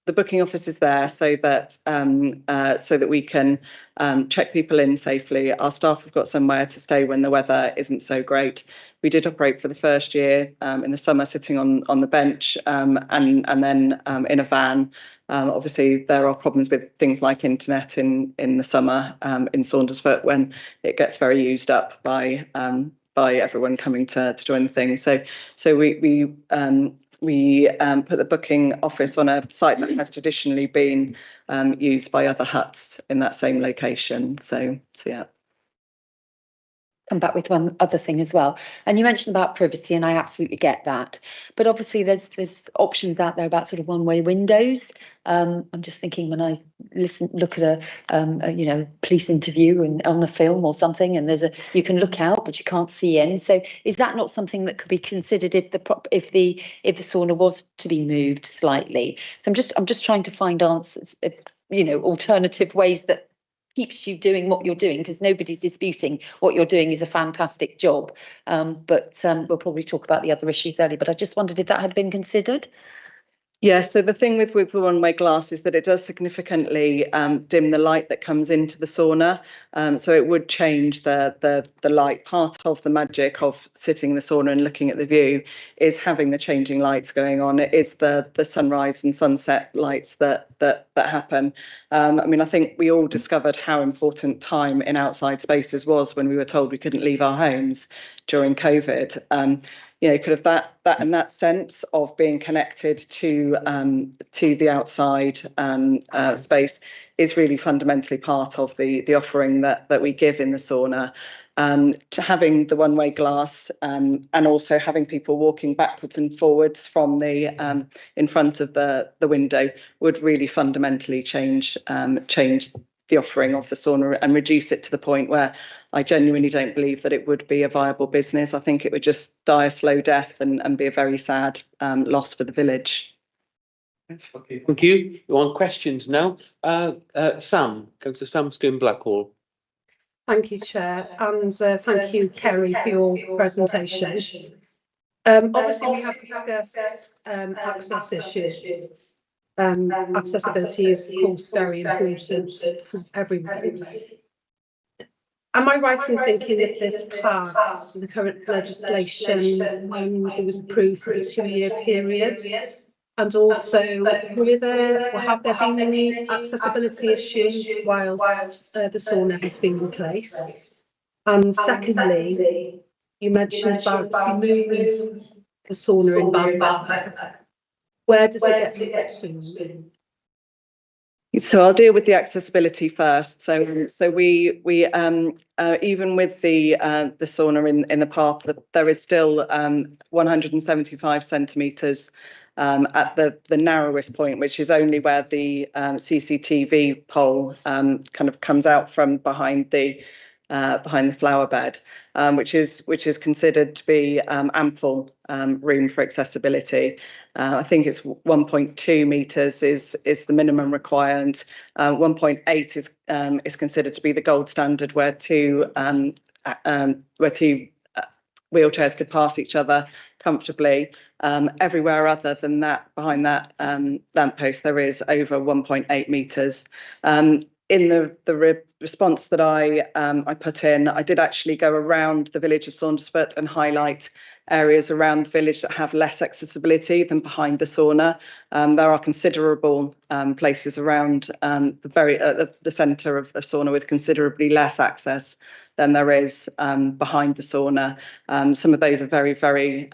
The booking office is there so that we can check people in safely. Our staff have got somewhere to stay when the weather isn't so great. We did operate for the first year in the summer, sitting on the bench, and then in a van. Obviously, there are problems with things like internet in the summer in Saundersfoot when it gets very used up by everyone coming to join the thing. So we put the booking office on a site that has traditionally been used by other huts in that same location. So yeah. Come back with one other thing as well. And you mentioned about privacy, and I absolutely get that. But obviously there's options out there about sort of one-way windows. I'm just thinking when I look at a police interview and on the film or something, and you can look out but you can't see in. So is that not something that could be considered if the sauna was to be moved slightly? So I'm just trying to find answers, alternative ways that keeps you doing what you're doing, because nobody's disputing what you're doing is a fantastic job. But we'll probably talk about the other issues earlier, but I just wondered if that had been considered. Yeah, so the thing with the one-way glass is that it does significantly dim the light that comes into the sauna. So it would change the light. Part of the magic of sitting in the sauna and looking at the view is having the changing lights going on. It is the sunrise and sunset lights that happen. I think we all discovered how important time in outside spaces was when we were told we couldn't leave our homes during COVID. Kind of that and that sense of being connected to the outside space is really fundamentally part of the offering that we give in the sauna. To having the one-way glass and also having people walking backwards and forwards from the in front of the window would really fundamentally change the offering of the sauna and reduce it to the point where I genuinely don't believe that it would be a viable business. I think it would just die a slow death and be a very sad loss for the village. Okay, thank you. You want questions now? Sam, go to Sam Skyn-Blackhall. Thank you, Chair, and thank you, Kerry, for your presentation. Obviously, we have discussed access issues. Accessibility is, of course, very important for everyone. Am I right in thinking that this passed the current legislation when it was approved for a 2-year period? And also, have there been any accessibility issues whilst the sauna has been in place? And secondly, you mentioned about to move the sauna in bad weather. Where does it get moved to? So I'll deal with the accessibility first. So we even with the sauna in the path, there is still 175 centimetres at the narrowest point, which is only where the CCTV pole kind of comes out from behind the flower bed, which is considered to be ample room for accessibility. I think it's 1.2 metres is the minimum requirement. 1.8 is considered to be the gold standard, where two wheelchairs could pass each other comfortably. Everywhere other than that, behind that lamppost, there is over 1.8 metres. In the response that I put in, I did actually go around the village of Saundersfoot and highlight areas around the village that have less accessibility than behind the sauna. There are considerable places around the centre of sauna with considerably less access than there is behind the sauna. Some of those are very, very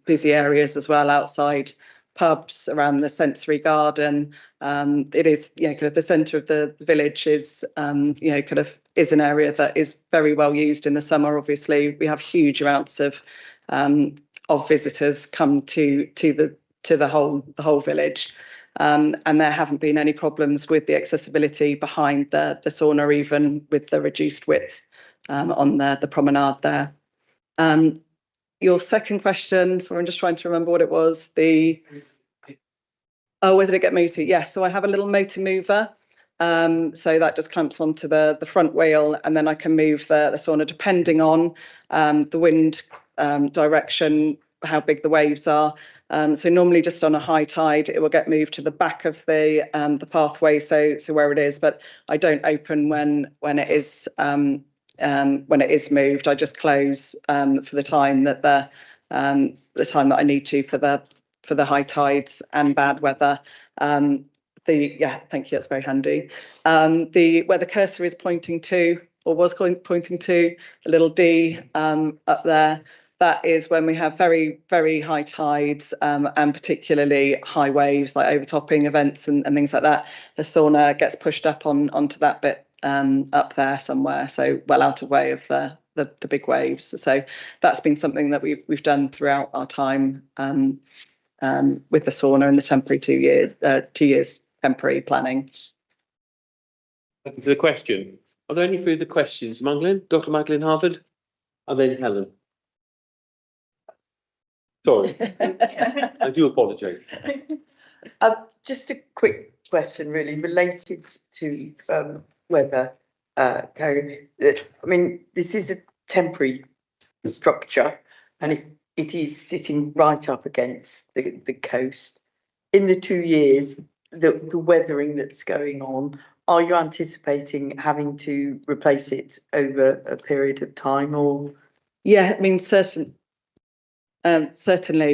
busy areas as well outside pubs, around the sensory garden. It is, kind of the centre of the village is, kind of is an area that is very well used in the summer. Obviously, we have huge amounts of visitors come to the whole village. And there haven't been any problems with the accessibility behind the sauna, even with the reduced width on the promenade there. Your second question, so I'm just trying to remember what it was. Where did it get moved to? Yes, so I have a little motor mover. So that just clamps onto the front wheel, and then I can move the sauna depending on the wind direction, how big the waves are. So normally just on a high tide, it will get moved to the back of the pathway, so where it is. But I don't open when it is moved. I just close for the time that I need to for the high tides and bad weather. Thank you, that's very handy. Where the cursor is pointing to, or was pointing to, the little D up there, that is when we have very, very high tides and particularly high waves, like overtopping events and things like that. The sauna gets pushed up onto that bit up there somewhere, so well out of way of the big waves. So that's been something that we've done throughout our time with the sauna in the temporary 2 years temporary planning. Thank you for the question. Are there any further questions? Dr. Magdalene Harvard, and then Helen. Sorry, I do apologise. Just a quick question, really related to weather, Karen. I mean, this is a temporary structure, and it is sitting right up against the coast. In the 2 years, the weathering that's going on, are you anticipating having to replace it over a period of time, or? Yeah, I mean, certainly,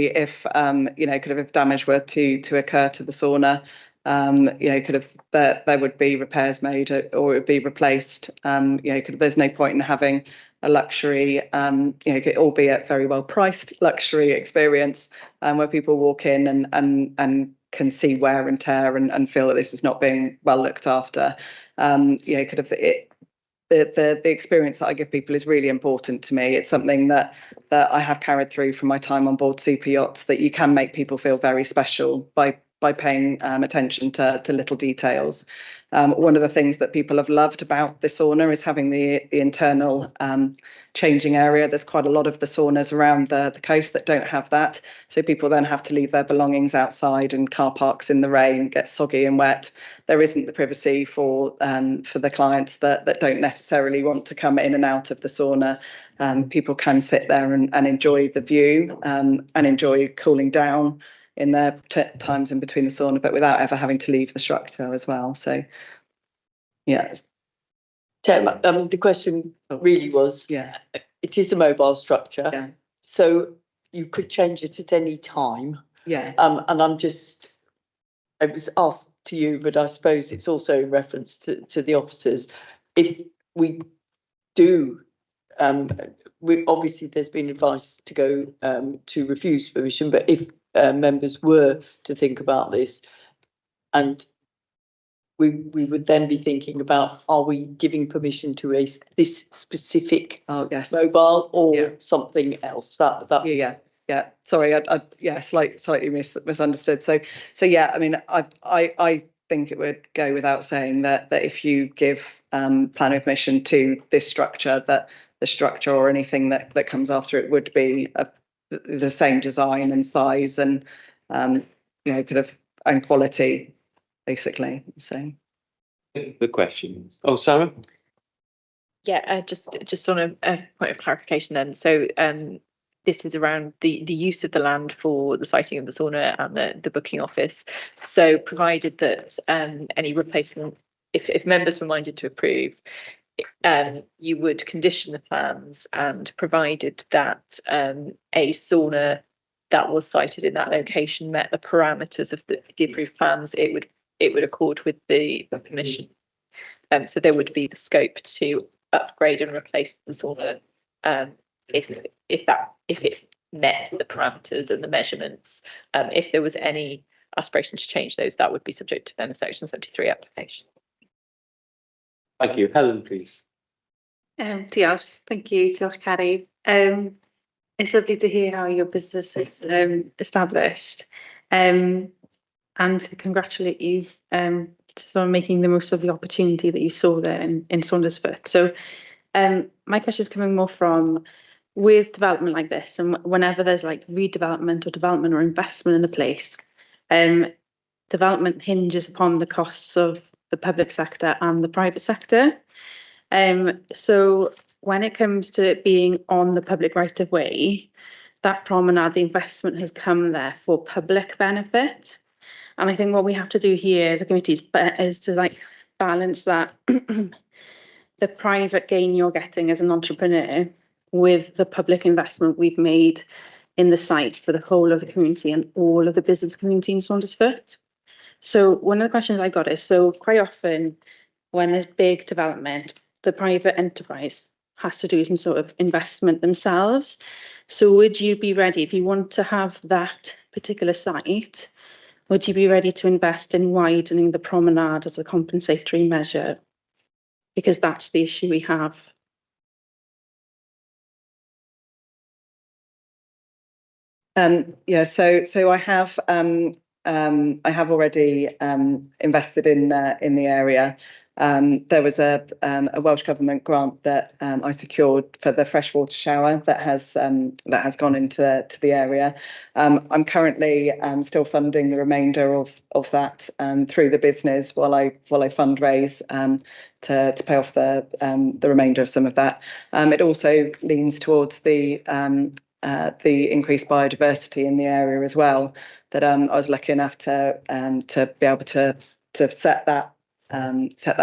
if if damage were to occur to the sauna, there would be repairs made, or it would be replaced. There's no point in having a luxury, albeit very well priced luxury experience, where people walk in and can see wear and tear and feel that this is not being well looked after. The experience that I give people is really important to me. It's something that I have carried through from my time on board super yachts, that you can make people feel very special by paying attention to little details. One of the things that people have loved about the sauna is having the internal changing area. There's quite a lot of the saunas around the coast that don't have that, so people then have to leave their belongings outside, and car parks in the rain, get soggy and wet. There isn't the privacy for the clients that don't necessarily want to come in and out of the sauna. People can sit there and enjoy the view and enjoy cooling down in their times in between the sauna, but without ever having to leave the structure as well. So, yeah. The question really was, it is a mobile structure, so you could change it at any time. Yeah. And it was asked to you, but I suppose it's also in reference to the officers. If we do, obviously there's been advice to go to refuse permission, but if members were to think about this, and we would then be thinking about, are we giving permission to this specific mobile or something else? Yeah. Sorry, I slightly misunderstood. So yeah, I mean, I think it would go without saying that if you give planning permission to this structure, that the structure or anything that comes after it would be the same design and size and and quality, basically. So the question. Oh, Sarah. Yeah, just on a point of clarification then. So this is around the use of the land for the siting of the sauna and the booking office. So provided that any replacement, if members were minded to approve, you would condition the plans, and provided that a sauna that was sited in that location met the parameters of the approved plans, it would accord with the permission. So there would be the scope to upgrade and replace the sauna if it met the parameters and the measurements. If there was any aspiration to change those, that would be subject to then a Section 73 application. Thank you. Helen, please. Diolch. Thank you. Diolch, Carrie. It's lovely to hear how your business is established, and to congratulate you just on making the most of the opportunity that you saw there in Saundersfoot. So my question is coming more from, with development like this, and whenever there's like redevelopment or development or investment in a place, development hinges upon the costs of the public sector and the private sector. So when it comes to it being on the public right of way, that promenade, the investment has come there for public benefit. And I think what we have to do here as a committee is to like balance that the private gain you're getting as an entrepreneur with the public investment we've made in the site for the whole of the community and all of the business community in Saundersfoot. So one of the questions I got is, so quite often when there's big development, the private enterprise has to do some sort of investment themselves. So would you be ready, if you want to have that particular site, would you be ready to invest in widening the promenade as a compensatory measure? Because that's the issue we have. Yeah, so I have already invested in the area. There was a Welsh Government grant that I secured for the freshwater shower that has gone into the area. I'm currently still funding the remainder of that through the business while I fundraise to pay off the remainder of some of that. It also leans towards the increased biodiversity in the area as well. That I was lucky enough to be able to set that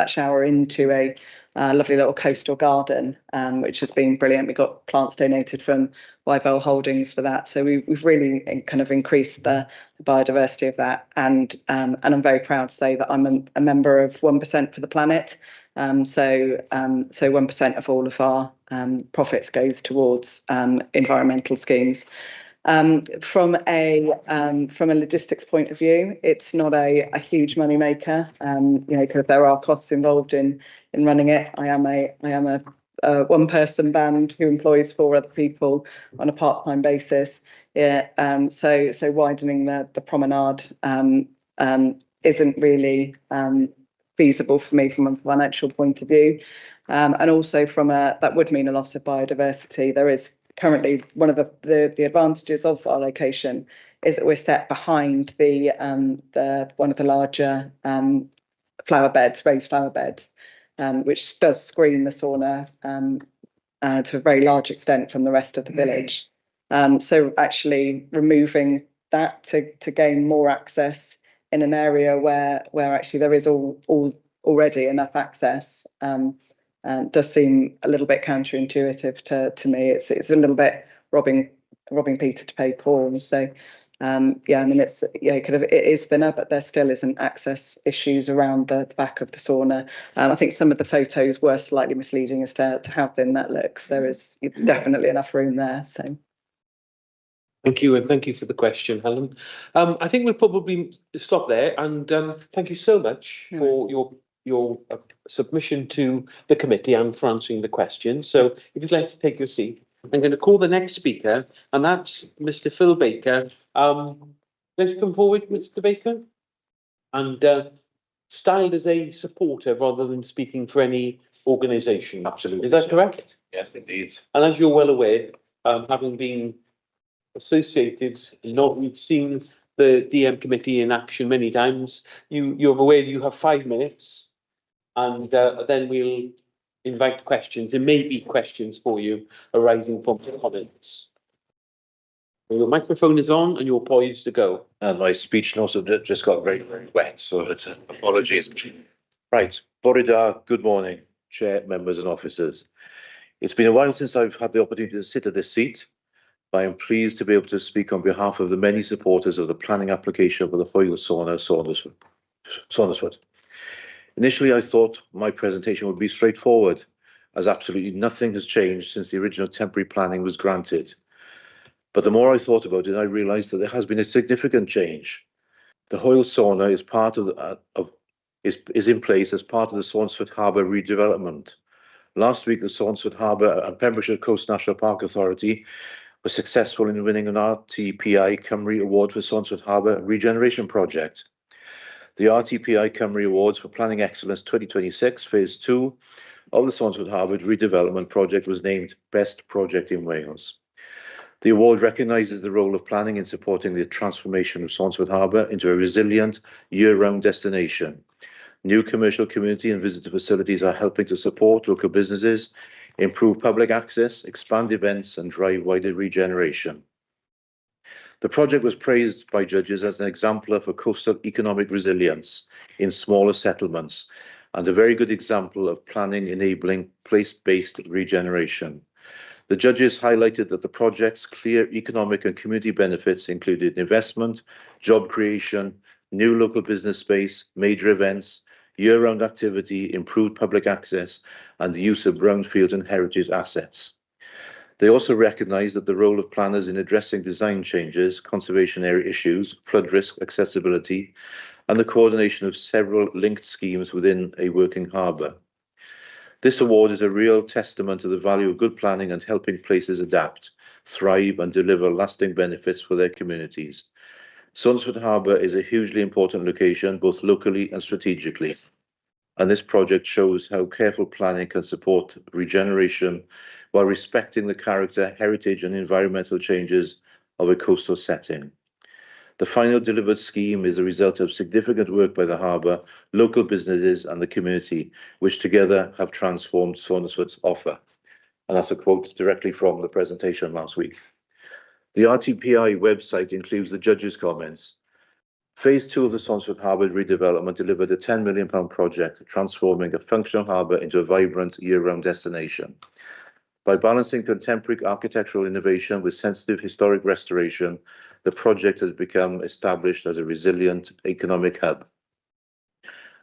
shower into a lovely little coastal garden, which has been brilliant. We got plants donated from Wyvale Holdings for that, so we've really kind of increased the biodiversity of that. And I'm very proud to say that I'm a member of 1% for the Planet. So 1% of all of our profits goes towards environmental schemes. From a logistics point of view, it's not a huge money maker. Because there are costs involved in running it. I am a one-person band who employs 4 other people on a part-time basis. Yeah. So widening the promenade isn't really feasible for me from a financial point of view, and also that would mean a loss of biodiversity. There is currently one of the advantages of our location is that we're set behind the one of the larger raised flower beds, which does screen the sauna to a very large extent from the rest of the village. So actually removing that to gain more access in an area where actually there is already enough access does seem a little bit counterintuitive to me. It's a little bit robbing Peter to pay Paul. So yeah, I mean it is thinner, but there still isn't access issues around the back of the sauna. I think some of the photos were slightly misleading as to how thin that looks. There is definitely enough room there. So. Thank you, and thank you for the question, Helen. I think we'll probably stop there, and thank you so much for your submission to the committee and for answering the question. So if you'd like to take your seat, I'm going to call the next speaker, and that's Mr. Phil Baker. Going to come forward, Mr. Baker? And styled as a supporter rather than speaking for any organisation. Absolutely. Is that correct? Yes, indeed. And as you're well aware, having been associated, we've seen the DM committee in action many times. You're aware you have 5 minutes, and then we'll invite questions. There may be questions for you arising from the comments. Your microphone is on and you're poised to go. And my speech notes have just got very, very wet, so it's apologies. Right, Borida, good morning, Chair, members and officers. It's been a while since I've had the opportunity to sit at this seat. I am pleased to be able to speak on behalf of the many supporters of the planning application for the Foyle Sauna Saundersfoot. Initially, I thought my presentation would be straightforward, as absolutely nothing has changed since the original temporary planning was granted. But the more I thought about it, I realised that there has been a significant change. The Hoyle sauna is part of is in place as part of the Swansford Harbour redevelopment. Last week, the Swansford Harbour and Pembrokeshire Coast National Park Authority were successful in winning an RTPI Cymru Award for Swansford Harbour Regeneration Project. The RTPI Cymru Awards for Planning Excellence 2026 Phase 2 of the Swansford Harbour Redevelopment Project was named Best Project in Wales. The award recognises the role of planning in supporting the transformation of Swansford Harbour into a resilient, year-round destination. New commercial community and visitor facilities are helping to support local businesses, improve public access, expand events and drive wider regeneration. The project was praised by judges as an exemplar for coastal economic resilience in smaller settlements and a very good example of planning enabling place-based regeneration. The judges highlighted that the project's clear economic and community benefits included investment, job creation, new local business space, major events, year-round activity, improved public access, and the use of brownfield and heritage assets. They also recognised that the role of planners in addressing design changes, conservation area issues, flood risk accessibility, and the coordination of several linked schemes within a working harbour. This award is a real testament to the value of good planning and helping places adapt, thrive and deliver lasting benefits for their communities. Swansford Harbour is a hugely important location, both locally and strategically, and this project shows how careful planning can support regeneration while respecting the character, heritage and environmental changes of a coastal setting. The final delivered scheme is the result of significant work by the harbour, local businesses and the community, which together have transformed Swansford's offer. And that's a quote directly from the presentation last week. The RTPI website includes the judges' comments. Phase 2 of the Swansford Harbour redevelopment delivered a £10 million project, transforming a functional harbour into a vibrant year-round destination. By balancing contemporary architectural innovation with sensitive historic restoration, the project has become established as a resilient economic hub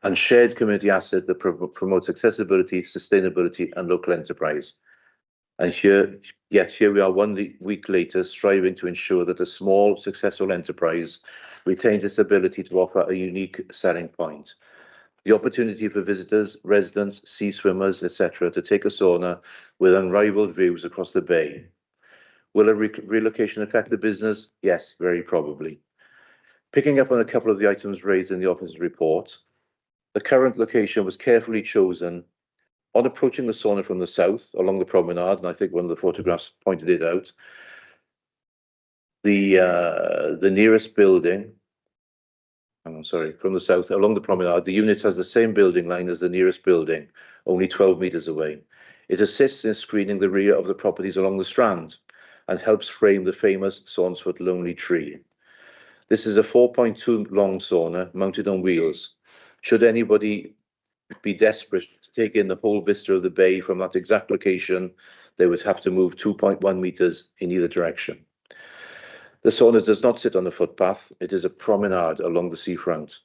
and shared community asset that promotes accessibility, sustainability and local enterprise. And here we are 1 week later, striving to ensure that a small, successful enterprise retains its ability to offer a unique selling point. The opportunity for visitors, residents, sea swimmers, etc. to take a sauna with unrivaled views across the bay. Will a relocation affect the business? Yes, very probably. Picking up on a couple of the items raised in the officer's report, the current location was carefully chosen on approaching the sauna from the south along the promenade, and I think one of the photographs pointed it out. The nearest building, from the south along the promenade, the unit has the same building line as the nearest building, only 12 metres away. It assists in screening the rear of the properties along the Strand and helps frame the famous Swansford Lonely Tree. This is a 4.2 long sauna mounted on wheels. Should anybody be desperate to take in the whole vista of the bay from that exact location, they would have to move 2.1 metres in either direction. The sauna does not sit on the footpath, it is a promenade along the seafront.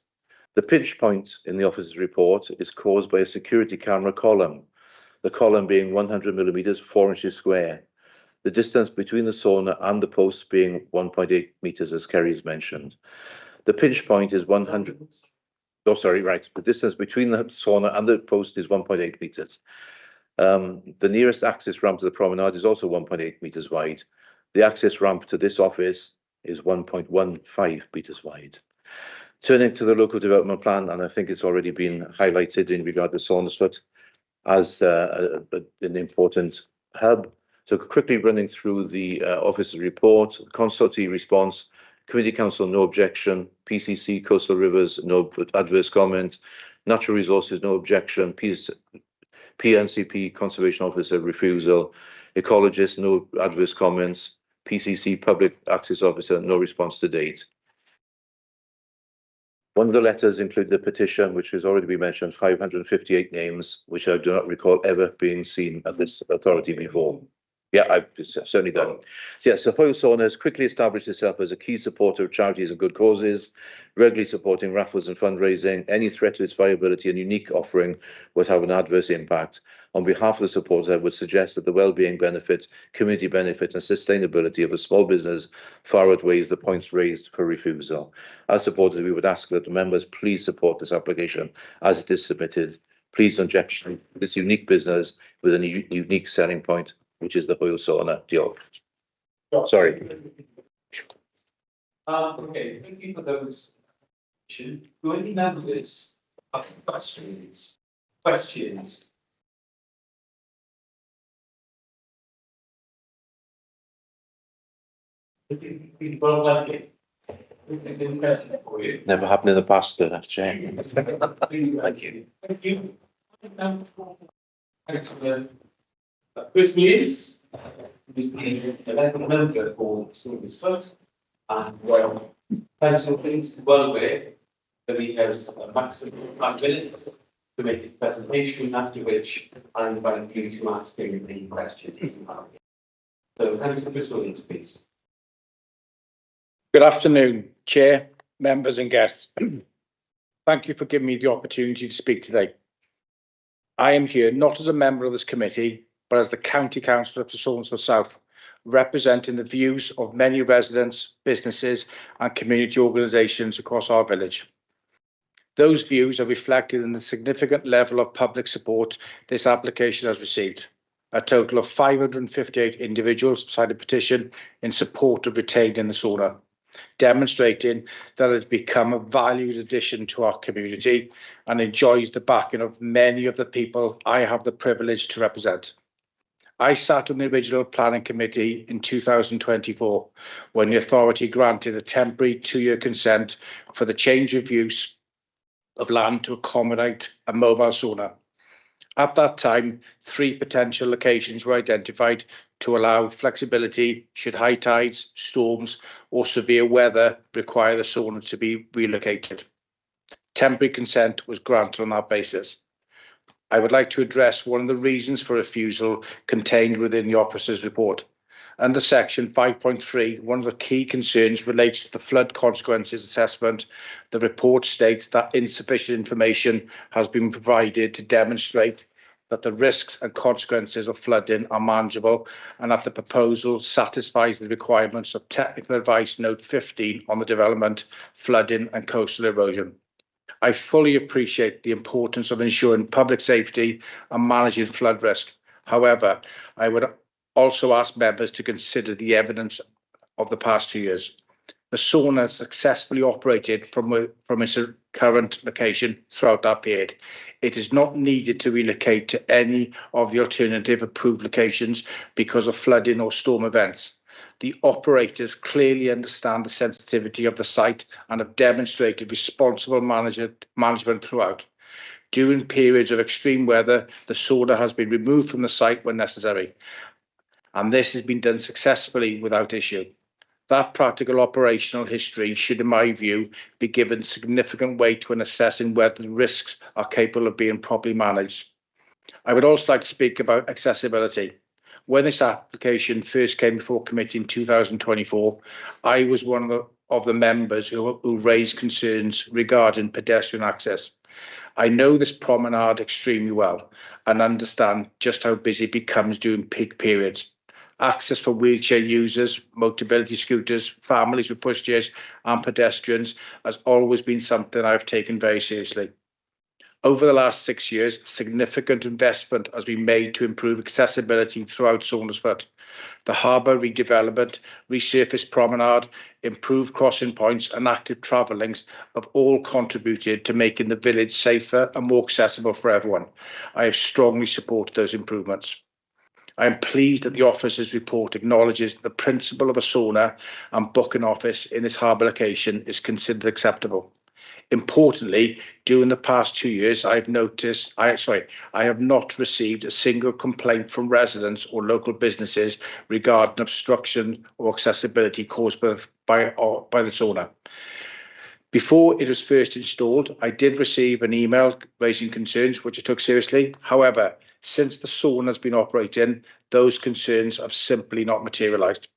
The pinch point in the officer's report is caused by a security camera column, the column being 100 millimetres, 4 inches square. The distance between the sauna and the posts being 1.8 metres, as Kerry's mentioned. The pinch point is 100. Oh, sorry, right. The distance between the sauna and the post is 1.8 metres. The nearest access ramp to the promenade is also 1.8 metres wide. The access ramp to this office is 1.15 metres wide. Turning to the local development plan, and I think it's already been highlighted in regard to Swansford as an important hub. So quickly running through the officer's report, consultee response, Community Council, no objection, PCC, Coastal Rivers, no adverse comment, Natural Resources, no objection, PNCP, Conservation Officer, refusal, Ecologist, no adverse comments, PCC, Public Access Officer, no response to date. One of the letters included a petition, which has already been mentioned, 558 names, which I do not recall ever being seen at this authority before. Yeah, I've certainly done. So, yes, so Hoyle Sauna has quickly established itself as a key supporter of charities and good causes, regularly supporting raffles and fundraising. Any threat to its viability and unique offering would have an adverse impact. On behalf of the supporters, I would suggest that the well-being benefit, community benefit and sustainability of a small business far outweighs the points raised for refusal. As supporters, we would ask that the members please support this application as it is submitted. Please don't jeopardize this unique business with a unique selling point, which is the Hoyle Sauna. Diolch. Sorry. Okay, thank you for those. Do any members have questions? People like it. Never happened in the past, that's Chair. Thank you. Thank you. Chris Williams, who's the 11th member for Silver's First, and well, council is well aware that he has a maximum of 5 minutes to make his presentation, after which I invite you to ask him any questions you have. So, thanks to Chris Williams, please. Good afternoon, Chair, members and guests. Thank you for giving me the opportunity to speak today. I am here not as a member of this committee, but as the County Councillor for Saundersfoot South, representing the views of many residents, businesses and community organisations across our village. Those views are reflected in the significant level of public support this application has received. A total of 558 individuals signed a petition in support of retaining the sauna, demonstrating that it has become a valued addition to our community and enjoys the backing of many of the people I have the privilege to represent. I sat on the original planning committee in 2024 when the authority granted a temporary 2-year consent for the change of use of land to accommodate a mobile sauna. At that time, 3 potential locations were identified to allow flexibility should high tides, storms or severe weather require the sauna to be relocated. Temporary consent was granted on that basis. I would like to address one of the reasons for refusal contained within the officer's report. Under section 5.3, one of the key concerns relates to the flood consequences assessment. The report states that insufficient information has been provided to demonstrate that the risks and consequences of flooding are manageable and that the proposal satisfies the requirements of Technical Advice Note 15 on the development, flooding and coastal erosion. I fully appreciate the importance of ensuring public safety and managing flood risk. However, I would also ask members to consider the evidence of the past 2 years. The sauna has successfully operated from its current location throughout that period. It is not needed to relocate to any of the alternative approved locations because of flooding or storm events. The operators clearly understand the sensitivity of the site and have demonstrated responsible management throughout. During periods of extreme weather, the sauna has been removed from the site when necessary, and this has been done successfully without issue. That practical operational history should, in my view, be given significant weight when assessing whether the risks are capable of being properly managed. I would also like to speak about accessibility. When this application first came before committee in 2024, I was one of the members who raised concerns regarding pedestrian access. I know this promenade extremely well and understand just how busy it becomes during peak periods. Access for wheelchair users, mobility scooters, families with pushchairs and pedestrians has always been something I've taken very seriously. Over the last 6 years, significant investment has been made to improve accessibility throughout Saundersfoot. The harbour redevelopment, resurfaced promenade, improved crossing points and active travel links have all contributed to making the village safer and more accessible for everyone. I have strongly supported those improvements. I am pleased that the officer's report acknowledges the principle of a sauna and booking office in this harbour location is considered acceptable. Importantly, during the past 2 years, I have not received a single complaint from residents or local businesses regarding obstruction or accessibility caused by the sauna. Before it was first installed, I did receive an email raising concerns, which I took seriously. However, Since the sauna has been operating, those concerns have simply not materialised.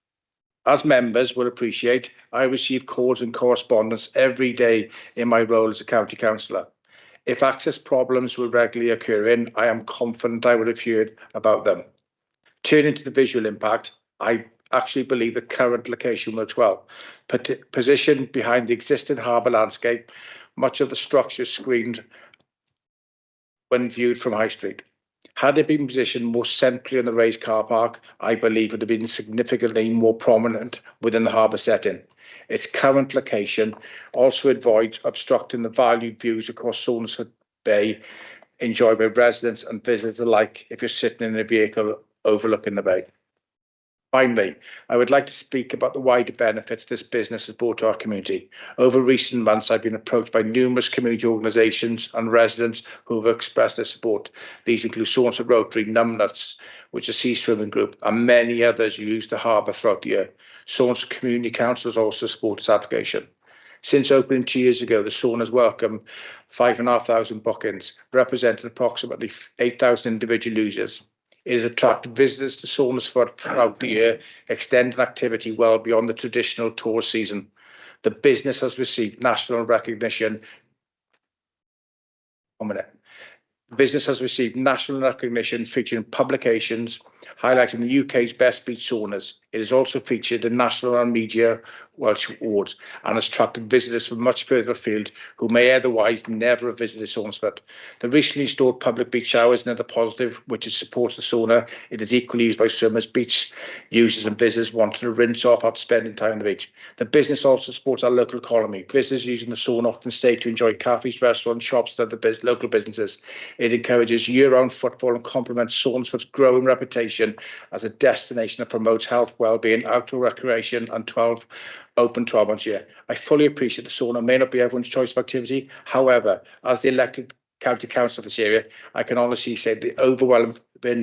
As members will appreciate, I receive calls and correspondence every day in my role as a county councillor. If access problems were regularly occurring, I am confident I would have heard about them. Turning to the visual impact, I actually believe the current location works well. Positioned behind the existing harbour landscape, much of the structure is screened when viewed from High Street. Had it been positioned more centrally in the raised car park, I believe it would have been significantly more prominent within the harbour setting. Its current location also avoids obstructing the valued views across Saundersfoot Bay enjoyed by residents and visitors alike if you're sitting in a vehicle overlooking the bay. Finally, I would like to speak about the wider benefits this business has brought to our community. Over recent months, I've been approached by numerous community organisations and residents who have expressed their support. These include Saundersfoot Rotary, Numbnuts, which is a sea swimming group, and many others who use the harbour throughout the year. Saundersfoot Community Council has also supported this application. Since opening 2 years ago, the sauna has welcomed 5,500 bookings, representing approximately 8,000 individual users. It has attracted visitors to Saundersfoot throughout the year, extending activity well beyond the traditional tourist season. The business has received national recognition. The business has received national recognition featuring publications highlighting the UK's best beach saunas. It has also featured in national and media Welsh awards and has attracted visitors from much further afield who may otherwise never have visited Saundersfoot. The recently installed public beach shower is another positive, which supports the sauna. It is equally used by swimmers, beach users and visitors wanting to rinse off after spending time on the beach. The business also supports our local economy. Visitors using the sauna often stay to enjoy cafes, restaurants, shops and other local businesses. It encourages year-round footfall and complements Saundersfoot's growing reputation as a destination that promotes health, well-being, outdoor recreation and 12 months a year. I fully appreciate the sauna may not be everyone's choice of activity. However, as the elected county council of this area, I can honestly say the overwhelming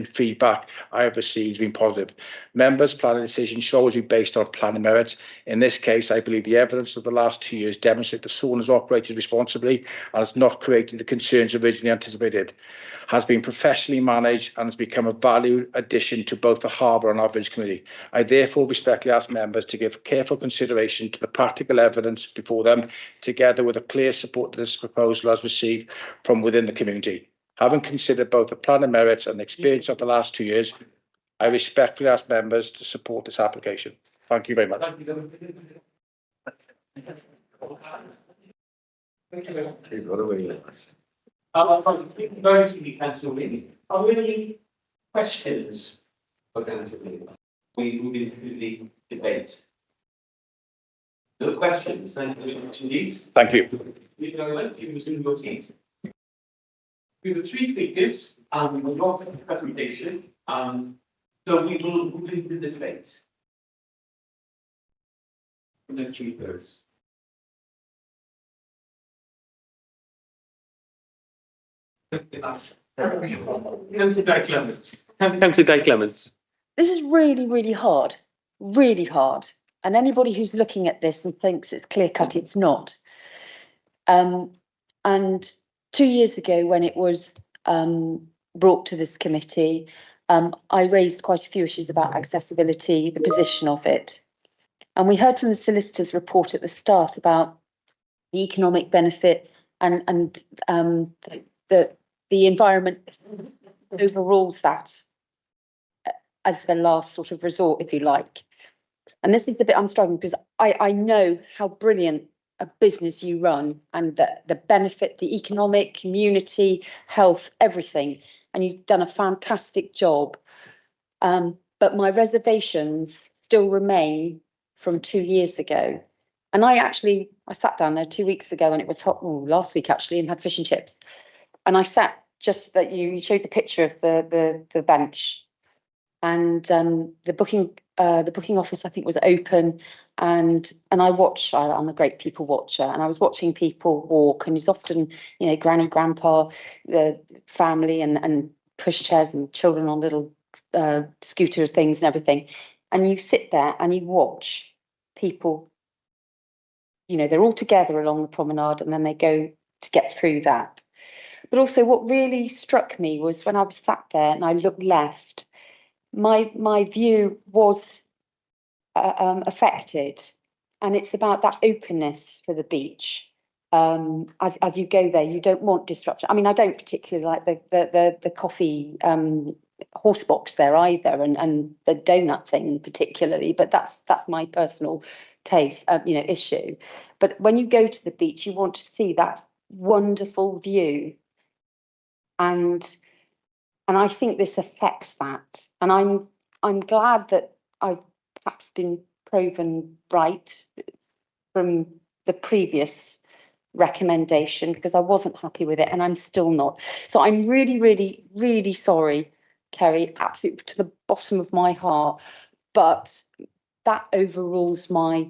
feedback I have received has been positive. Members' planning decisions should always be based on planning merits. In this case, I believe the evidence of the last 2 years demonstrate the sauna has operated responsibly and has not created the concerns originally anticipated, has been professionally managed and has become a valued addition to both the harbour and our village community. I therefore respectfully ask members to give careful consideration to the practical evidence before them, together with a clear support that this proposal has received from within the community. Having considered both the planning merits and the experience of the last 2 years, I respectfully ask members to support this application. Thank you very much. Thank you. Going to the council meeting. Are there any questions for council meeting? We move into the debate. No questions. Thank you very much indeed. Thank you. You can resume your seats. We have 3 speakers and we lots of presentation. So we will move into the debate. The speakers. Councillor Guy Clements. This is really, really hard, really hard. And anybody who's looking at this and thinks it's clear cut, it's not. And 2 years ago, when it was brought to this committee, I raised quite a few issues about accessibility, the position of it. And we heard from the solicitor's report at the start about the economic benefit and the environment overrules that as the last sort of resort, if you like. And this is the bit I'm struggling because I know how brilliant a business you run and the benefit, the economic, community, health, everything. And you've done a fantastic job. But my reservations still remain from 2 years ago. And I sat down there 2 weeks ago and it was hot, last week actually, and had fish and chips. And I sat just that you showed the picture of the bench, and the booking office I think was open, and I watch. I'm a great people watcher, and I was watching people walk, and it's often granny, grandpa, the family, and pushchairs and children on little scooter things and everything, and you sit there and you watch people. They're all together along the promenade, and then they go to get through that. But also what really struck me was when I was sat there and I looked left, my view was affected, and it's about that openness for the beach. As you go there, you don't want disruption. I mean, I don't particularly like the coffee horse box there either, and the donut thing particularly, but that's my personal taste, issue. But when you go to the beach, you want to see that wonderful view, and I think this affects that, and I'm glad that I've perhaps been proven right from the previous recommendation, because I wasn't happy with it and I'm still not. So I'm really, really, really sorry, Kerry, absolutely to the bottom of my heart, but that overrules my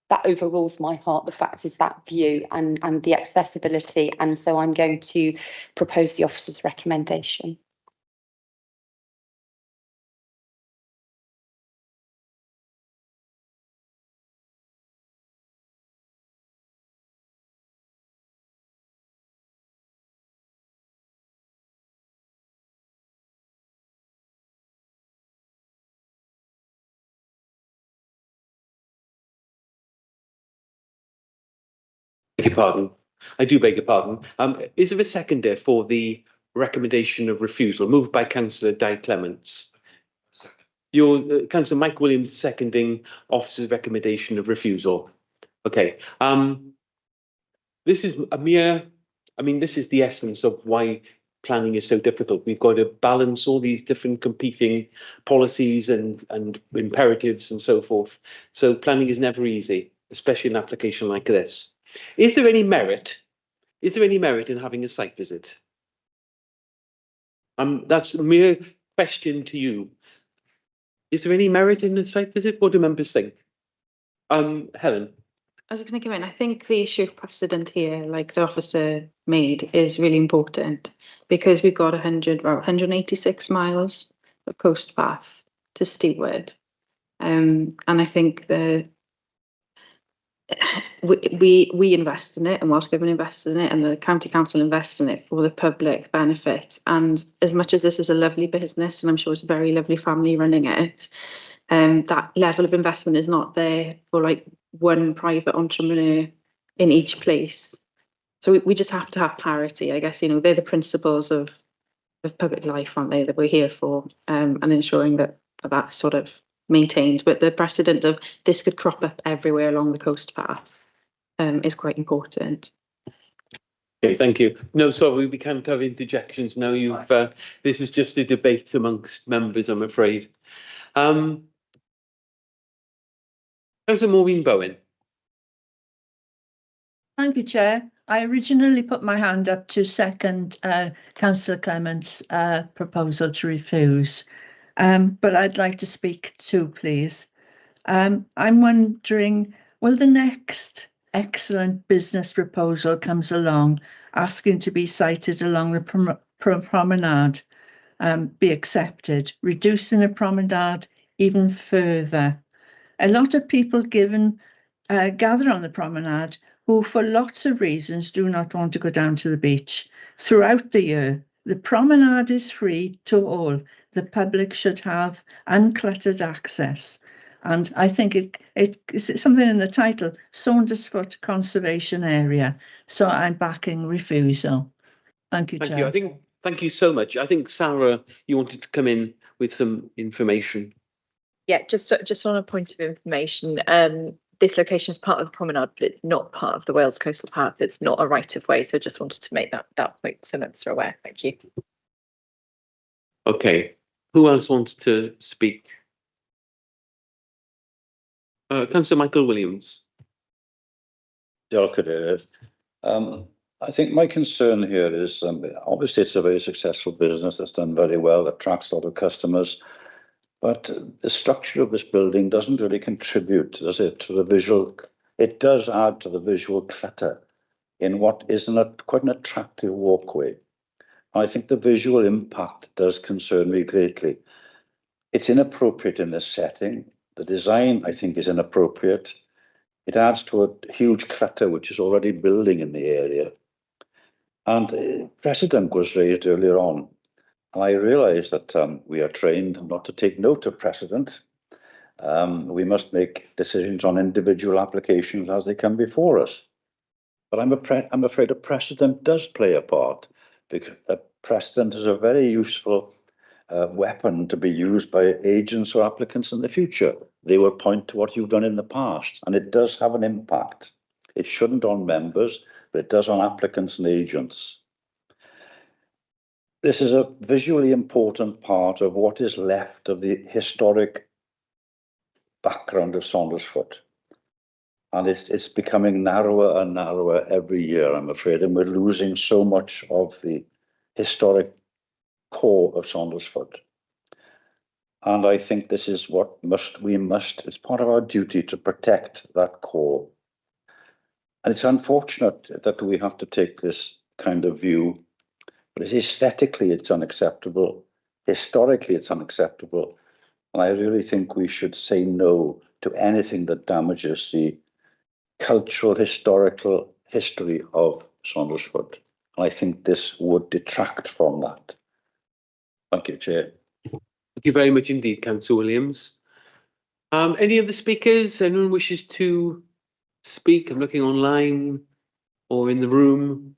heart. The fact is that view and the accessibility, and so I'm going to propose the officer's recommendation. Beg your pardon. I do beg your pardon. Is there a seconder for the recommendation of refusal moved by Councillor Di Clements? Your Councillor Mike Williams seconding officer's recommendation of refusal. Okay. This is this is the essence of why planning is so difficult. We've got to balance all these different competing policies and imperatives and so forth. So planning is never easy, especially an application like this. Is there any merit? Is there any merit in having a site visit? That's a mere question to you. Is there any merit in a site visit? What do members think? Helen. I was going to come in. I think the issue of precedent here, like the officer made, is really important, because we've got 186 miles of coast path to Steepwood. And I think we invest in it, and Welsh Government invests in it, and the County Council invests in it for the public benefit. And as much as this is a lovely business, and I'm sure it's a very lovely family running it, that level of investment is not there for like one private entrepreneur in each place. So we just have to have parity. I guess, they're the principles of public life, aren't they, that we're here for, and ensuring that that's sort of maintained. But the precedent of this could crop up everywhere along the coast path is quite important. Okay, thank you. No, sorry, we can't have interjections now. This is just a debate amongst members, I'm afraid. Councillor Maureen Bowen. Thank you, Chair. I originally put my hand up to second Councillor Clements' proposal to refuse, but I'd like to speak too, please. I'm wondering, will the next excellent business proposal comes along asking to be sited along the promenade be accepted, reducing the promenade even further? A lot of people gather on the promenade who, for lots of reasons, do not want to go down to the beach. Throughout the year, the promenade is free to all. The public should have uncluttered access. And I think it's something in the title, Saundersfoot Conservation Area. So I'm backing refusal. Thank you, Chair. Thank you so much. I think, Sarah, you wanted to come in with some information. Yeah, just on a point of information, this location is part of the promenade, but it's not part of the Wales Coastal Path. It's not a right of way. So just wanted to make that point so members are aware. Thank you. Okay, who else wants to speak? Councillor Michael Williams. I think my concern here is obviously it's a very successful business that's done very well, attracts a lot of customers. But the structure of this building doesn't really contribute, does it, to the visual? It does add to the visual clutter in what is quite an attractive walkway. I think the visual impact does concern me greatly. It's inappropriate in this setting. The design, I think, is inappropriate. It adds to a huge clutter which is already building in the area. And precedent was raised earlier on. And I realise that we are trained not to take note of precedent. We must make decisions on individual applications as they come before us. But I'm afraid a precedent does play a part, because a precedent is a very useful weapon to be used by agents or applicants in the future. They will point to what you've done in the past, and it does have an impact. It shouldn't on members, but it does on applicants and agents. This is a visually important part of what is left of the historic background of Saundersfoot. And it's becoming narrower and narrower every year, I'm afraid, and we're losing so much of the historic core of Saundersfoot. And I think this is what it's part of our duty to protect that core. And it's unfortunate that we have to take this kind of view, but aesthetically it's unacceptable. Historically it's unacceptable. And I really think we should say no to anything that damages the cultural, historical history of Saundersfoot. And I think this would detract from that. Thank you, Chair. Thank you very much indeed, Councillor Williams. Any other speakers? Anyone wishes to speak? I'm looking online or in the room.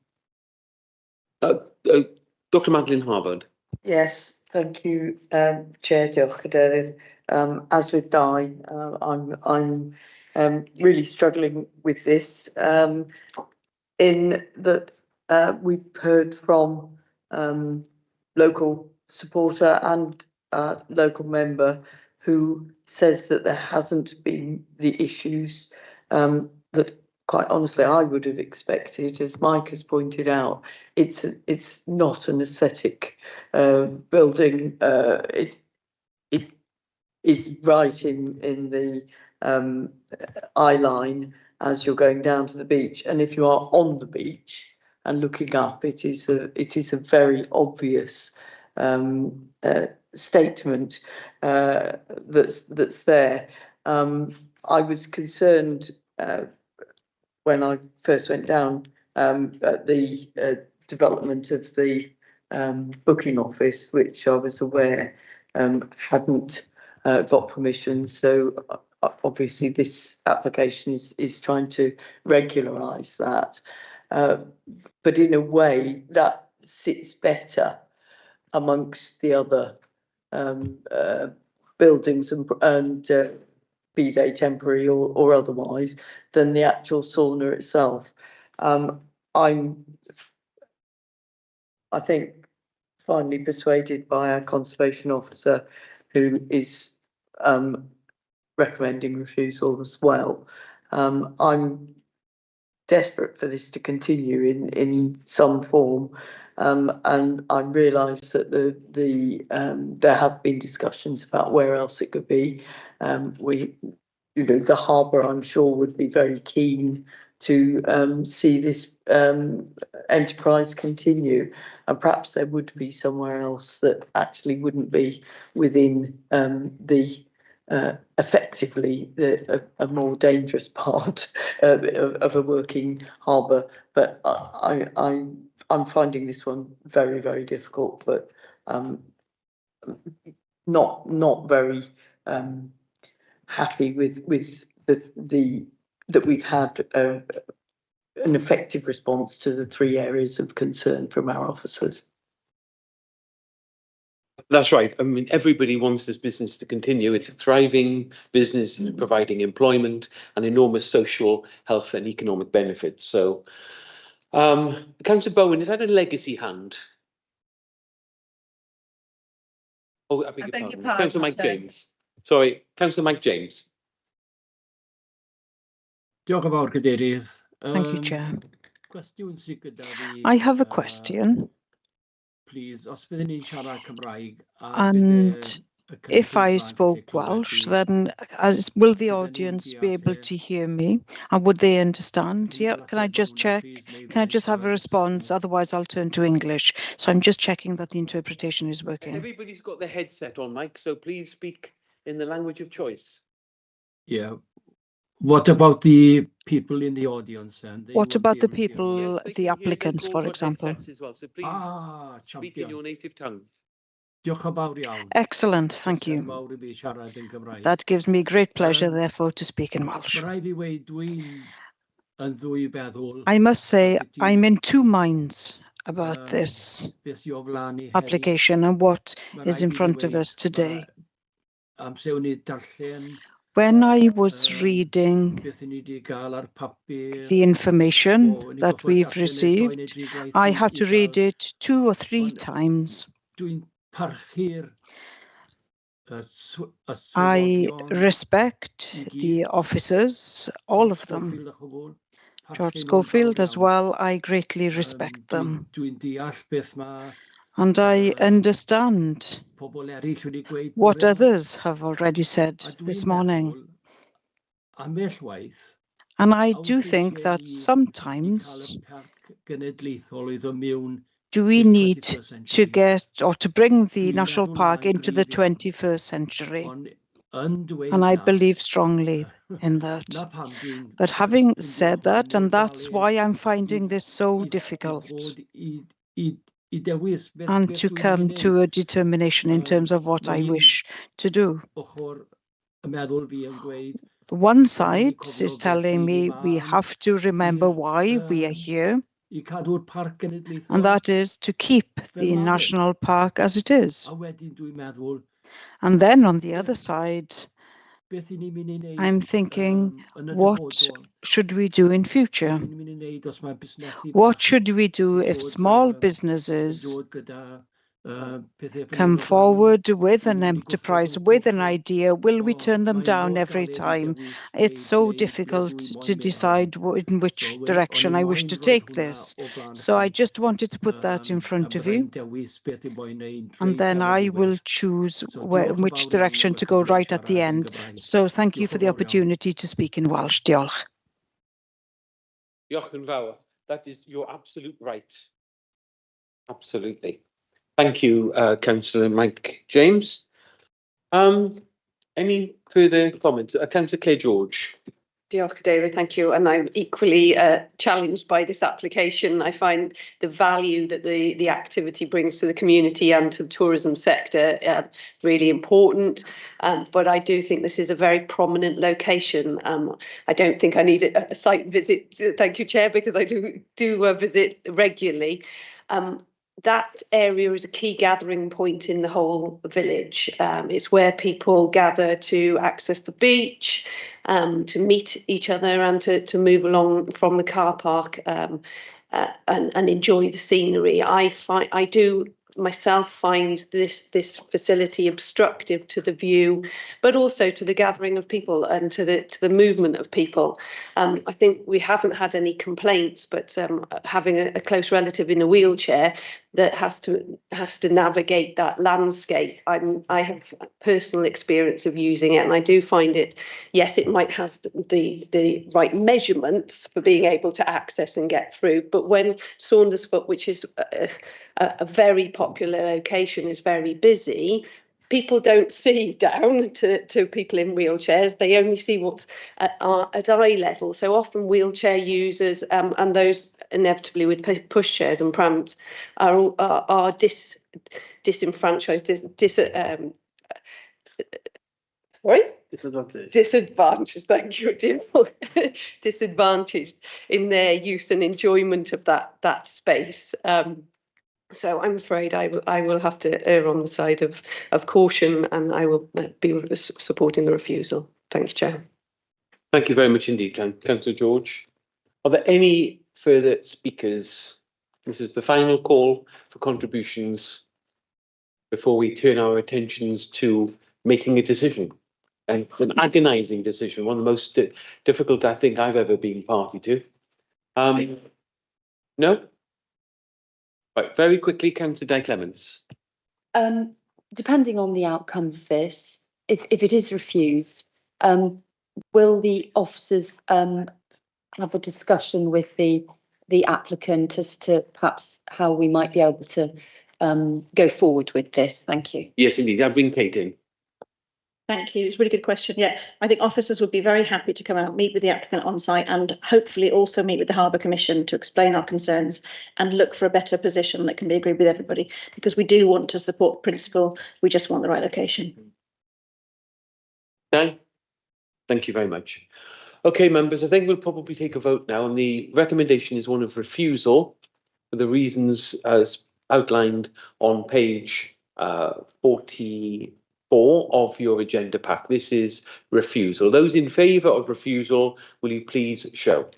Dr. Madeline Harvard. Yes, thank you, Chair. Diolch, Cadeirydd. As with Di, I'm really struggling with this. In that we've heard from local supporter and local member who says that there hasn't been the issues that, quite honestly, I would have expected. As Mike has pointed out, it's not an aesthetic building. It is right in the eye line as you're going down to the beach, and if you are on the beach and looking up, it is a very obvious statement that's there. I was concerned when I first went down at the development of the booking office, which I was aware hadn't got permission. So obviously this application is trying to regularise that. But in a way that sits better amongst the other buildings and be they temporary or otherwise, than the actual sauna itself. I think finally persuaded by our conservation officer, who is recommending refusal as well. I'm desperate for this to continue in some form, and I realise that there have been discussions about where else it could be. The harbour, I'm sure, would be very keen to see this enterprise continue, and perhaps there would be somewhere else that actually wouldn't be within effectively a more dangerous part of a working harbour. But I'm finding this one very, very difficult, but not very happy with that we've had an effective response to the 3 areas of concern from our officers. That's right. I mean, everybody wants this business to continue. It's a thriving business providing employment and enormous social, health and economic benefits. So, Councillor Bowen, is that a legacy hand? Oh, I beg your pardon. Councillor Mike James. Sorry, Councillor Mike James. Diolch yn fawr, Cadeirydd. Thank you, Chair. Cwestiwn sydd gyda fi. I have a question. Please, os byddwn ni'n siarad Cymraeg. And if I spoke Welsh, then will the audience be able to hear me? And would they understand? Yeah, can I just check? Can I just have a response? Otherwise, I'll turn to English. So I'm just checking that the interpretation is working. Everybody's got their headset on, Mike, so please speak in the language of choice. Yeah. What about the people in the audience? And What about the people, the applicants, for example? As well, so please speak in your native tongue. Diolch yn fawr iawn. Excellent, thank you. Mawr I fi siarad yn Gymraeg. That gives me great pleasure, therefore, to speak in Welsh. Ma' raid fi weud dwi'n yn ddwy feddwl. I must say, I'm in two minds about this Beth sydd o flaen ni heddiw. application and what Ma' is raid in fi front of weud, us today. Amser ni darllen When I was reading beth ni wedi gael ar papur. the information that we've received, I had to read it 2 or 3 times. Dwi'n parchu'r I respect the officers, all of them. George Schofield as well, I greatly respect them. Dwi'n deall beth ma' And I understand pobl eraill wedi gweud. what others have already said this morning. Ambell waith. And I do think that sometimes Genedlaethol iddo mewn. do we need to get or to bring the national park into the 21st century? And I believe strongly in that. But having said that, and that's why I'm finding this so difficult, and to come to a determination in terms of what I wish to do. One side is telling me we have to remember why we are here, and that is to keep the national park as it is. And then on the other side, I'm thinking, what should we do in future? What should we do if small businesses come forward with an enterprise, with an idea? Will we turn them down every time? It's so difficult to decide in which direction I wish to take this. So I just wanted to put that in front of you. And then I will choose which direction to go right at the end. So thank you for the opportunity to speak in Welsh. Diolch. Diolch yn fawr. That is, you're absolute right. Absolutely. Thank you, Councillor Mike James. Any further comments? Councillor Claire George. Diolch, David, thank you. And I'm equally challenged by this application. I find the value that the activity brings to the community and to the tourism sector really important. But I do think this is a very prominent location. I don't think I need a site visit, thank you, Chair, because I do visit regularly. That area is a key gathering point in the whole village. It's where people gather to access the beach, to meet each other and to move along from the car park and enjoy the scenery. I do myself find this facility obstructive to the view, but also to the gathering of people and to the movement of people. I think we haven't had any complaints, but having a close relative in a wheelchair that has to navigate that landscape, I have personal experience of using it, and I do find it. Yes, it might have the right measurements for being able to access and get through, but when Saundersfoot, which is a very popular location, is very busy, people don't see down to people in wheelchairs. They only see what's at eye level. So often wheelchair users and those inevitably with pushchairs and prams are disenfranchised, disadvantaged, thank you, disadvantaged in their use and enjoyment of that space. So I'm afraid I will have to err on the side of caution, and I will be supporting the refusal. Thank you, Chair. Thank you very much indeed, Councillor George. Are there any further speakers? This is the final call for contributions before we turn our attentions to making a decision. And it's an agonising decision, one of the most difficult I think I've ever been party to. No? Right, very quickly, Councillor Di Clements. Depending on the outcome of this, if it is refused, will the officers have a discussion with the applicant as to perhaps how we might be able to go forward with this? Thank you. Yes, indeed. I'll bring Kate in. Thank you. It's a really good question. Yeah, I think officers would be very happy to come out, meet with the applicant on site and hopefully also meet with the Harbour Commission to explain our concerns and look for a better position that can be agreed with everybody, because we do want to support the principle. We just want the right location. Okay, thank you very much. Okay, members, I think we'll probably take a vote now, and the recommendation is one of refusal for the reasons as outlined on page 44 of your agenda pack. This is refusal. Those in favour of refusal, will you please show?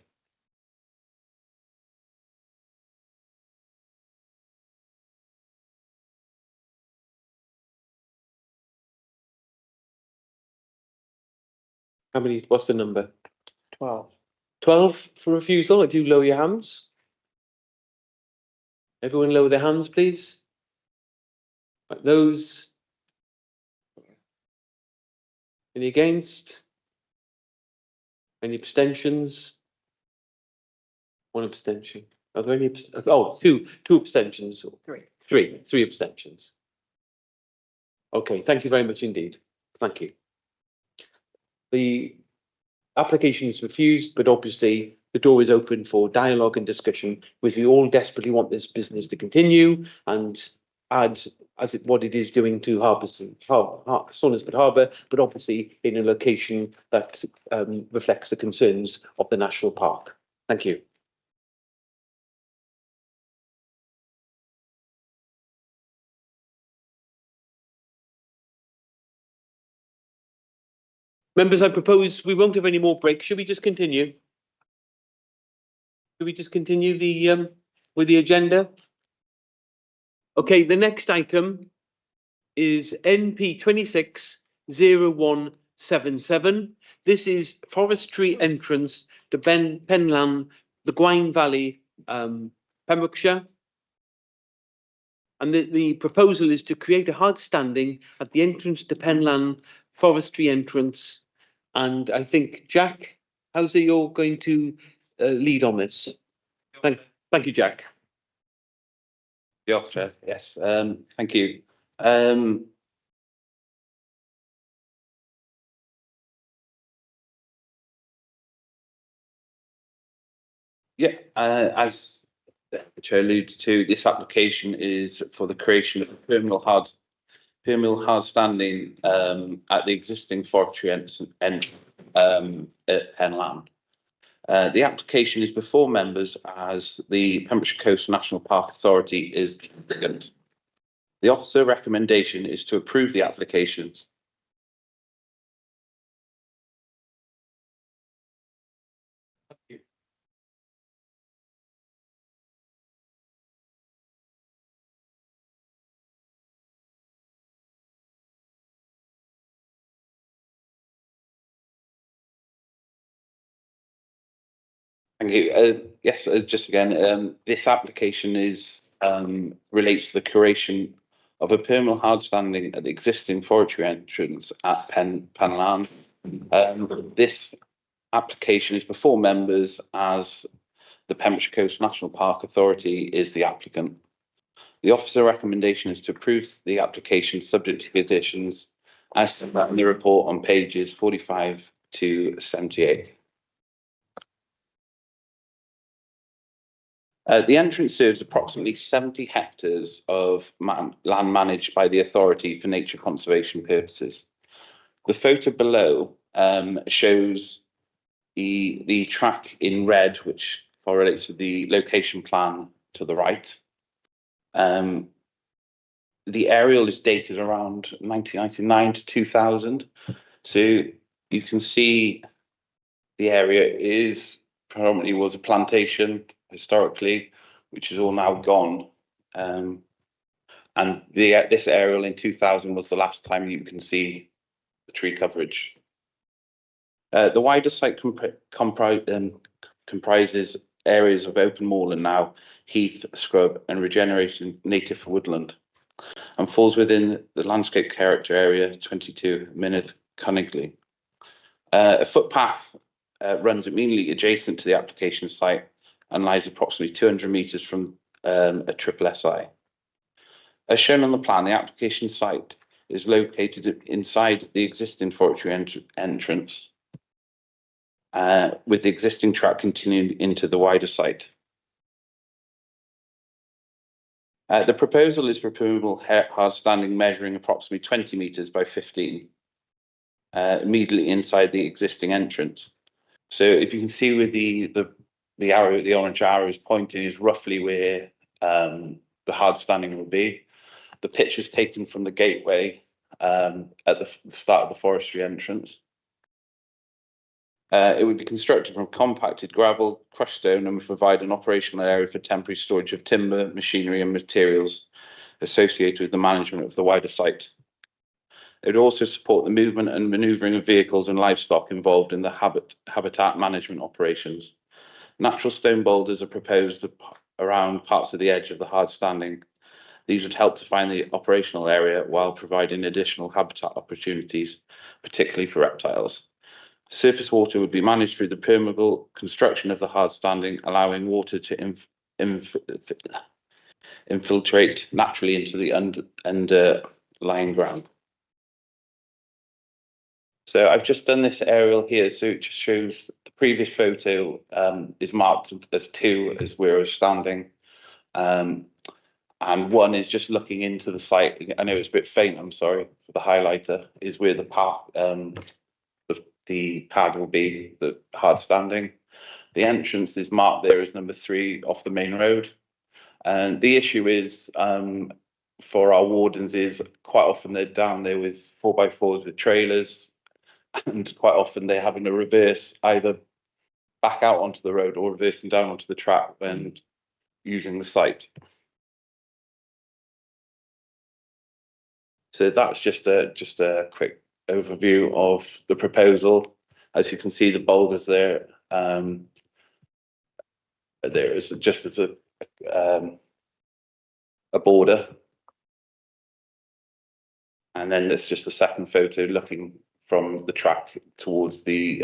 How many, what's the number? 12. 12 for refusal, if you lower your hands. Everyone lower their hands, please. Right, those. Any against? Any abstentions? One abstention. Are there any? Oh, two abstentions. Three abstentions. Okay, thank you very much indeed. Thank you. The application is refused, but obviously the door is open for dialogue and discussion, because we all desperately want this business to continue and add what it is doing to Saundersfoot Harbour, but obviously in a location that reflects the concerns of the national park. Thank you. Members, I propose we won't have any more breaks. Should we just continue? Should we just continue the with the agenda? Okay, the next item is NP 260177. This is forestry entrance to Penlan, the Gwaun Valley, Pembrokeshire. And the proposal is to create a hard standing at the entrance to Penlan forestry entrance. And I think, Jack Houser, you're going to lead on this. Thank you, Jack. Diolch, Chair. Yes, thank you. As the Chair alluded to, this application is for the creation of a permanent hard standing at the existing forestry end at Penlan. The application is before members as the Pembrokeshire Coast National Park Authority is the applicant. The officer recommendation is to approve the application. Thank you. Yes, just again, this application is relates to the creation of a permanent hard standing at the existing forestry entrance at Penlan. This application is before members as the Pembrokeshire Coast National Park Authority is the applicant. The officer recommendation is to approve the application subject to conditions as set out in the report on pages 45 to 78. The entrance serves approximately 70 hectares of land managed by the authority for nature conservation purposes. The photo below shows the track in red, which correlates with the location plan to the right. The aerial is dated around 1999 to 2000. So you can see the area predominantly was a plantation historically, which is all now gone. And this aerial in 2000 was the last time you can see the tree coverage. The wider site comprises areas of open moorland now, heath, scrub and regeneration native woodland, and falls within the landscape character area 22 Mynydd Cynegly. A footpath runs immediately adjacent to the application site and lies approximately 200 metres from a triple SI. As shown on the plan, the application site is located inside the existing forestry entrance, with the existing track continuing into the wider site. The proposal is for permeable hard standing measuring approximately 20 metres by 15, immediately inside the existing entrance. So if you can see with the arrow, the orange arrow is pointing is roughly where the hard standing will be. The picture is taken from the gateway at the start of the forestry entrance. It would be constructed from compacted gravel, crushed stone, and would provide an operational area for temporary storage of timber, machinery, and materials associated with the management of the wider site. It would also support the movement and manoeuvring of vehicles and livestock involved in the habitat management operations. Natural stone boulders are proposed around parts of the edge of the hard standing. These would help define the operational area while providing additional habitat opportunities, particularly for reptiles. Surface water would be managed through the permeable construction of the hard standing, allowing water to infiltrate naturally into the underlying ground. So I've just done this aerial here, so it just shows the previous photo is marked as 2 as where I was standing. And 1 is just looking into the site. I know it's a bit faint, I'm sorry, for the highlighter, is where the path, the pad will be, the hard standing. The entrance is marked there as number 3 off the main road. And the issue is, for our wardens, is quite often they're down there with 4x4s with trailers, and quite often they're having to reverse either back out onto the road or reversing down onto the track when using the site. So that's just a quick overview of the proposal. As you can see, the boulders there. There is just as a border, and then there's just a second photo looking from the track towards the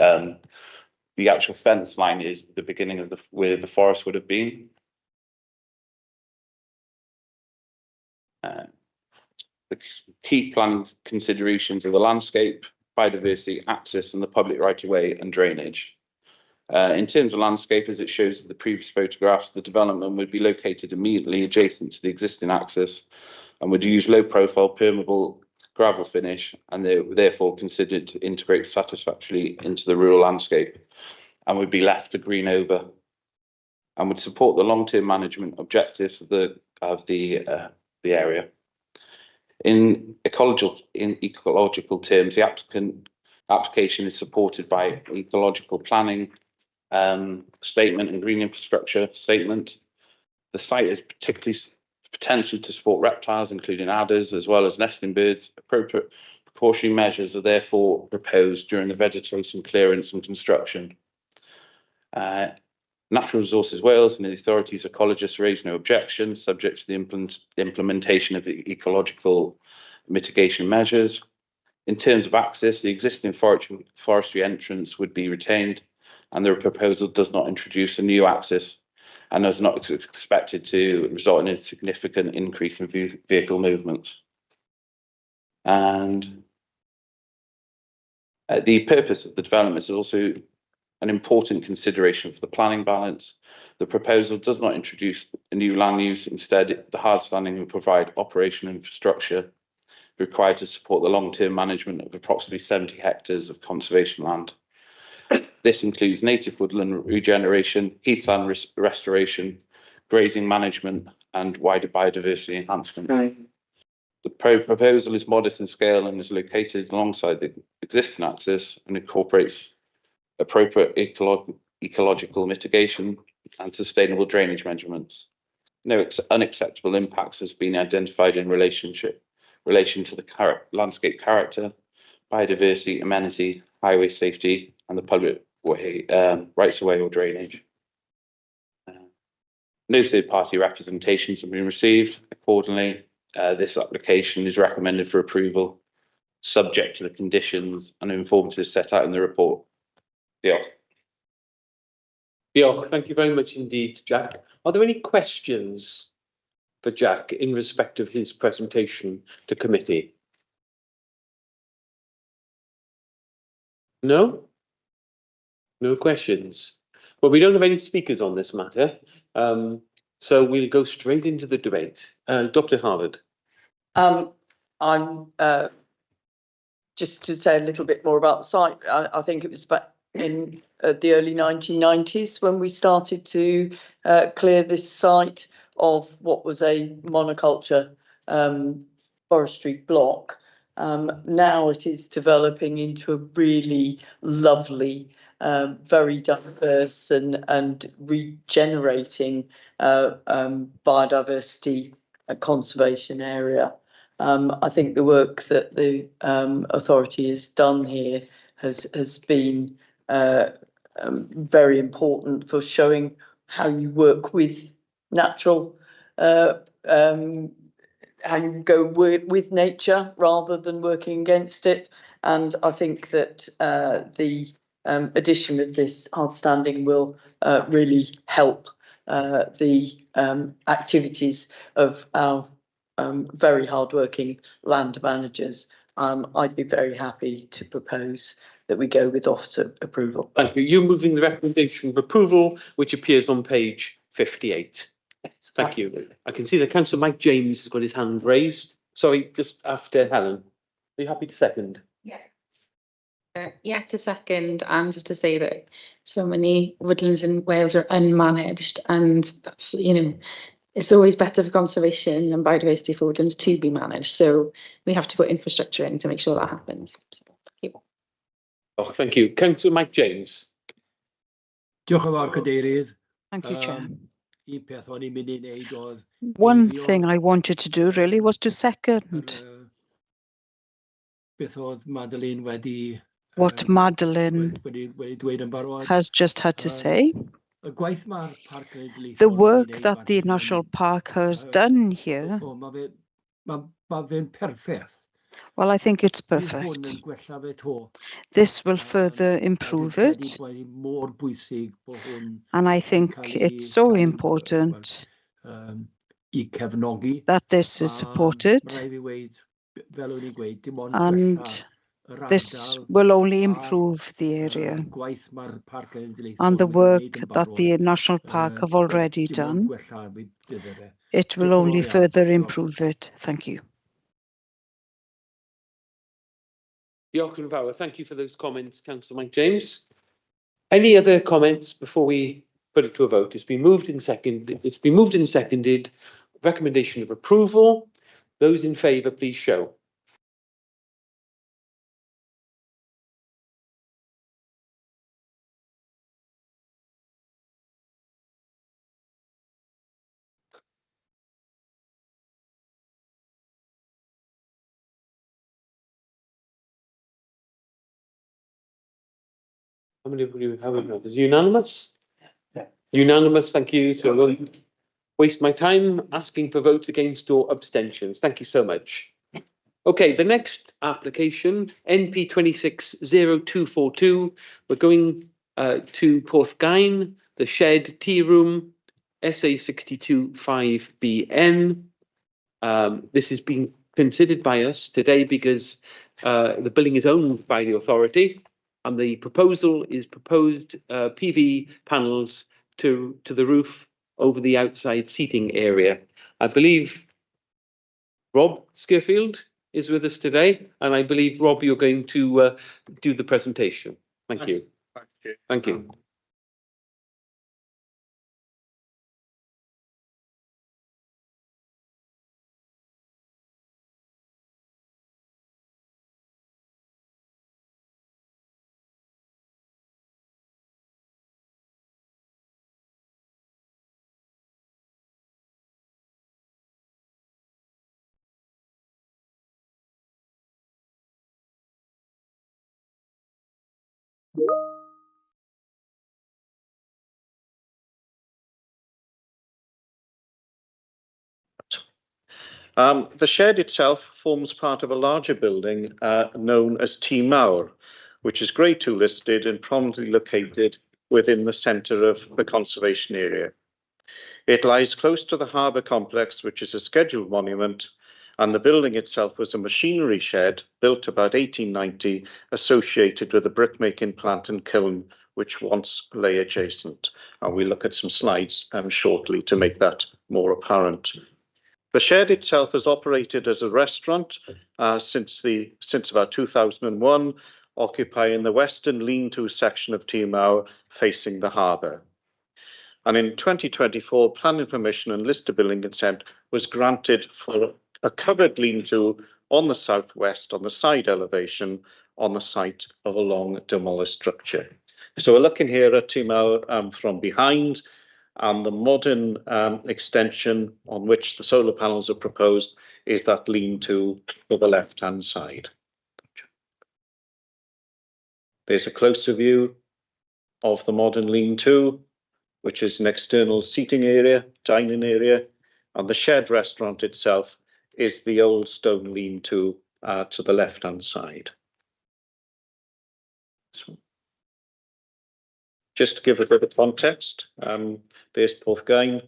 actual fence line is the beginning of where the forest would have been. The key planning considerations are the landscape, biodiversity, access, and the public right-of-way and drainage. In terms of landscape, as it shows in the previous photographs, the development would be located immediately adjacent to the existing access and would use low-profile permeable gravel finish, and they were therefore considered to integrate satisfactorily into the rural landscape and would be left to green over, and would support the long-term management objectives of the area. In ecological terms, the application is supported by ecological planning statement and green infrastructure statement. The site is particularly potential to support reptiles, including adders, as well as nesting birds. Appropriate precautionary measures are therefore proposed during the vegetation clearance and construction. Natural Resources Wales and the authorities ecologists raise no objection, subject to the implementation of the ecological mitigation measures. In terms of access, the existing forestry entrance would be retained, and the proposal does not introduce a new access and is not expected to result in a significant increase in vehicle movements. And the purpose of the development is also an important consideration for the planning balance. The proposal does not introduce a new land use. Instead, the hard standing will provide operational infrastructure required to support the long-term management of approximately 70 hectares of conservation land. This includes native woodland regeneration, heathland restoration, grazing management, and wider biodiversity enhancement. Right. The proposal is modest in scale and is located alongside the existing access and incorporates appropriate ecological mitigation and sustainable drainage measurements. No unacceptable impacts has been identified in relation to the landscape character, biodiversity, amenity, highway safety, and the public way, rights of way or drainage. No third-party representations have been received. Accordingly, this application is recommended for approval, subject to the conditions and informatives set out in the report. Diolch. Diolch. Thank you very much indeed, Jack. Are there any questions for Jack in respect of his presentation to committee? No? No questions? Well, we don't have any speakers on this matter, so we'll go straight into the debate. Dr. Harvard. I'm just to say a little bit more about the site. I think it was back in the early 1990s when we started to clear this site of what was a monoculture forestry block. Now it is developing into a really lovely, very diverse and regenerating biodiversity conservation area. I think the work that the authority has done here has been very important for showing how you work with natural, how you go with nature rather than working against it. And I think that the addition of this hard standing will really help the activities of our very hardworking land managers. I'd be very happy to propose that we go with officer approval. Thank you. You're moving the recommendation of approval, which appears on page 58. Thank you. I can see that Councillor Mike James has got his hand raised. Sorry, just after Helen. Are you happy to second? Yeah. Yeah, to second, and just to say that so many woodlands in Wales are unmanaged, and that's, you know, it's always better for conservation and biodiversity for woodlands to be managed. So we have to put infrastructure in to make sure that happens. So, thank you. Oh, thank you. Councillor Mike James. Diolch yn fawr, Cadeirydd. Thank you, Chair. Un peth o'n i'n mynd i wneud oedd One thing I wanted to do really was to second beth oedd Madeleine wedi what Madeleine wedi dweud yn barod. has just had to say. Y gwaith mae'r Parc Cenedlaethol The work that the National Park has done here, mae fe'n perffaith. well, I think it's Bydd hwn perfect. yn gwella fe to. This will further improve it, Mor bwysig bod hwn and I think it's so important I cefnogi. that this is supported, Rhaid fi weid, fel o'n i'n gweud, dim ond and gwella yr this ardal will only improve the area gwaith mae'r Parc Cenedlaethol and the wedi work wneud yn that barod. the National Park have already Dim ond done. gwella mi fydde fe. It will Diolch yn only fawr iawn. further Diolch. improve it. Thank you. Diolch yn fawr. Thank you for those comments, Councillor Mike James. Any other comments before we put it to a vote? It's been moved and seconded. It's been moved and seconded. Recommendation of approval. Those in favour, please show. How many of you have it? Is it unanimous? Yeah. Unanimous, thank you. So I won't waste my time asking for votes against or abstentions. Thank you so much. Okay, the next application, NP 260242. We're going to Porthgain, the shed tea room, SA 625BN. This is being considered by us today because the building is owned by the authority. And the proposal is proposed PV panels to the roof over the outside seating area. I believe Rob Skirfield is with us today, and I believe, Rob, you're going to do the presentation. Thank you. Thank you. The shed itself forms part of a larger building known as Tŷ Mawr, which is Grade 2 listed and prominently located within the centre of the conservation area. It lies close to the harbour complex, which is a scheduled monument, And the building itself was a machinery shed built about 1890, associated with a brickmaking plant and kiln, which once lay adjacent. And we'll look at some slides shortly to make that more apparent. The shed itself has operated as a restaurant since about 2001, occupying the western lean-to section of Tŷ facing the harbour. And in 2024, planning permission and listed building consent was granted for a covered lean-to on the southwest, on the side elevation, on the site of a long demolished structure. So we're looking here at Tŷ from behind, and the modern extension on which the solar panels are proposed is that lean-to to the left-hand side. There's a closer view of the modern lean-to, which is an external seating area, dining area, and the shed restaurant itself is the old stone lean-to to the left-hand side. So, just to give a bit of context, there's Porthgain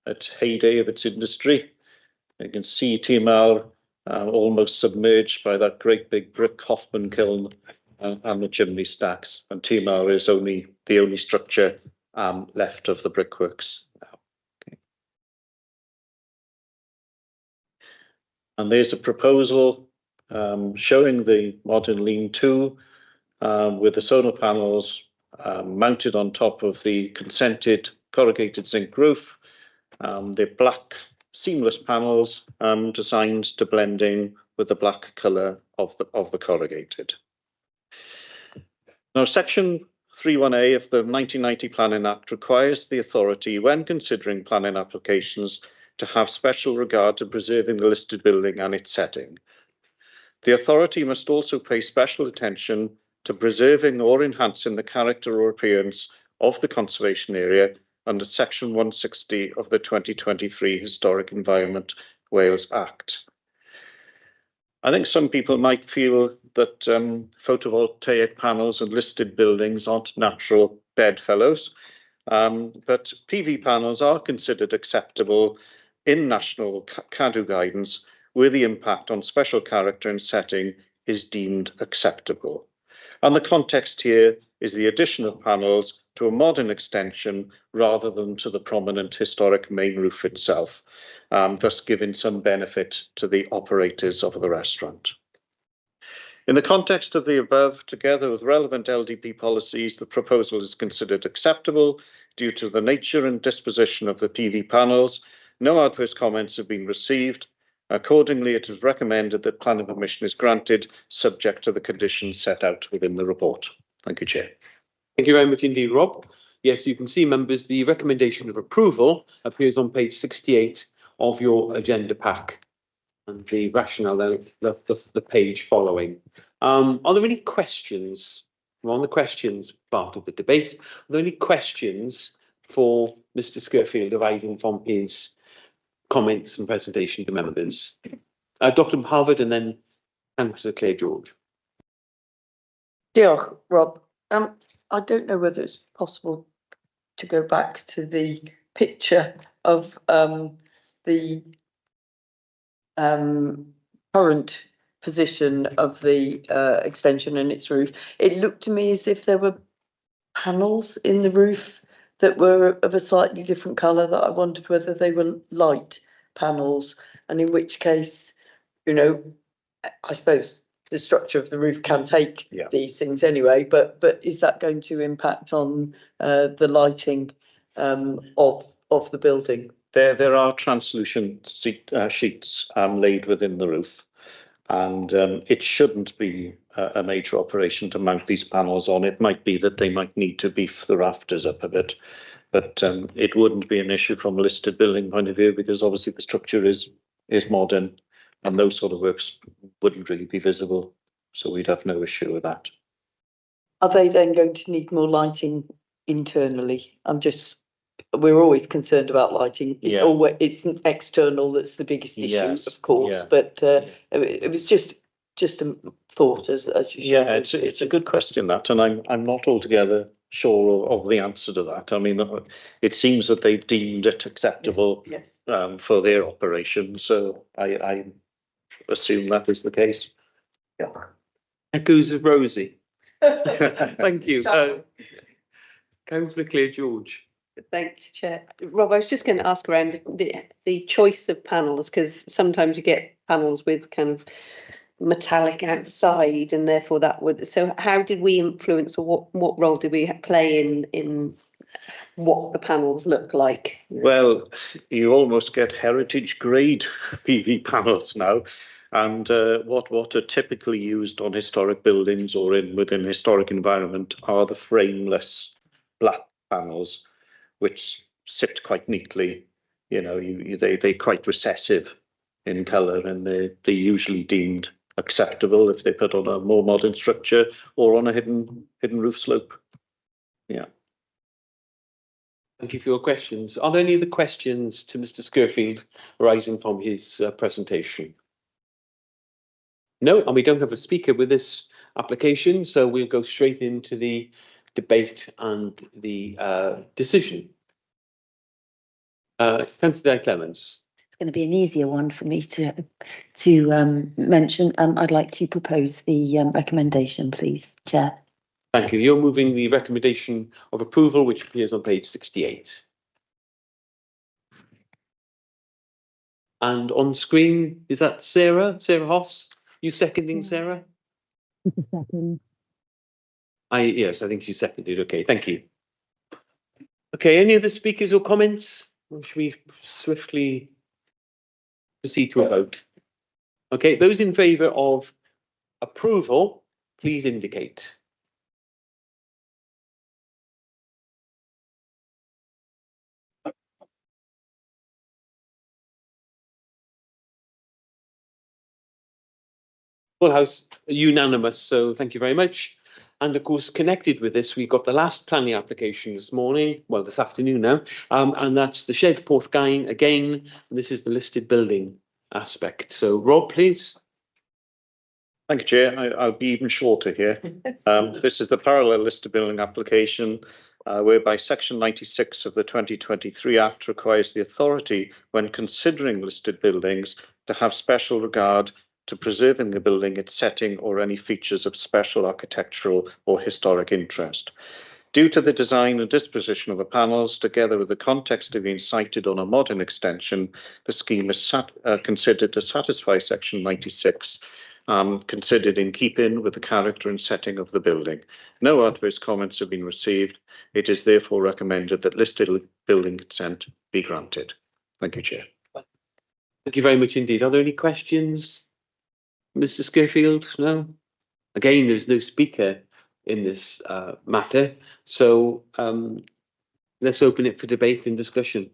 at heyday of its industry. You can see Tŷ almost submerged by that great big brick Hoffman kiln and the chimney stacks. And Tŷ is the only structure left of the brickworks now. Okay. And there's a proposal showing the modern lean-to with the solar panels mounted on top of the consented corrugated zinc roof. They're black seamless panels designed to blend in with the black colour of the corrugated. Now, Section 31A of the 1990 Planning Act requires the authority, when considering planning applications, to have special regard to preserving the listed building and its setting. The authority must also pay special attention to preserving or enhancing the character or appearance of the conservation area under Section 160 of the 2023 Historic Environment Wales Act. I think some people might feel that photovoltaic panels and listed buildings aren't natural bedfellows, but PV panels are considered acceptable in national CADU guidance where the impact on special character and setting is deemed acceptable. And the context here is the addition of panels to a modern extension rather than to the prominent historic main roof itself, thus giving some benefit to the operators of the restaurant. In the context of the above, together with relevant LDP policies, the proposal is considered acceptable due to the nature and disposition of the PV panels. No adverse comments have been received. Accordingly, it is recommended that planning permission is granted, subject to the conditions set out within the report. Thank you, Chair. Thank you very much indeed, Rob. Yes, you can see, members, the recommendation of approval appears on page 68 of your agenda pack, and the rationale then the page following. Are there any questions? We're on the questions part of the debate. Are there any questions for Mr. Skirfield arising from his comments and presentation to members? Dr. Harvard and then Councillor Claire George. Diolch, Rob. I don't know whether it's possible to go back to the picture of the current position of the extension and its roof. It looked to me as if there were panels in the roof that were of a slightly different colour, that I wondered whether they were light panels, and in which case, you know, I suppose the structure of the roof can take these things anyway, but is that going to impact on the lighting of the building? There are translucent sheets laid within the roof, and it shouldn't be a major operation to mount these panels on. It might be that they might need to beef the rafters up a bit, but it wouldn't be an issue from a listed building point of view, because obviously the structure is modern and those sort of works wouldn't really be visible, so we'd have no issue with that. Are they then going to need more lighting internally? We're always concerned about lighting. It's an external that's the biggest issue, of course. But it was just a thought as you. Yeah, it's a good question, that, and I'm not altogether sure of the answer to that. I mean, it seems that they've deemed it acceptable for their operation, so assume that is the case. Echoes of Rosie. Thank you. Councillor Claire George. Thank you, Chair. Rob, I was just going to ask around the choice of panels, because sometimes you get panels with kind of metallic outside, and therefore that would. So, how did we influence, or what role did we play in what the panels look like? Well, you almost get heritage grade PV panels now. And what are typically used on historic buildings or within historic environment are the frameless black panels, which sit quite neatly. You know, they're quite recessive in colour, and they're usually deemed acceptable if they put on a more modern structure or on a hidden roof slope. Yeah. Thank you for your questions. Are there any other questions to Mr. Scurfield arising from his presentation? No, and we don't have a speaker with this application, so we'll go straight into the debate and the decision. Councillor Clements. It's going to be an easier one for me to mention. I'd like to propose the recommendation, please, Chair. Thank you. You're moving the recommendation of approval, which appears on page 68. And on screen, is that Sarah Hoss? You seconding, Sarah? Yes, I think she seconded. Okay, thank you. Okay, any other speakers or comments? Or should we swiftly proceed to a vote? Okay, those in favour of approval, please indicate. Full House unanimous, so thank you very much. And of course, connected with this, we've got the last planning application this morning, well, this afternoon now, and that's the Shed Porthgain again. And this is the listed building aspect. So, Rob, please. Thank you, Chair. I'll be even shorter here. This is the parallel listed building application, whereby Section 96 of the 2023 Act requires the authority, when considering listed buildings, to have special regard to preserving the building, its setting, or any features of special architectural or historic interest. Due to the design and disposition of the panels, together with the context of being sited on a modern extension, the scheme is considered to satisfy Section 96, considered in keeping with the character and setting of the building. No adverse comments have been received. It is therefore recommended that listed building consent be granted. Thank you, Chair. Thank you very much indeed. Are there any questions, Mr. Scurfield? No? Again, there's no speaker in this matter, so let's open it for debate and discussion.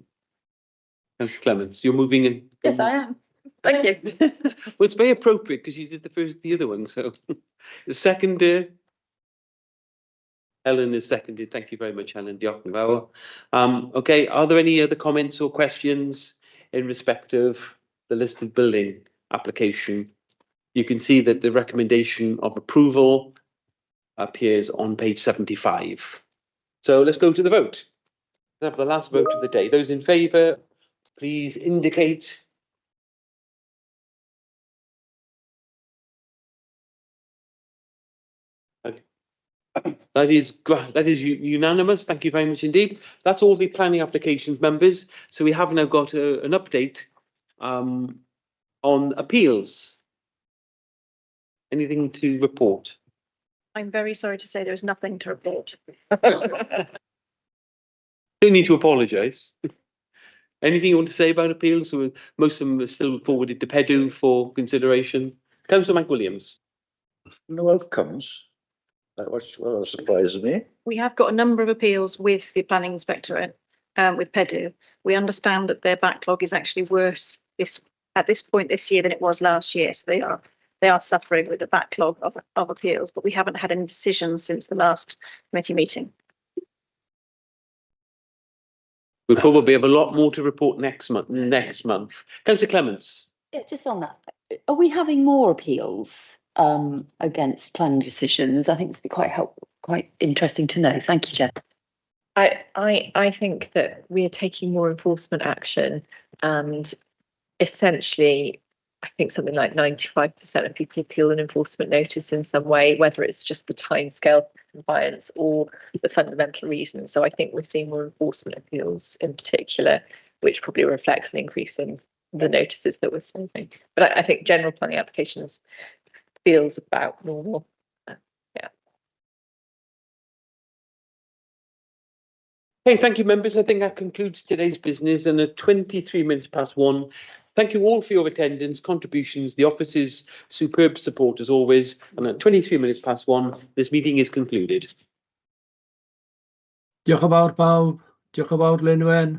Councillor Clements, you're moving in. Yes, I am. Thank you. Well, it's very appropriate because you did the other one. So the second, Helen is seconded. Thank you very much, Helen Diochenbauer. Okay, are there any other comments or questions in respect of the listed building application? You can see that the recommendation of approval appears on page 75. So let's go to the vote. Let's have the last vote of the day. Those in favour, please indicate. That is unanimous. Thank you very much indeed. That's all the planning applications, members. So we have now got an update on appeals. Anything to report? I'm very sorry to say there is nothing to report. Don't need to apologise. Anything you want to say about appeals? Most of them are still forwarded to PEDU for consideration. Councillor Mike Williams. No outcomes. What surprises me. We have got a number of appeals with the planning inspectorate, with PEDU. We understand that their backlog is actually worse at this point this year than it was last year. So they are suffering with a backlog of appeals, but we haven't had any decisions since the last committee meeting. We'll probably have a lot more to report next month. Councillor Clements. Yeah, just on that, are we having more appeals against planning decisions? I think this would be quite interesting to know. Thank you, Chair. I think that we are taking more enforcement action, and essentially I think something like 95% of people appeal an enforcement notice in some way, whether it's just the timescale for compliance or the fundamental reason. So I think we're seeing more enforcement appeals in particular, which probably reflects an increase in the notices that we're sending. But I think general planning applications feels about normal. Yeah. Hey, thank you, members. I think that concludes today's business, and at 23 minutes past 1. Thank you all for your attendance, contributions, the office's superb support as always. And at 23 minutes past 1, this meeting is concluded. Diolch yn fawr pawb. Diolch yn fawr Lynwen.